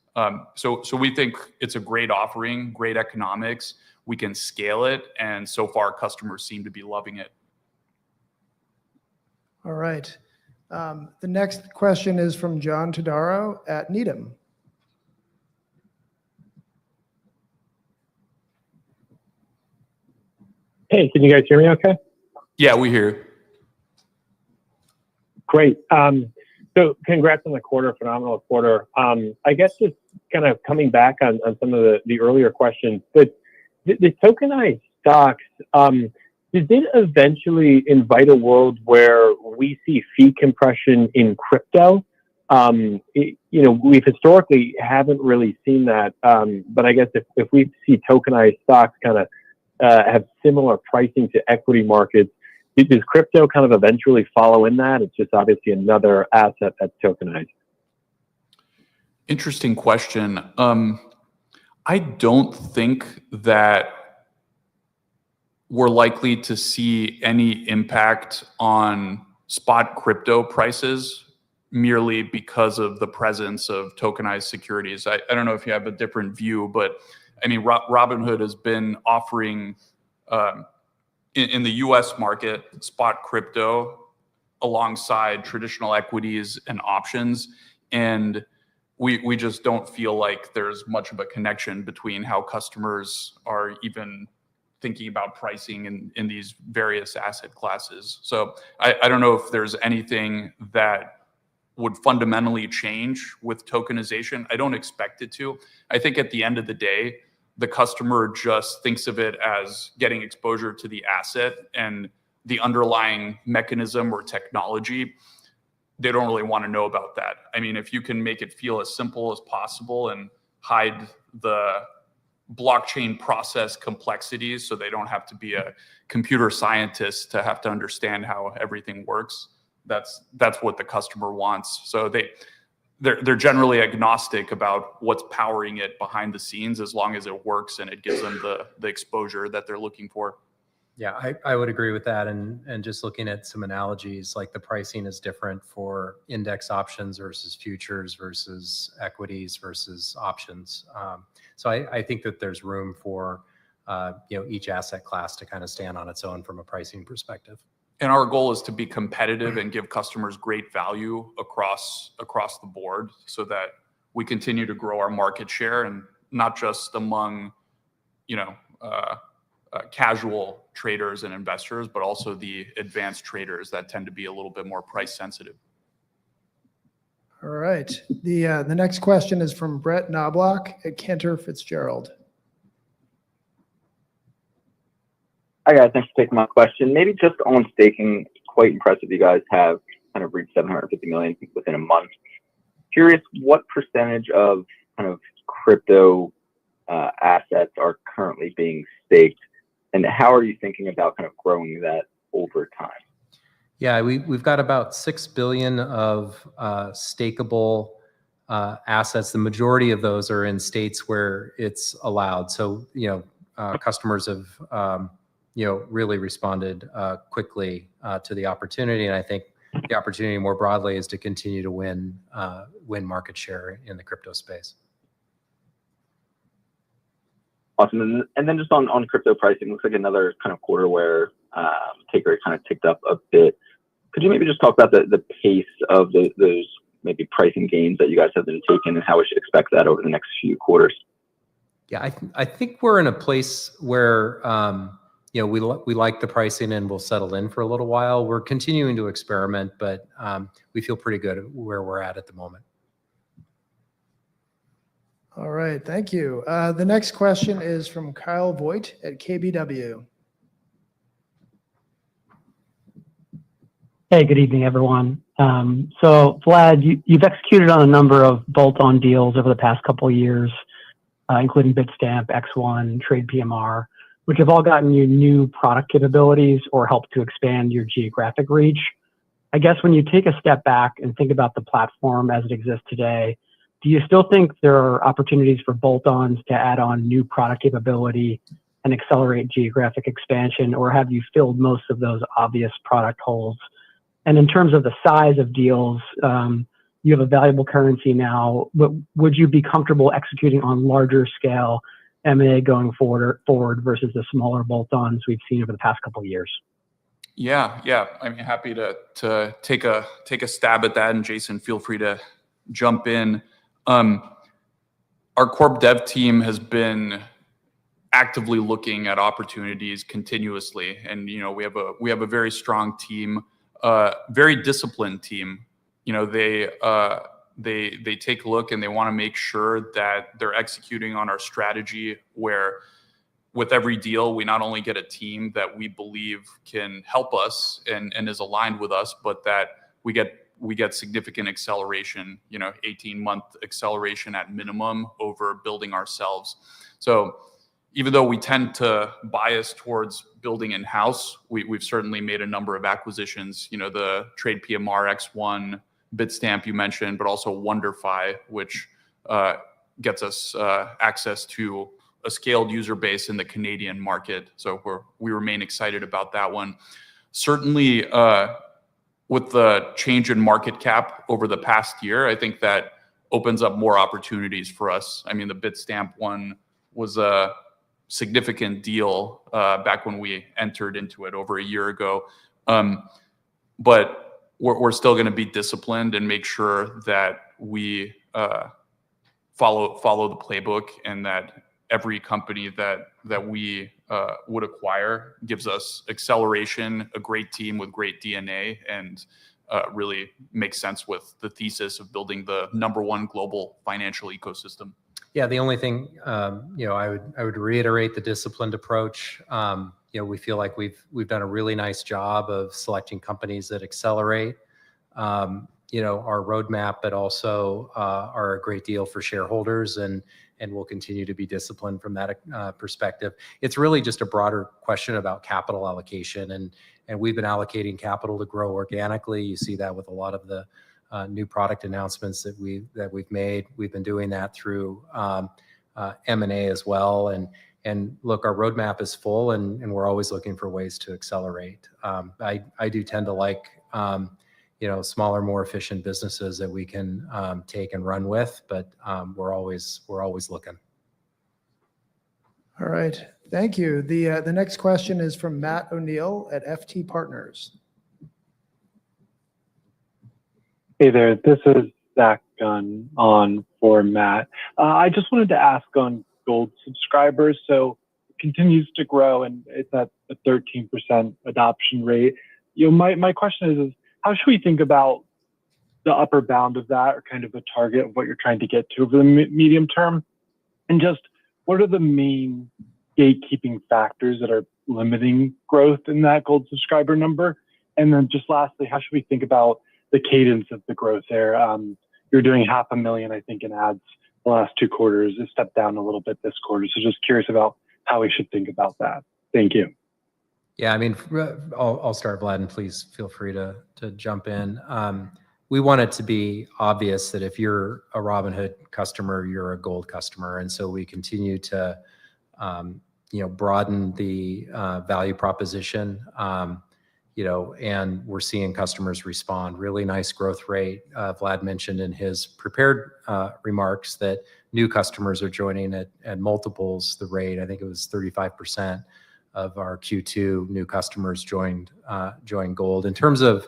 So we think it's a great offering, great economics. We can scale it, and so far customers seem to be loving it. All right. The next question is from John Todaro at Needham. Hey, can you guys hear me okay? Yeah, we hear. Great. So congrats on the quarter, phenomenal quarter. I guess just kind of coming back on some of the earlier questions, but the tokenized stocks, does it eventually invite a world where we see fee compression in crypto? You know, we've historically haven't really seen that, but I guess if we see tokenized stocks kind of have similar pricing to equity markets, does crypto kind of eventually follow in that? It's just obviously another asset that's tokenized. Interesting question. I don't think that we're likely to see any impact on spot crypto prices merely because of the presence of tokenized securities. I don't know if you have a different view, but I mean, Robinhood has been offering in the US market spot crypto alongside traditional equities and options. And we just don't feel like there's much of a connection between how customers are even thinking about pricing in these various asset classes. So I don't know if there's anything that would fundamentally change with tokenization. I don't expect it to. I think at the end of the day, the customer just thinks of it as getting exposure to the asset, and the underlying mechanism or technology, they don't really want to know about that. I mean, if you can make it feel as simple as possible and hide the blockchain process complexities so they don't have to be a computer scientist to have to understand how everything works, that's what the customer wants. So they're generally agnostic about what's powering it behind the scenes, as long as it works and it gives them the exposure that they're looking for. Yeah, I would agree with that. And just looking at some analogies, like the pricing is different for index options versus futures versus equities versus options. So I think that there's room for each asset class to kind of stand on its own from a pricing perspective. And our goal is to be competitive and give customers great value across the board, so that we continue to grow our market share, and not just among casual traders and investors, but also the advanced traders that tend to be a little bit more price sensitive. All right. The next question is from Brett Knobloch at Cantor Fitzgerald. Hi guys, thanks for taking my question. Maybe just on staking, quite impressive. You guys have kind of reached 750 million within a month. Curious what percentage of kind of crypto assets are currently being staked, and how are you thinking about kind of growing that over time? Yeah, we've got about 6 billion of stakeable assets. The majority of those are in states where it's allowed. So customers have really responded quickly to the opportunity, and I think the opportunity more broadly is to continue to win market share in the crypto space. Awesome. And then just on crypto pricing, looks like another kind of quarter where take rate kind of ticked up a bit. Could you maybe just talk about the pace of those maybe pricing gains that you guys have been taking, and how we should expect that over the next few quarters? Yeah, I think we're in a place where we like the pricing and we'll settle in for a little while. We're continuing to experiment, but we feel pretty good at where we're at the moment. All right, thank you. The next question is from Kyle Voigt at KBW. Hey, good evening, everyone. So Vlad, you've executed on a number of bolt-on deals over the past couple of years, including Bitstamp, X1, Trade PMR, which have all gotten you new product capabilities or helped to expand your geographic reach. I guess when you take a step back and think about the platform as it exists today, do you still think there are opportunities for bolt-ons to add on new product capability and accelerate geographic expansion, or have you filled most of those obvious product holes? And in terms of the size of deals, you have a valuable currency now. Would you be comfortable executing on larger scale M&A going forward versus the smaller bolt-ons we've seen over the past couple of years? Yeah. I'm happy to take a stab at that, and Jason, feel free to jump in. Our corp dev team has been actively looking at opportunities continuously, and we have a very strong team, very disciplined team. They take a look and they want to make sure that they're executing on our strategy, where with every deal we not only get a team that we believe can help us and is aligned with us, but that we get significant acceleration, 18-month acceleration at minimum over building ourselves. So even though we tend to bias towards building in-house, we've certainly made a number of acquisitions, the Trade PMR, X1, Bitstamp you mentioned, but also WonderFi, which gets us access to a scaled user base in the Canadian market. So we remain excited about that one. Certainly, with the change in market cap over the past year, I think that opens up more opportunities for us. I mean, the Bitstamp one was a significant deal back when we entered into it over a year ago. But we're still going to be disciplined and make sure that we follow the playbook, and that every company that we would acquire gives us acceleration, a great team with great DNA, and really makes sense with the thesis of building the #1 global financial ecosystem. Yeah, the only thing, I would reiterate the disciplined approach. We feel like we've done a really nice job of selecting companies that accelerate, our roadmap, but also are a great deal for shareholders, and we'll continue to be disciplined from that perspective. It's really just a broader question about capital allocation, and we've been allocating capital to grow organically. You see that with a lot of the new product announcements that we've made. We've been doing that through M&A as well. And look, our roadmap is full, and we're always looking for ways to accelerate. I do tend to like smaller, more efficient businesses that we can take and run with, but we're always looking. All right, thank you. The next question is from Matt O'Neill at FT Partners. Hey there, this is Zach Gunn on for Matt. I just wanted to ask on Gold subscribers. So it continues to grow, and it's at a 13% adoption rate. My question is how should we think about the upper bound of that, or kind of a target of what you're trying to get to over the medium term? And just what are the main gatekeeping factors that are limiting growth in that Gold subscriber number? And then just lastly, how should we think about the cadence of the growth there? You're doing 500,000, I think, in ads the last 2 quarters. It stepped down a little bit this quarter. So just curious about how we should think about that. Thank you. Yeah, I mean, I'll start, Vlad, and please feel free to jump in. We want it to be obvious that if you're a Robinhood customer, you're a Gold customer. And so we continue to broaden the value proposition. And we're seeing customers respond. Really nice growth rate. Vlad mentioned in his prepared remarks that new customers are joining at multiples the rate. I think it was 35% of our Q2 new customers joined Gold. In terms of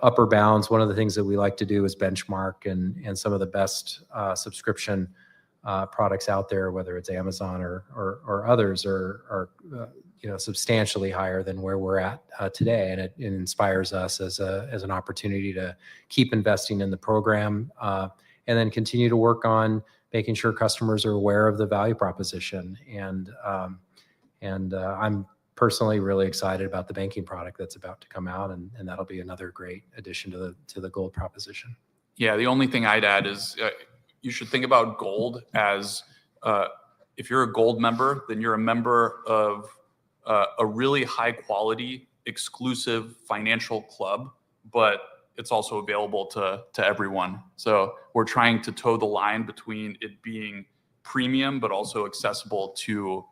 upper bounds, one of the things that we like to do is benchmark, and some of the best subscription products out there, whether it's Amazon or others, are substantially higher than where we're at today, and it inspires us as an opportunity to keep investing in the program, and then continue to work on making sure customers are aware of the value proposition. And I'm personally really excited about the banking product that's about to come out, and that'll be another great addition to the Gold proposition. Yeah, the only thing I'd add is you should think about Gold as if you're a Gold member, then you're a member of a really high quality, exclusive financial club, but it's also available to everyone. So we're trying to toe the line between it being premium, but also accessible to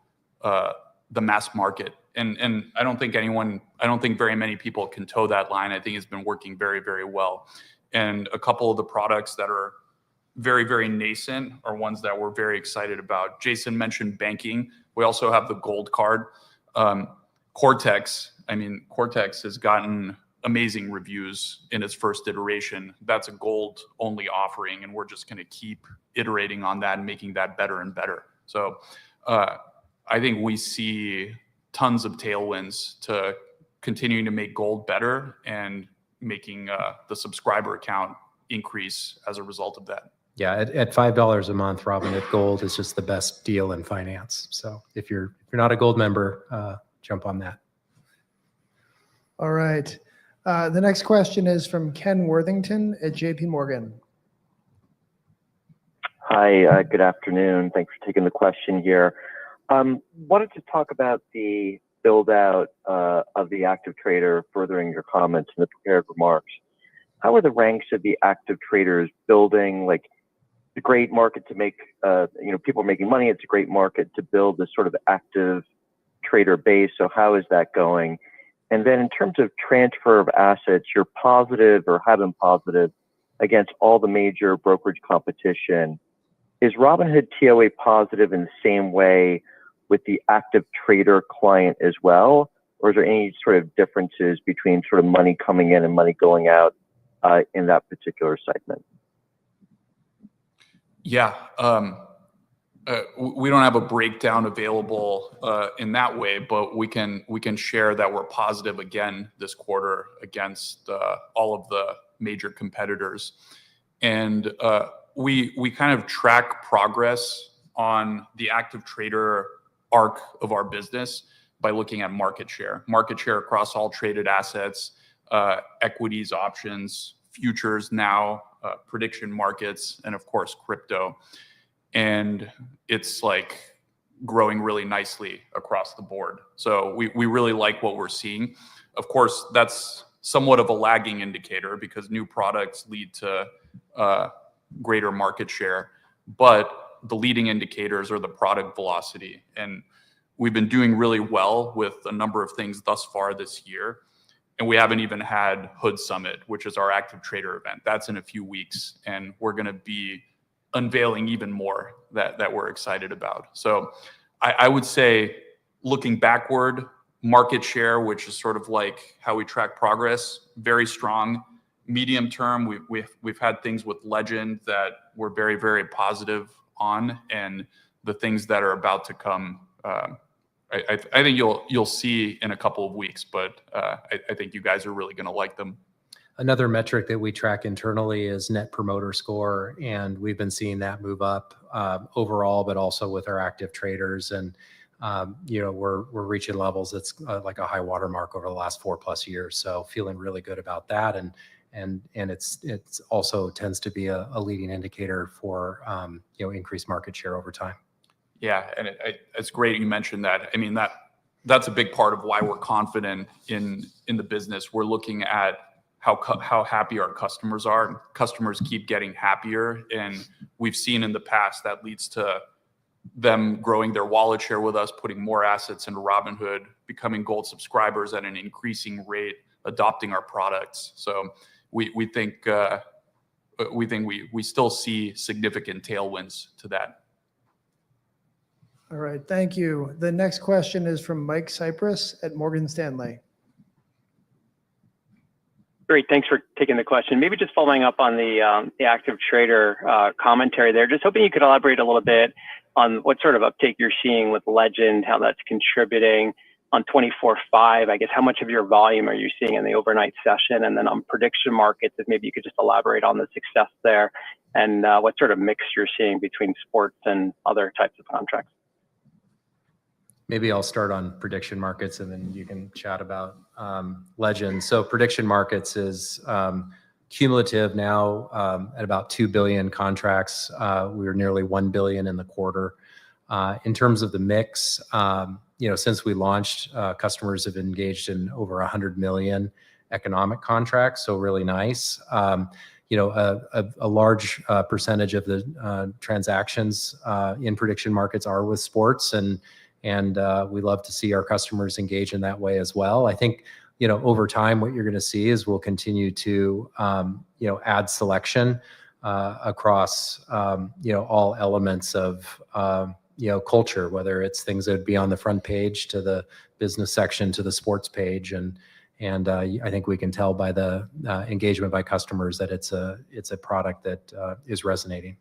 the mass market. And I don't think very many people can toe that line. I think it's been working very, very well. And a couple of the products that are very, very nascent are ones that we're very excited about. Jason mentioned banking. We also have the Gold card. Cortex has gotten amazing reviews in its first iteration. That's a Gold only offering, and we're just going to keep iterating on that and making that better and better. So I think we see tons of tailwinds to continuing to make Gold better and making the subscriber account increase as a result of that. Yeah, at $5 a month, Robinhood Gold is just the best deal in finance. So if you're not a Gold member, jump on that. All right. The next question is from Ken Worthington at JP Morgan. Hi, good afternoon. Thanks for taking the question here. Wanted to talk about the build out of the active trader, furthering your comments in the prepared remarks. How are the ranks of the active traders building? Like, it's a great market to make, people are making money. It's a great market to build this sort of active trader base. So how is that going? And then in terms of transfer of assets, you're positive or have been positive against all the major brokerage competition. Is Robinhood TOA positive in the same way with the active trader client as well? Or is there any sort of differences between sort of money coming in and money going out in that particular segment? Yeah. we don't have a breakdown available in that way, but we can share that we're positive again this quarter against all of the major competitors, and we kind of track progress on the active trader arc of our business by looking at market share across all traded assets, equities, options, futures now, prediction markets, and of course crypto. And it's like growing really nicely across the board. So we really like what we're seeing. Of course, that's somewhat of a lagging indicator because new products lead to greater market share. But the leading indicators are the product velocity. And we've been doing really well with a number of things thus far this year. And we haven't even had Hood Summit, which is our active trader event. That's in a few weeks. And we're going to be unveiling even more that we're excited about. So I would say looking backward, market share, which is sort of like how we track progress, very strong. Medium term, we've had things with Legend that we're very, very positive on, and the things that are about to come, I think you'll see in a couple of weeks, but I think you guys are really going to like them. Another metric that we track internally is Net Promoter Score, and we've been seeing that move up overall, but also with our active traders. And we're reaching levels that's like a high watermark over the last 4+ years. So feeling really good about that, and it's also tends to be a leading indicator for increased market share over time. Yeah, and it's great you mentioned that. I mean that's a big part of why we're confident in the business. We're looking at how happy our customers are. Customers keep getting happier, and we've seen in the past that leads to them growing their wallet share with us, putting more assets into Robinhood, becoming gold subscribers at an increasing rate, adopting our products. So we think we still see significant tailwinds to that. All right, thank you. The next question is from Mike Cyprys at Morgan Stanley. Great, thanks for taking the question. Maybe just following up on the active trader commentary there, just hoping you could elaborate a little bit on what sort of uptake you're seeing with Legend, how that's contributing on 24/5. I guess how much of your volume are you seeing in the overnight session? And then on prediction markets, if maybe you could just elaborate on the success there and what sort of mix you're seeing between sports and other types of contracts. Maybe I'll start on prediction markets and then you can chat about Legend. So prediction markets is cumulative now at about 2 billion contracts. We were nearly 1 billion in the quarter. In terms of the mix, since we launched, customers have engaged in over 100 million economic contracts. So really nice. A large percentage of the transactions in prediction markets are with sports, and we love to see our customers engage in that way as well. I think, over time, what you're going to see is we'll continue to, add selection across, all elements of, culture, whether it's things that would be on the front page to the business section to the sports page. And I think we can tell by the engagement by customers that it's a product that is resonating.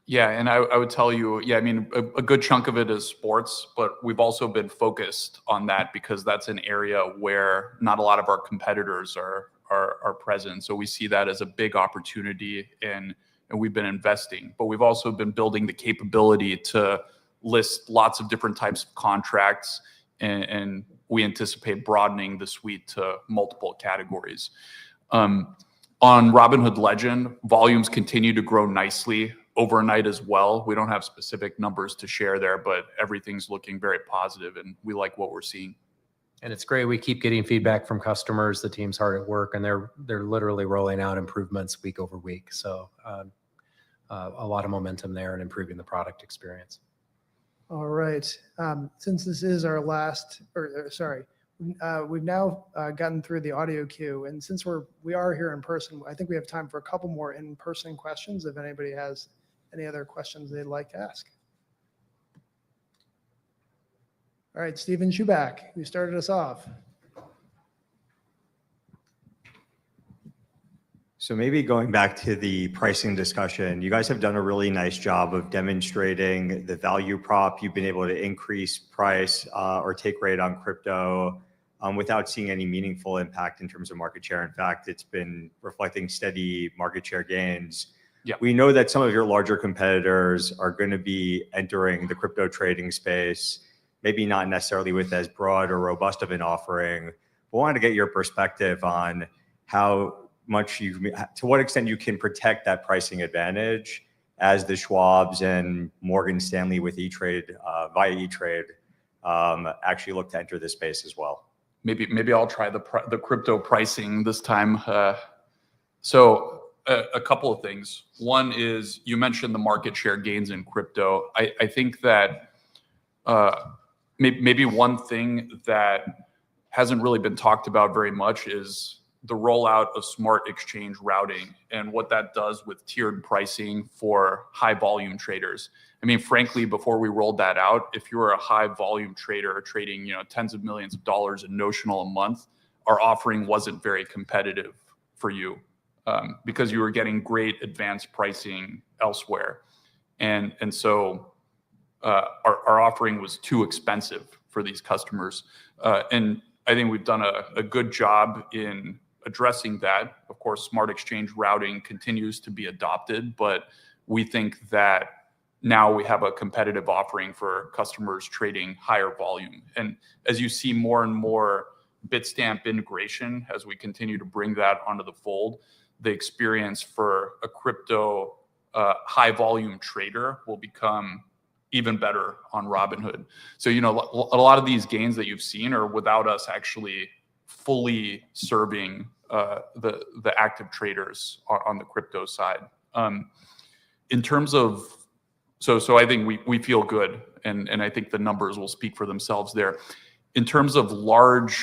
Yeah, and I would tell you, I mean, a good chunk of it is sports, but we've also been focused on that because that's an area where not a lot of our competitors are present. So we see that as a big opportunity, and we've been investing. But we've also been building the capability to list lots of different types of contracts, and we anticipate broadening the suite to multiple categories. On Robinhood Legend, volumes continue to grow nicely overnight as well. We don't have specific numbers to share there, but everything's looking very positive, and we like what we're seeing. And it's great. We keep getting feedback from customers. The team's hard at work, and they're literally rolling out improvements week over week. So a lot of momentum there and improving the product experience. All right. Since this is our last, we've now gotten through the audio queue, and since we are here in person, I think we have time for a couple more in-person questions. If anybody has any other questions they'd like to ask. All right, Steven Chubak, you started us off. So maybe going back to the pricing discussion, you guys have done a really nice job of demonstrating the value prop. You've been able to increase price or take rate on crypto without seeing any meaningful impact in terms of market share. In fact, it's been reflecting steady market share gains. Yeah. We know that some of your larger competitors are going to be entering the crypto trading space, maybe not necessarily with as broad or robust of an offering. We wanted to get your perspective on how much to what extent you can protect that pricing advantage as the Schwabs and Morgan Stanley with E-Trade, via E-Trade, actually look to enter this space as well. Maybe I'll try the crypto pricing this time. So a couple of things. One is you mentioned the market share gains in crypto. I think that maybe one thing that hasn't really been talked about very much is the rollout of smart exchange routing and what that does with tiered pricing for high volume traders. I mean, frankly, before we rolled that out, if you were a high volume trader trading, tens of millions of dollars in notional a month, our offering wasn't very competitive for you because you were getting great advanced pricing elsewhere. And so our offering was too expensive for these customers. And I think we've done a good job in addressing that. Of course, smart exchange routing continues to be adopted, but we think that now we have a competitive offering for customers trading higher volume. And as you see more and more Bitstamp integration, as we continue to bring that onto the fold, the experience for a crypto high volume trader will become even better on Robinhood. So, a lot of these gains that you've seen are without us actually fully serving the active traders on the crypto side. In terms of, so I think we feel good, and I think the numbers will speak for themselves there. In terms of large,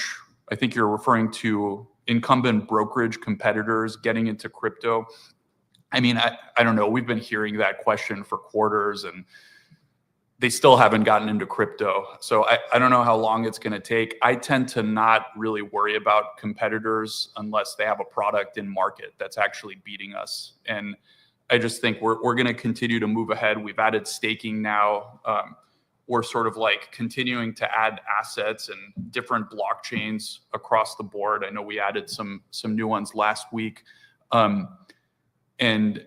I think you're referring to incumbent brokerage competitors getting into crypto. I mean, I don't know. We've been hearing that question for quarters, and they still haven't gotten into crypto. So I don't know how long it's going to take. I tend to not really worry about competitors unless they have a product in market that's actually beating us. And I just think we're going to continue to move ahead. We've added staking now. We're sort of like continuing to add assets and different blockchains across the board. I know we added some new ones last week. And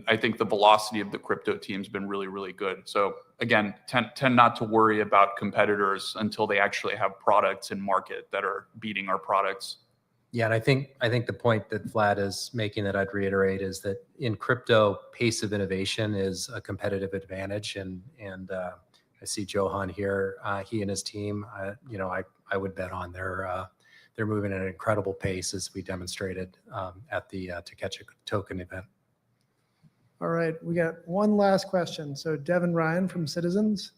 I think the velocity of the crypto team's been really, really good. So again, tend not to worry about competitors until they actually have products in market that are beating our products. Yeah, and I think the point that Vlad is making that I'd reiterate is that in crypto, pace of innovation is a competitive advantage. And I see Johan here. He and his team, I would bet on they're moving at an incredible pace as we demonstrated at the To Catch a Token event. All right, we got one last question. So Devin Ryan from Citizens.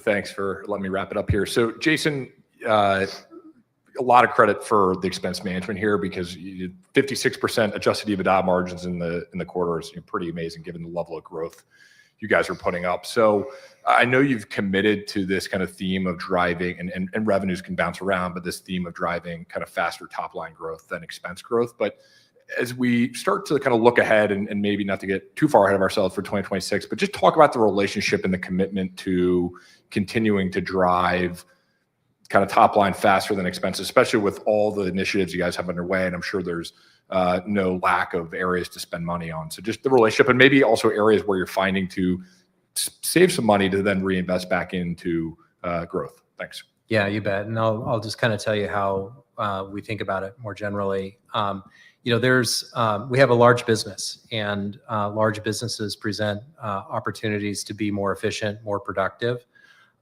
Thanks for letting me wrap it up here. So Jason, a lot of credit for the expense management here because you did 56% adjusted EBITDA margins in the quarter is pretty amazing given the level of growth you guys are putting up. So I know you've committed to this kind of theme of driving, and revenues can bounce around, but this theme of driving kind of faster top line growth than expense growth. But as we start to kind of look ahead and maybe not to get too far ahead of ourselves for 2026, but just talk about the relationship and the commitment to continuing to drive kind of top line faster than expenses, especially with all the initiatives you guys have underway. And I'm sure there's no lack of areas to spend money on. So just the relationship and maybe also areas where you're finding to save some money to then reinvest back into growth. Thanks. Yeah, you bet. And I'll just kind of tell you how we think about it more generally. We have a large business, and large businesses present opportunities to be more efficient, more productive.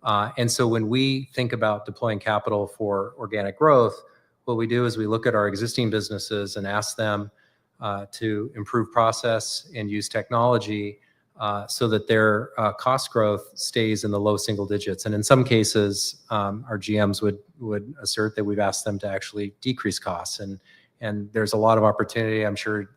And so when we think about deploying capital for organic growth, what we do is we look at our existing businesses and ask them to improve process and use technology so that their cost growth stays in the low single digits. And in some cases, our GMs would assert that we've asked them to actually decrease costs. And there's a lot of opportunity. I'm sure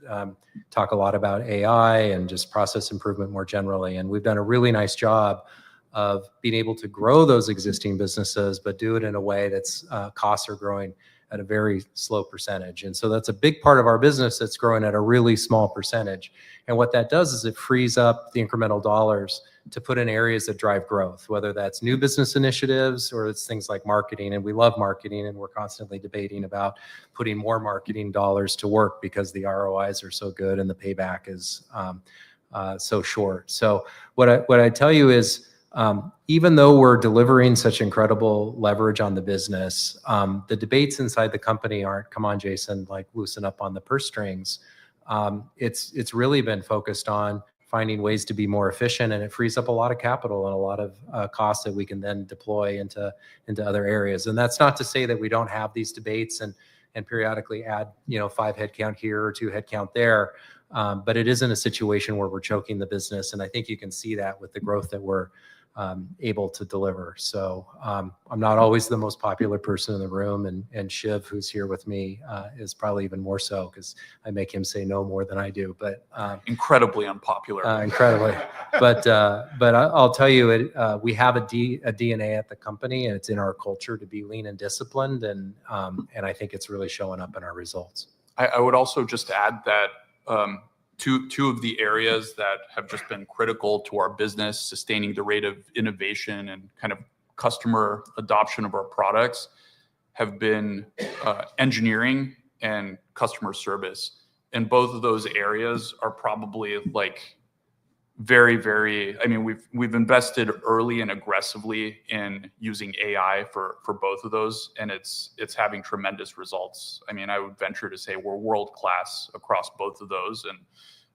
talk a lot about AI and just process improvement more generally. And we've done a really nice job of being able to grow those existing businesses, but do it in a way that's costs are growing at a very slow percentage. And so that's a big part of our business that's growing at a really small percentage. And what that does is it frees up the incremental dollars to put in areas that drive growth, whether that's new business initiatives or it's things like marketing. And we love marketing, and we're constantly debating about putting more marketing dollars to work because the ROIs are so good and the payback is so short. So what I tell you is, even though we're delivering such incredible leverage on the business, the debates inside the company aren't, come on, Jason, like loosen up on the purse strings. It's really been focused on finding ways to be more efficient, and it frees up a lot of capital and a lot of costs that we can then deploy into other areas. And that's not to say that we don't have these debates and periodically add 5 headcount here or 2 headcount there. But it isn't a situation where we're choking the business. And I think you can see that with the growth that we're able to deliver. So I'm not always the most popular person in the room, and Shiv, who's here with me, is probably even more so because I make him say no more than I do. But incredibly unpopular. Incredibly, but I'll tell you, we have a DNA at the company, and it's in our culture to be lean and disciplined, and I think it's really showing up in our results. I would also just add that two of the areas that have just been critical to our business, sustaining the rate of innovation and kind of customer adoption of our products, have been engineering and customer service. And both of those areas are probably like very, I mean, we've invested early and aggressively in using AI for both of those, and it's having tremendous results. I mean, I would venture to say we're world-class across both of those, and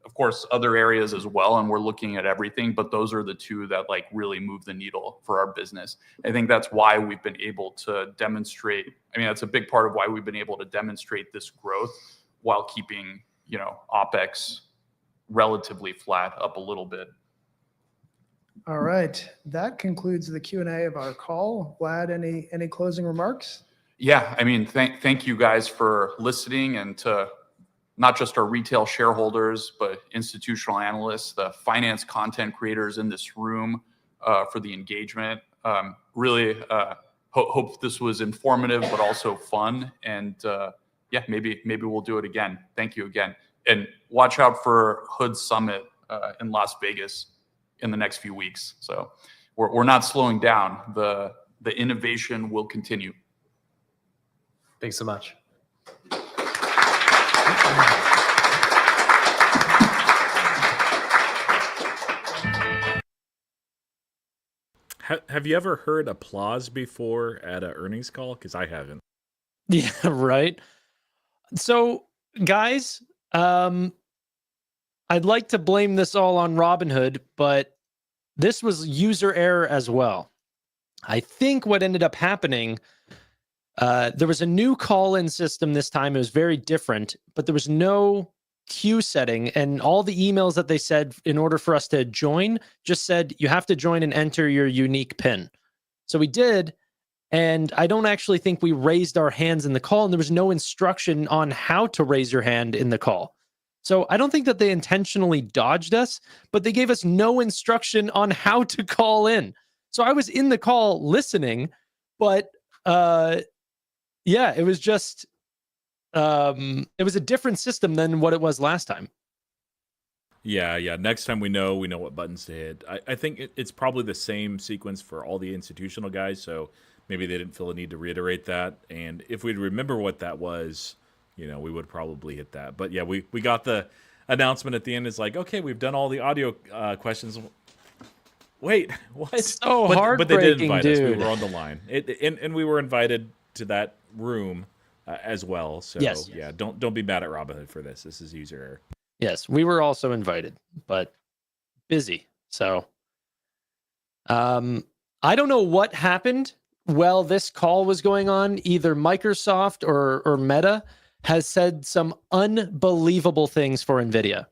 of course other areas as well, and we're looking at everything, but those are the two that like really move the needle for our business. I think that's why we've been able to demonstrate, I mean, that's a big part of why we've been able to demonstrate this growth while keeping, OpEx relatively flat, up a little bit. All right, that concludes the Q&A of our call. Vlad, any closing remarks? Yeah, I mean, thank you guys for listening, and to not just our retail shareholders, but institutional analysts, the finance content creators in this room, for the engagement. Really hope this was informative, but also fun. And yeah, maybe we'll do it again. Thank you again. And watch out for Hood Summit in Las Vegas in the next few weeks. So we're not slowing down. The innovation will continue. Thanks so much. Have you ever heard applause before at an earnings call? Because I haven't. Yeah, right. So, guys, I'd like to blame this all on Robinhood, but this was user error as well. I think what ended up happening, there was a new call-in system this time. It was very different, but there was no queue setting, and all the emails that they said in order for us to join just said you have to join and enter your unique PIN. So we did, and I don't actually think we raised our hands in the call, and there was no instruction on how to raise your hand in the call. So I don't think that they intentionally dodged us, but they gave us no instruction on how to call in. So I was in the call listening, but yeah, it was just it was a different system than what it was last time. Yeah. Next time we know what buttons to hit. I think it's probably the same sequence for all the institutional guys, so maybe they didn't feel the need to reiterate that. And if we'd remember what that was, we would probably hit that. But yeah, we got the announcement at the end. It's like, okay, we've done all the audio questions. Wait, what? So but they did invite us. We dude. were on the line, and we were invited to that room as well. So Yes. Yeah, don't be mad at Robinhood for this. This is user error. Yes, we were also invited, but busy. So I don't know what happened while this call was going on. Either Microsoft or Meta has said some unbelievable things for NVIDIA.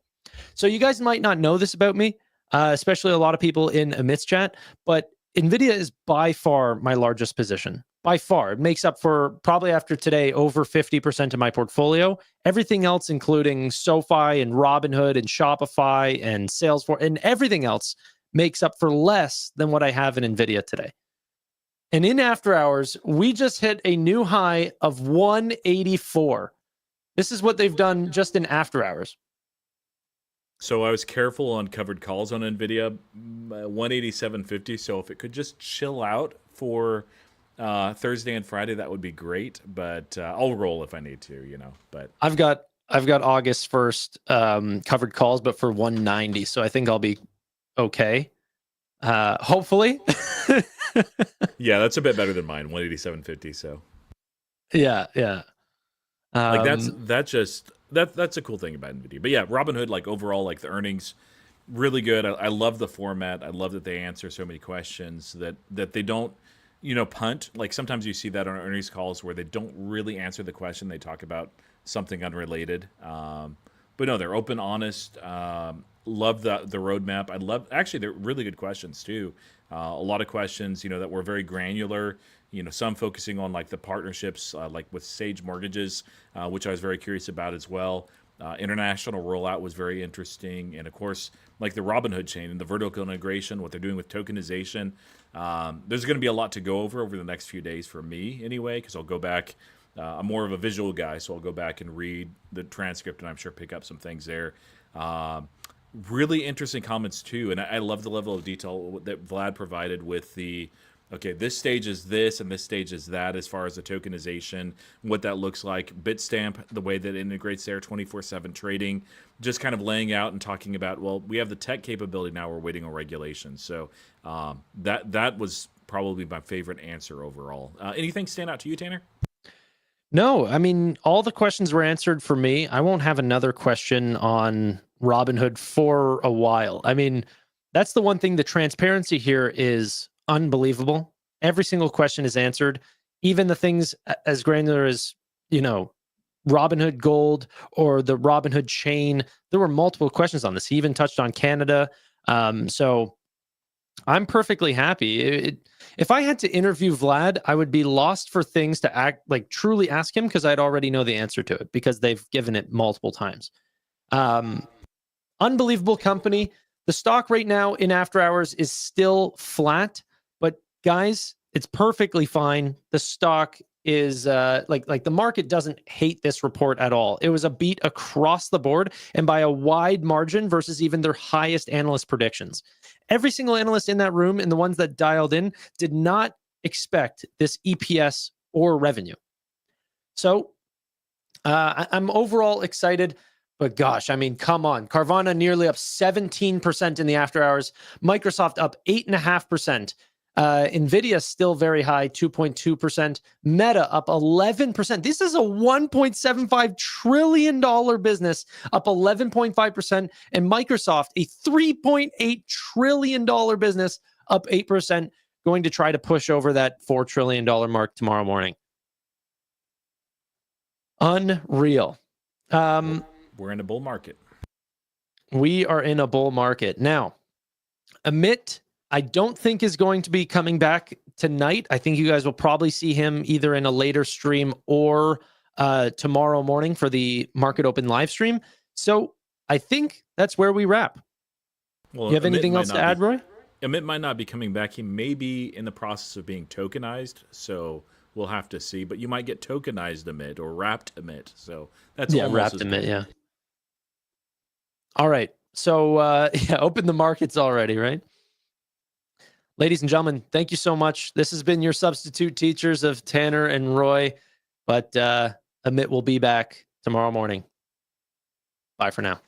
So you guys might not know this about me, especially a lot of people in Amit's chat, but NVIDIA is by far my largest position. By far. It makes up for, probably after today, over 50% of my portfolio. Everything else, including SoFi and Robinhood and Shopify and Salesforce and everything else, makes up for less than what I have in NVIDIA today. And in after hours, we just hit a new high of 184. This is what they've done just in after hours. So I was careful on covered calls on NVIDIA, 187.50. So if it could just chill out for Thursday and Friday, that would be great. But I'll roll if I need to, you know. But I've got August 1st covered calls, but for 190. So I think I'll be okay. Hopefully. yeah, that's a bit better than mine, 187.50. So yeah. Like that's a cool thing about NVIDIA. But yeah, Robinhood, like overall, like the earnings, really good. I love the format. I love that they answer so many questions that they don't, punt. Like sometimes you see that on earnings calls where they don't really answer the question. They talk about something unrelated. But no, they're open, honest. Love the roadmap. Actually, they're really good questions too. A lot of questions, that were very granular. Some focusing on like the partnerships, like with Sage Mortgages, which I was very curious about as well. International rollout was very interesting, and of course, like the Robinhood chain and the vertical integration, what they're doing with tokenization. There's going to be a lot to go over the next few days for me, anyway, because I'll go back. I'm more of a visual guy, so I'll go back and read the transcript, and I'm sure pick up some things there. Really interesting comments too, and I love the level of detail that Vlad provided with the, okay, this stage is this and this stage is that as far as the tokenization, what that looks like. Bitstamp, the way that it integrates there, 24/7 trading, just kind of laying out and talking about, well, we have the tech capability now, we're waiting on regulations. So that was probably my favorite answer overall. Anything stand out to you, Tanner? No, I mean, all the questions were answered for me. I won't have another question on Robinhood for a while. I mean, that's the one thing. The transparency here is unbelievable. Every single question is answered. Even the things as granular as, Robinhood Gold or the Robinhood chain. There were multiple questions on this. He even touched on Canada. So I'm perfectly happy. If I had to interview Vlad, I would be lost for things to truly ask him because I'd already know the answer to it because they've given it multiple times. Unbelievable company. The stock right now in after hours is still flat, but guys, it's perfectly fine. The stock is like the market doesn't hate this report at all. It was a beat across the board and by a wide margin versus even their highest analyst predictions. Every single analyst in that room and the ones that dialed in did not expect this EPS or revenue. So I'm overall excited, but gosh, I mean, come on. Carvana nearly up 17% in the after hours. Microsoft up 8.5%. Nvidia still very high, 2.2%. Meta up 11%. This is a $1.75 trillion business, up 11.5%. And Microsoft, a $3.8 trillion business, up 8%, going to try to push over that $4 trillion mark tomorrow morning. Unreal. We're in a bull market. We are in a bull market. Now, Amit, I don't think is going to be coming back tonight. I think you guys will probably see him either in a later stream or tomorrow morning for the Market Open live stream. So I think that's where we wrap. Well, you have anything else to add, Roy? Amit might not be coming back. He may be in the process of being tokenized. So we'll have to see. But you might get tokenized Amit or wrapped Amit. So that's wrapped Amit, yeah. All right. So open the markets already, right? Ladies and gentlemen, thank you so much. This has been your substitute teachers of Tanner and Roy, but Amit will be back tomorrow morning. Bye for now.